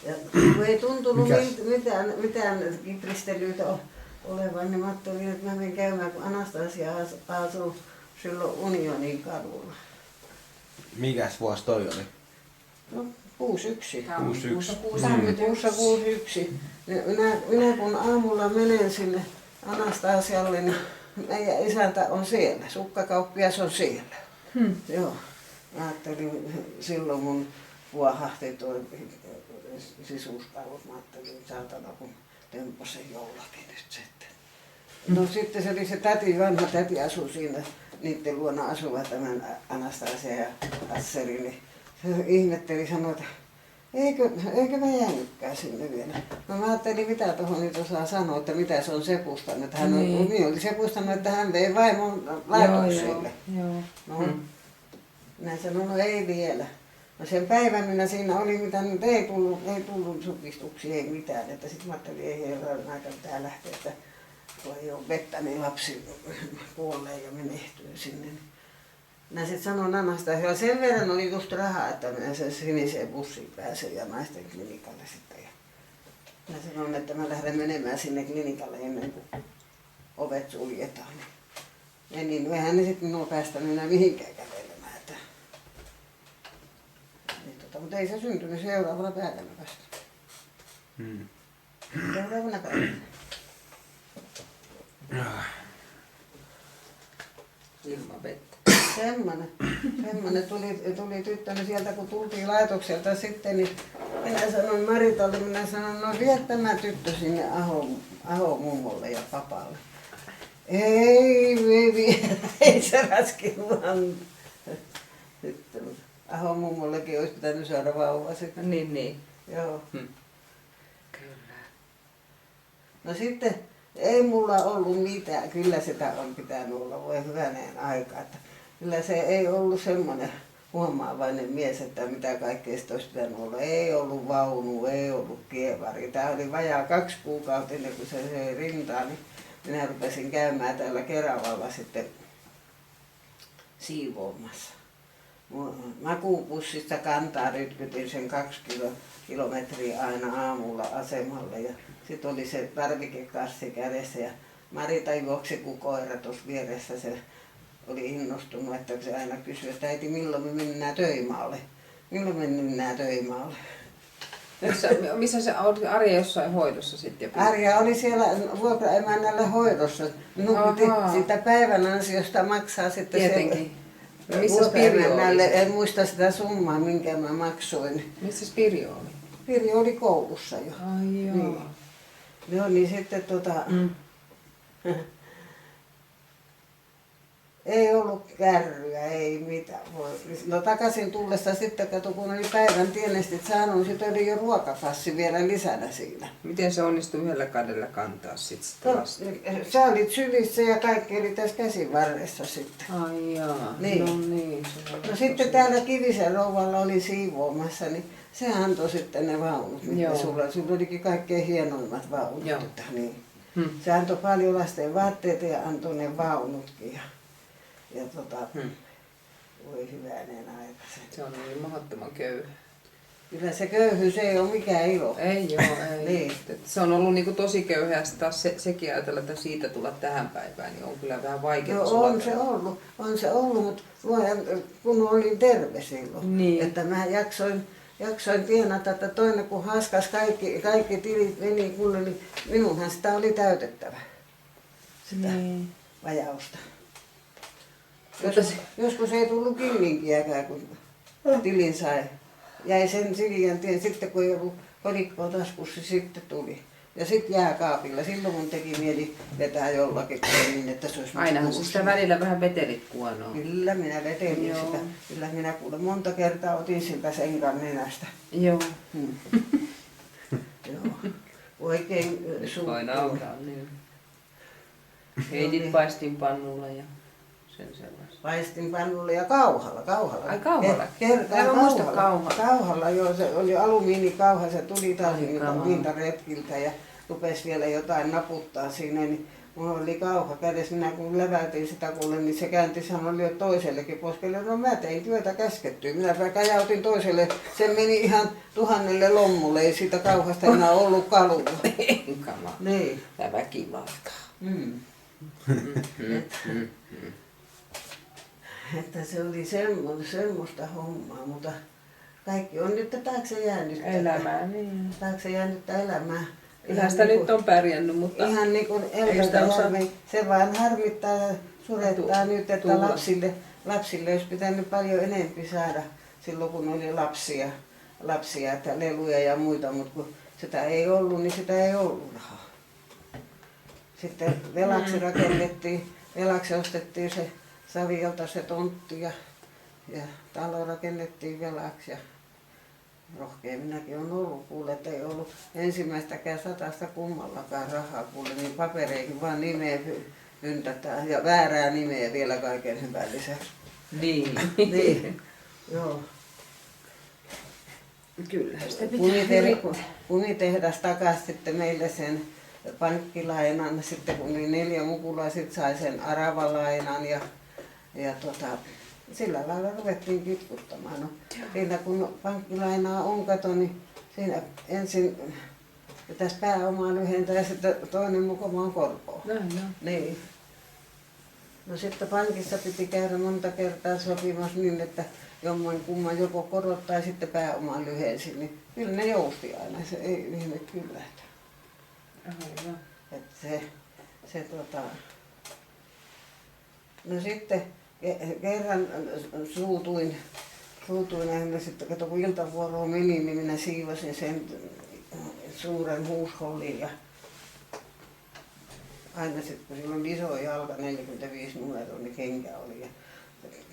Ja kun ei tuntunut mitään kipristelyitä olevan, niin mä ajattelin, että mä menen käymään, kun Anastasia asuu silloin Unionin kadulla. Mikäs vuosi toi oli? No, 61. 61. Minä kun aamulla menen sinne Anastasialle, niin meidän isäntä on siellä, sukkakauppias on siellä. Joo. Mä ajattelin, silloin mun puohahti tuo sisuuskaulut. Mä ajattelin, saatana kun temposen jollakin nyt sitten. No sitten se oli se täti, vanha täti asui siinä, niiden luona asuva tämän Anastasia ja Asseri, niin se ihmetteli, sanoi, että eikö mä jäänytkään sinne vielä. No mä ajattelin, mitä tuohon nyt osaa sanoa, että mitä se on sepustanut. Että hän oli sepustanut, että hän vei vaimon laitokselle. No. Minä sanoin, no ei vielä. No sen päivän minä siinä oli, mitä nyt ei tullut supistuksia, ei mitään. Että sitten mä ajattelin, ei herran aika pitää lähteä, että kun ei ole vettä, niin lapsi kuolee ja menehtyy sinne. Minä sitten sanoin Anastasialle, sen verran oli just rahaa, että minä sen siniseen bussiin pääsen ja naisten klinikalle sitten. Ja minä sanoin, että mä lähden menemään sinne klinikalle ennen kuin ovet suljetaan. Ja niin, eihän ne sitten minua päästänyt enää mihinkään kävelemään. Mutta ei se syntynyt seuraavana päivänä vasta. Seuraavana päivänä. Ilman vettä. Semmoinen tuli tyttöni sieltä, kun tultiin laitokselta sitten, niin minä sanoin Maritalle, no vie tämä tyttö sinne Ahon mummolle ja papalle. Ei se raskinut sitten. Ahon mummollekin olisi pitänyt saada vauva sitten. Niin. Joo. Kyllä. No sitten ei mulla ollut mitään, kyllä sitä on pitänyt olla, voi hyväneen aika. Että kyllä se ei ollut semmoinen huomaavainen mies, että mitä kaikkea sitä olisi pitänyt olla. Ei ollut vaunu, ei ollut kievari. Tämä oli vajaa 2 kuukautta ennen kuin se söi rintaan, niin minä rupesin käymään täällä Keravalla sitten siivoamassa. Makuupussista kantaa rytkytin sen 2 kilometriä aina aamulla asemalle ja sitten oli se tarvikekassi kädessä ja Marita juoksi kuin koira tuossa vieressä. Se oli innostunut, että se aina kysyi, että äiti milloin me mennään Töimaalle? Milloin me mennään Töimaalle? Missä se oli Arja jossain hoidossa sitten? Arja oli siellä vuokraemännällä hoidossa. Minun piti siitä päivän ansiosta maksaa sitten tietenkin. No missä Pirjo oli? En muista sitä summaa, minkä mä maksoin. Missä Pirjo oli? Pirjo oli koulussa jo. Ai joo. Niin. Joo, niin sitten ei ollut kärryä, ei mitään. No takaisin tullessa sitten, kun oli päivän tienestit saanut, sitten oli jo ruokakassi vielä lisänä siinä. Miten se onnistui yhdellä kädellä kantaa sitten lasta? Sä olit sylissä ja kaikki oli tässä käsivarressa sitten. Ai jaa, niin. No niin. No sitten täällä Kivisen rouvalla oli siivoamassa, niin se antoi sitten ne vaunut, mitkä sulla olikin kaikkein hienoimmat vaunut. Että, niin. Se antoi paljon lasten vaatteita ja antoi ne vaunutkin. Ja voi hyvänen aika se. Se on niin mahdottoman köyhä. Kyllä se köyhyys ei ole mikään ilo. Ei joo, ei. Niin. Se on ollut niinku tosi köyhää, taas sekin ajatella, että siitä tulla tähän päivään, niin on kyllä vähän vaikea. No on se ollut, mutta kun olin terve silloin, niin. Että mä jaksoin tienata, että toinen kun haskas kaikki tilit meni kunnolla, niin minunhan sitä oli täytettävä, sitä vajausta. Joskus ei tullut killinkiäkään, kun tilin sai. Jäi sen Siljan tien, sitten kun ei ollut kolikkoa taskussa, sitten tuli. Ja sitten jääkaapilla. Silloin mun teki mieli vetää jollakin niin, että se olisi Ainahan se sitä välillä vähän vetelit kuonoa. Kyllä minä vetelin Joo. sitä. Kyllä minä kuule monta kertaa otin siltä senkan nenästä. Joo. Joo. Oikein Voi nauraa, niin. Heitit paistinpannulla ja sen sellaista. Paistinpannulla ja kauhalla. Ai kauhalla? Kertaa En mä muista kauhalla. Kauhalla, joo, se oli alumiinikauha, se tuli taas Ai niiltä retkiltä ja rupesi vielä jotain naputtaa siinä, niin mulla oli kauha kädessä, minä kun läväytin sitä kuule, niin se käänti sanoi lyö toisellekin poskelle. No mä tein työtä käskettyä, minä kajautin toiselle, se meni ihan 1000 lommulle, ei siitä kauhasta enää ollut kalua. Kama. Niin. Tämä väkivaltaa. Että se oli semmoista hommaa, mutta kaikki on nyt taakse jäänyt. Elämää, niin. Taakse jäänyttä elämää. Ihan sitä nyt on pärjännyt, mutta Ihan niin kuin ei sitä osaa se vaan harmittaa ja surettaa nyt, että tulla. lapsille olisi pitänyt paljon enempi saada silloin kun oli lapsia, että leluja ja muita, mutta kun sitä ei ollut, niin sitä ei ollut rahaa. Sitten velaksi ostettiin se Saviolta se tontti ja talo rakennettiin velaksi. Ja rohkea minäkin on ollut, kuule, että ei ollut ensimmäistäkään 100 kummallakaan rahaa, kuule, niin papereihin vaan nimeä yntätään ja väärää nimeä vielä kaiken hyvän lisäksi. niin. Niin, joo. Kyllä sitä pitää Kumitehdas takasi sitten meille sen pankkilainan, sitten kun oli 4 mukulaa, sitten sai sen aravalainan ja sillä lailla ruvettiin kitkuttamaan. No, siinä kun pankkilainaa on, kato, niin siinä ensin pitäisi pääomaa lyhentää ja sitten toinen mukamaan korkoa. No. Niin. No sitten pankissa piti käydä monta kertaa sopimassa niin, että jomman kumman joko korot tai sitten pääomaa lyhensi, niin kyllä ne jousti aina, se ei ihme kyllä. Että no sitten kerran suutuin ja sitten kun iltavuoroon meni, niin minä siivosin sen suuren huushollin ja aina sitten kun sillä on iso jalka, 45 numeroa, niin kenkä oli ja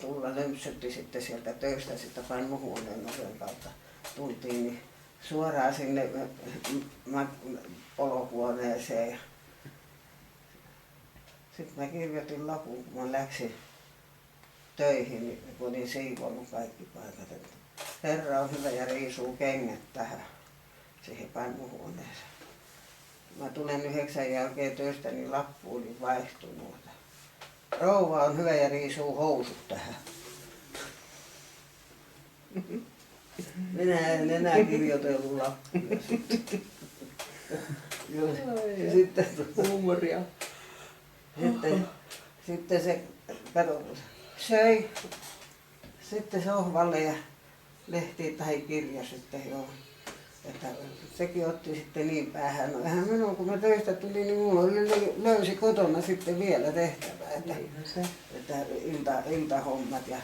tulla lömpsötti sitten sieltä töistä sitten pannuhuoneen oven kautta tultiin niin suoraan sinne olohuoneeseen. Sitten mä kirjoitin lapun, kun mä läksin töihin, niin kun olin siivonnut kaikki paikat. Että Herra on hyvä ja riisuu kengät tähän siihen pannuhuoneeseen. Mä tulen 9 jälkeen töistä, niin lappu oli vaihtunut. Rouva on hyvä ja riisuu housut tähän. Minä en enää kirjoitellut lappuja sitten. Sitten huumoria. Sitten se söi sitten sohvalle ja lehti tai kirja sitten joo. Että sekin otti sitten niin päähän. No eihän minun kun mä töistä tulin, niin mulla oli löysi kotona sitten vielä tehtävää. Että iltahommat ja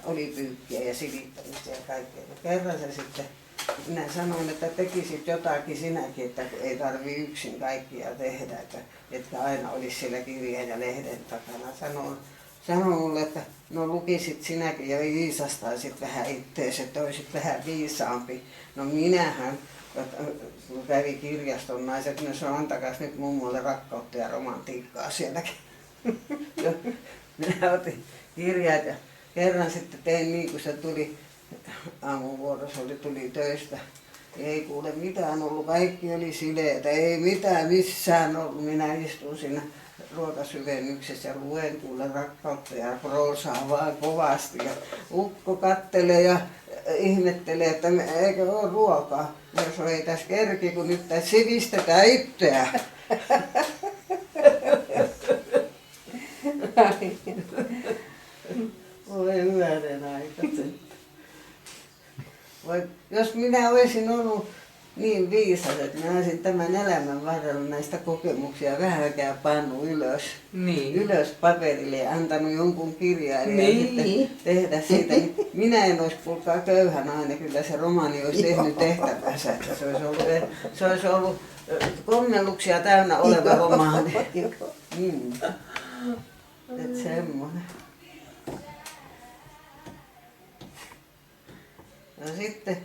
oli pyykkiä ja silittämistä ja kaikkea. Kerran se sitten, minä sanoin, että tekisit jotakin sinäkin, että ei tarvitse yksin kaikkia tehdä, että aina olisi siellä kirjan ja lehden takana. Sanoin mulle, että no lukisit sinäkin ja viisastaisit vähän ittees, että olisit vähän viisaampi. No minähän, kun kävi kirjaston naiset, ne sanoi, antakas nyt mummolle rakkautta ja romantiikkaa sielläkin. Minä otin kirjat ja kerran sitten tein niin, kun se tuli aamuvuorossa, tuli töistä. Ei kuule mitään ollut, kaikki oli sileitä, ei mitään missään ollut. Minä istun siinä ruokasyvennyksessä ja luen kuule rakkautta ja proosaa vaan kovasti. Ja ukko kattelee ja ihmettelee, että eikö ole ruokaa. Jos ei tässä kerki, kun nyt tässä sivistetään itseään. Voi hyvänen aika. Jos minä olisin ollut niin viisas, että mä olisin tämän elämän varrella näistä kokemuksia vähänkään pannut ylös. Niin. Ylös paperille ja antanut jonkun kirjailijan Niin. sitten tehdä siitä. Minä en olisi kuulkaa köyhä nainen, kyllä se romaani olisi tehnyt tehtävänsä, että se olisi ollut kommelluksia täynnä oleva romaani. Että semmoinen. No sitten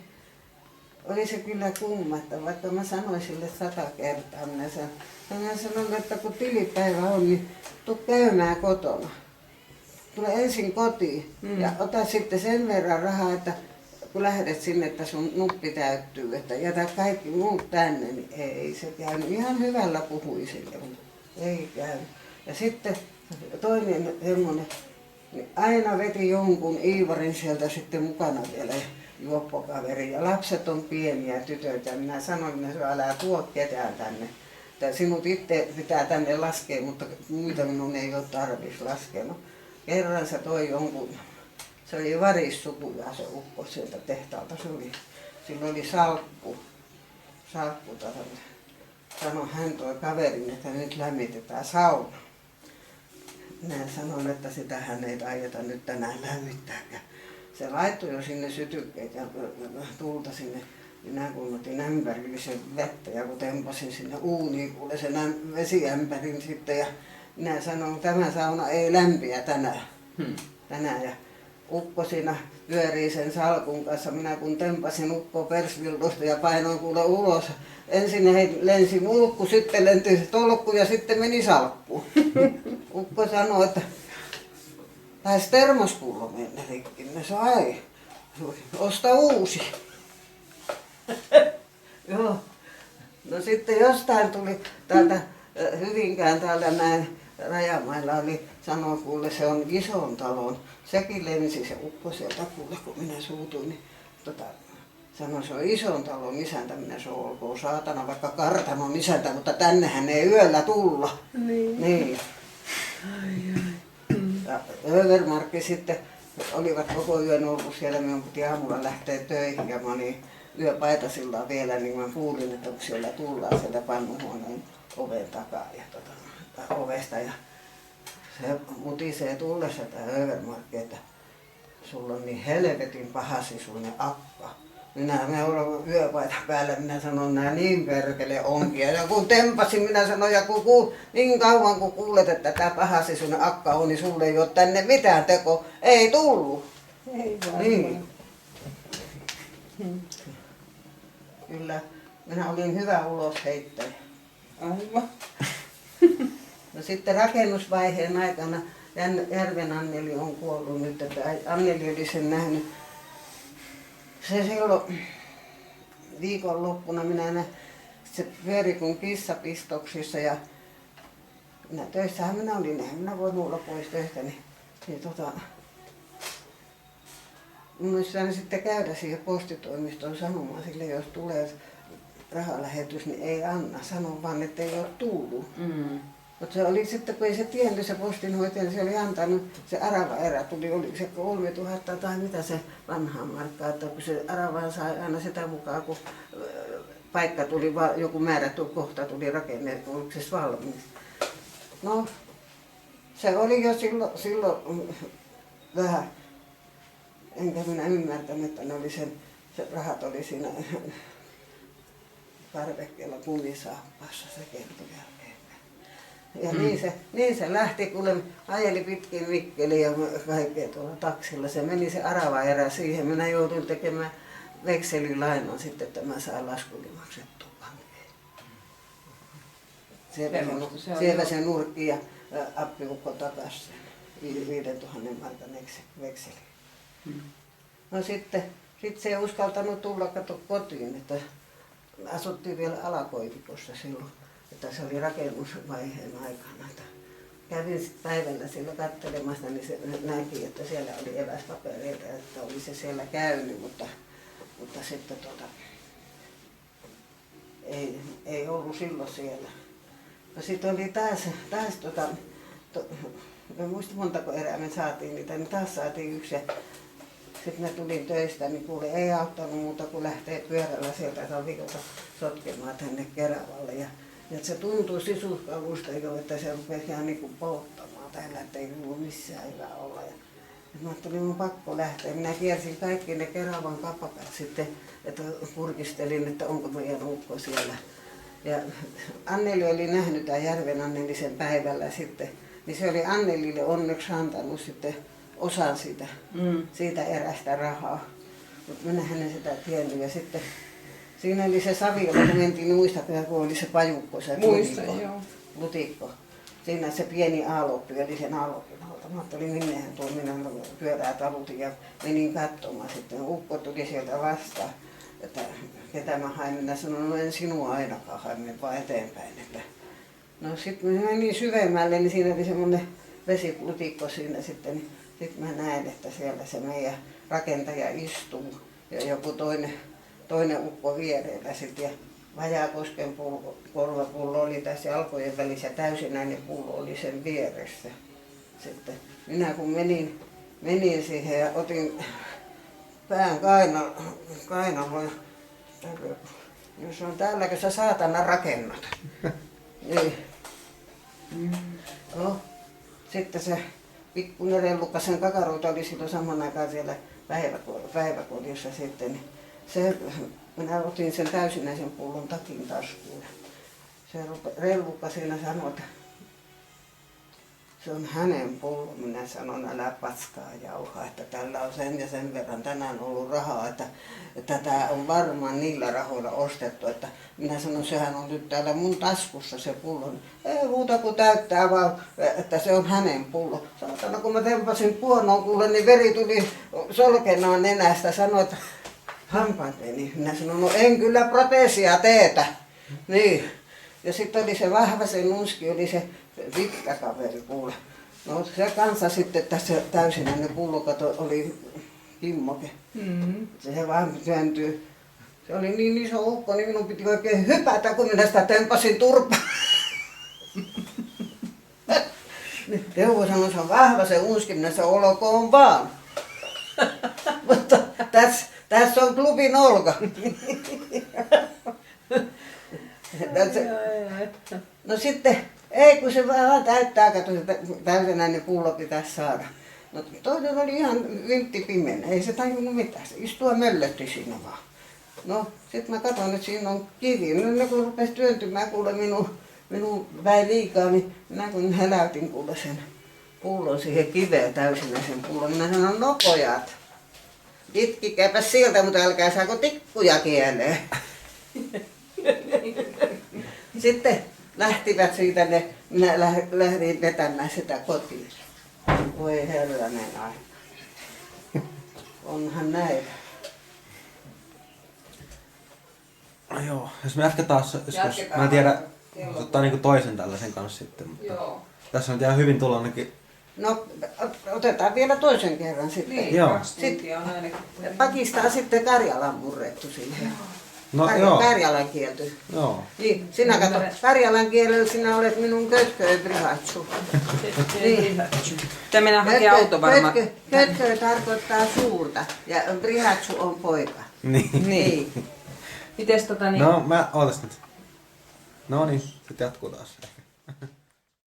oli se kyllä kumma, että vaikka mä sanoin sille 100 kertaa, minä sanoin, että kun tilipäivä on, niin tuu käymään kotona. Tule ensin kotiin ja ota sitten sen verran rahaa, että kun lähdet sinne, että sun nuppi täyttyy, että jätä kaikki muut tänne, niin ei se käynyt. Ihan hyvällä puhui sille, mutta ei käynyt. Ja sitten toinen semmoinen, niin aina veti jonkun Iivarin sieltä sitten mukana vielä juoppokaveri. Ja lapset on pieniä tytöitä. Minä sanoin, että älä tuo ketään tänne. Että sinut itse pitää tänne laskea, mutta muita minun ei ole tarvitsisi laskea. No, kerran se toi jonkun, se oli varissukuja se ukko sieltä tehtaalta. Sillä oli salkku. Sanoi hän toi kaverin, että nyt lämmitetään sauna. Minä sanoin, että sitä hän ei aiota nyt tänään lämmittääkään. Se laittoi jo sinne sytykkeet ja tulta sinne. Minä kun otin ämpärillisen vettä ja kun tempasin sinne uuniin, kuule sen vesiämpärin sitten. Ja minä sanoin, että tämä sauna ei lämpiä tänään. Ja ukko siinä pyörii sen salkun kanssa. Minä kun tempasin ukkoa persvillosta ja painoin kuule ulos. Ensin lensi mulkku, sitten lenti tolkku ja sitten meni salkkuun. Ukko sanoi, että taisi termospullo mennä rikki. Minä sanoin, osta uusi. Joo. No sitten jostain tuli täältä Hyvinkään täällä näin rajamailla oli, sanoi kuule se on ison talon. Sekin lensi se ukko sieltä kuule kun minä suutuin. Niin, sanoi se on ison talon isäntä, minä se olkoon saatana vaikka kartanon isäntä, mutta tännehän ei yöllä tulla. Niin. Ja Övermarkki sitten olivat koko yön ollut siellä, minun piti aamulla lähteä töihin ja mä olin yöpaitasillaan vielä, niin mä kuulin, että kun siellä tullaan sieltä pannuhuoneen oven takaa ja ovesta ja se mutisee tullessa tämä Övermarkki, että sulla on niin helvetin pahasisuinen akka. Minä olen yöpaita päällä, minä sanon nää niin perkele onkin. Ja kun tempasin, minä sanoin, ja kun niin kauan kun kuulet, että tämä pahasisuinen akka on, niin sulle ei ole tänne mitään teko. Ei tullut. Ei vaan. Niin. Kyllä, minä olin hyvä ulosheittäjä. Aivan. No sitten rakennusvaiheen aikana Järven Anneli on kuollut nyt, että Anneli oli sen nähnyt. Se silloin viikonloppuna se pyöri kuin kissapistoksissa ja töissähän minä olin, eihän minä voin olla pois töistä, niin minun olisi saanut sitten käydä siihen postitoimistoon sanomaan sille, jos tulee rahalähetys, niin ei anna, sano vaan, että ei ole tullut. Mutta se oli sitten, kun ei se tiennyt se postinhoitaja, niin se oli antanut, se arava-erä tuli, oli se 3000 tai mitä se vanhaan markkaa, että kun se arava sai aina sitä mukaan, kun paikka tuli, joku määrätty kohta tuli rakennettu, oliko se valmis. No, se oli jo silloin vähän, enkä minä ymmärtänyt, että ne oli se rahat oli siinä parvekkeella kumisaappaassa, se kertoi jälkeen. Ja niin se lähti, kun ajeli pitkin Mikkeliin ja kaikkea tuolla taksilla. Se meni se arava-erä siihen. Minä jouduin tekemään vekselilainan sitten, että mä saan laskuni maksettua pankkiin. Siellä se nurkki ja appiukko takaisin sen 5000 markan vekseli. No sitten se ei uskaltanut tulla kotiin, että asuttiin vielä Alakoivikossa silloin. Että se oli rakennusvaiheen aikana. Kävin sitten päivällä siellä katselemassa, niin se näki, että siellä oli eväspapereita, että oli se siellä käynyt, mutta sitten ei ollut silloin siellä. No sitten oli taas en muista montako erää me saatiin niitä, niin taas saatiin yksi. Ja sitten mä tulin töistä, niin kuule ei auttanut muuta kuin lähtee pyörällä sieltä Savikolta sotkemaan tänne Keravalle. Ja se tuntui sisuskalusta jo, että se rupesi ihan niin kuin polttamaan täällä, että ei ollut missään hyvä olla. Ja mä ajattelin, mun pakko lähteä. Minä kiersin kaikki ne Keravan kapakat sitten, että kurkistelin, että onko meidän ukko siellä. Ja Anneli oli nähnyt tämän Järven Anneli sen päivällä sitten, niin se oli Annelille onneksi antanut sitten osan siitä erästä rahaa. Mutta minähän en sitä tiennyt. Ja sitten siinä oli se Saviolla, kun mentiin, niin muistatko, kun oli se pajukko, se lutikko. Siinä se pieni aalloppi oli sen aallopin alta. Mä ajattelin, minnehän tuo minä pyörää talutin ja menin katsomaan sitten. Ukko tuli sieltä vastaan, että ketä mä hain. Minä sanoin, no en sinua ainakaan hain, menen vaan eteenpäin. Että no sitten mä menin syvemmälle, niin siinä oli semmoinen vesilutikko siinä sitten. Niin sitten mä näin, että siellä se meidän rakentaja istuu ja joku toinen ukko viereellä sitten. Ja Vajaakosken korvapullo oli tässä jalkojen välissä, täysinäinen pullo oli sen vieressä. Sitten minä kun menin siihen ja otin pään kainaloon, jos on täälläkö sä saatana rakennat. Niin. No. Sitten se pikkuinen rellukas, sen kakaruuta oli silloin saman aikaan siellä päiväkodissa sitten. Niin minä otin sen täysinäisen pullon takin taskuun. Se rellukas siinä sanoi, että se on hänen pullo. Minä sanon, älä paskaa jauhaa, että tällä on sen ja sen verran tänään ollut rahaa, että tämä on varmaan niillä rahoilla ostettu. Että minä sanon, sehän on nyt täällä mun taskussa se pullo. Ei muuta kuin täyttää vaan, että se on hänen pullo. Saatana, kun mä tempasin puonoon kuule, niin veri tuli solkenaan nenästä. Sanoi, että hampaateni. Minä sanoin, no en kyllä proteesia teetä. Niin. Ja sitten oli se Vahvasen Nuski, oli se pitkä kaveri kuule. No se kanssa sitten tässä täysinäinen pullokato oli Kimmoke. Se vaan työntyy. Se oli niin iso ukko, niin minun piti oikein hypätä, kun minä sitä tempasin turpaan. Teuvo sanoi, se on Vahvasen Nuski, minä se olkoon vaan. Mutta tässä on klubin Olga. No sitten, ei kun se vaan täyttää, kato se täysenäinen pullo pitäisi saada. No toinen oli ihan vinttipimeä, ei se tajunnut mitään, se istua möllötti siinä vaan. No sit mä katson, että siinä on kivi. No kun rupesi työntymään kuule minun väin liikaa, niin minä kun heläytin kuule sen pullon siihen kiveen täysinäisen pullon, minä sanon, no pojat. Itkikääpä sieltä, mutta älkää saako tikkuja kieleen. Sitten lähtivät siitä ne, minä lähdin vetämään sitä kotiin. Voi herranen aika. Onhan näin. No joo, jos me jatketaan joskus, mä en tiedä, ottaa niinku toisen tällaisen kanssa sitten, mutta joo. Tässä on ihan hyvin tullut ainakin. No, otetaan vielä toisen kerran sitten. Niin, joo. 2 tuntia on ainakin. Pakistaa sitten Karjalan murrettu siihen. No joo. Karjalan kielty. Joo. Niin, sinä katso, Karjalan kielellä sinä olet minun kötköö brihatsu. Niin. Pitää mennä hakemaan auto varmaan. Kötköö tarkoittaa suurta ja brihatsu on poika. Niin. Mites niin? No, ootas nyt. No niin, sitten jatkuu taas.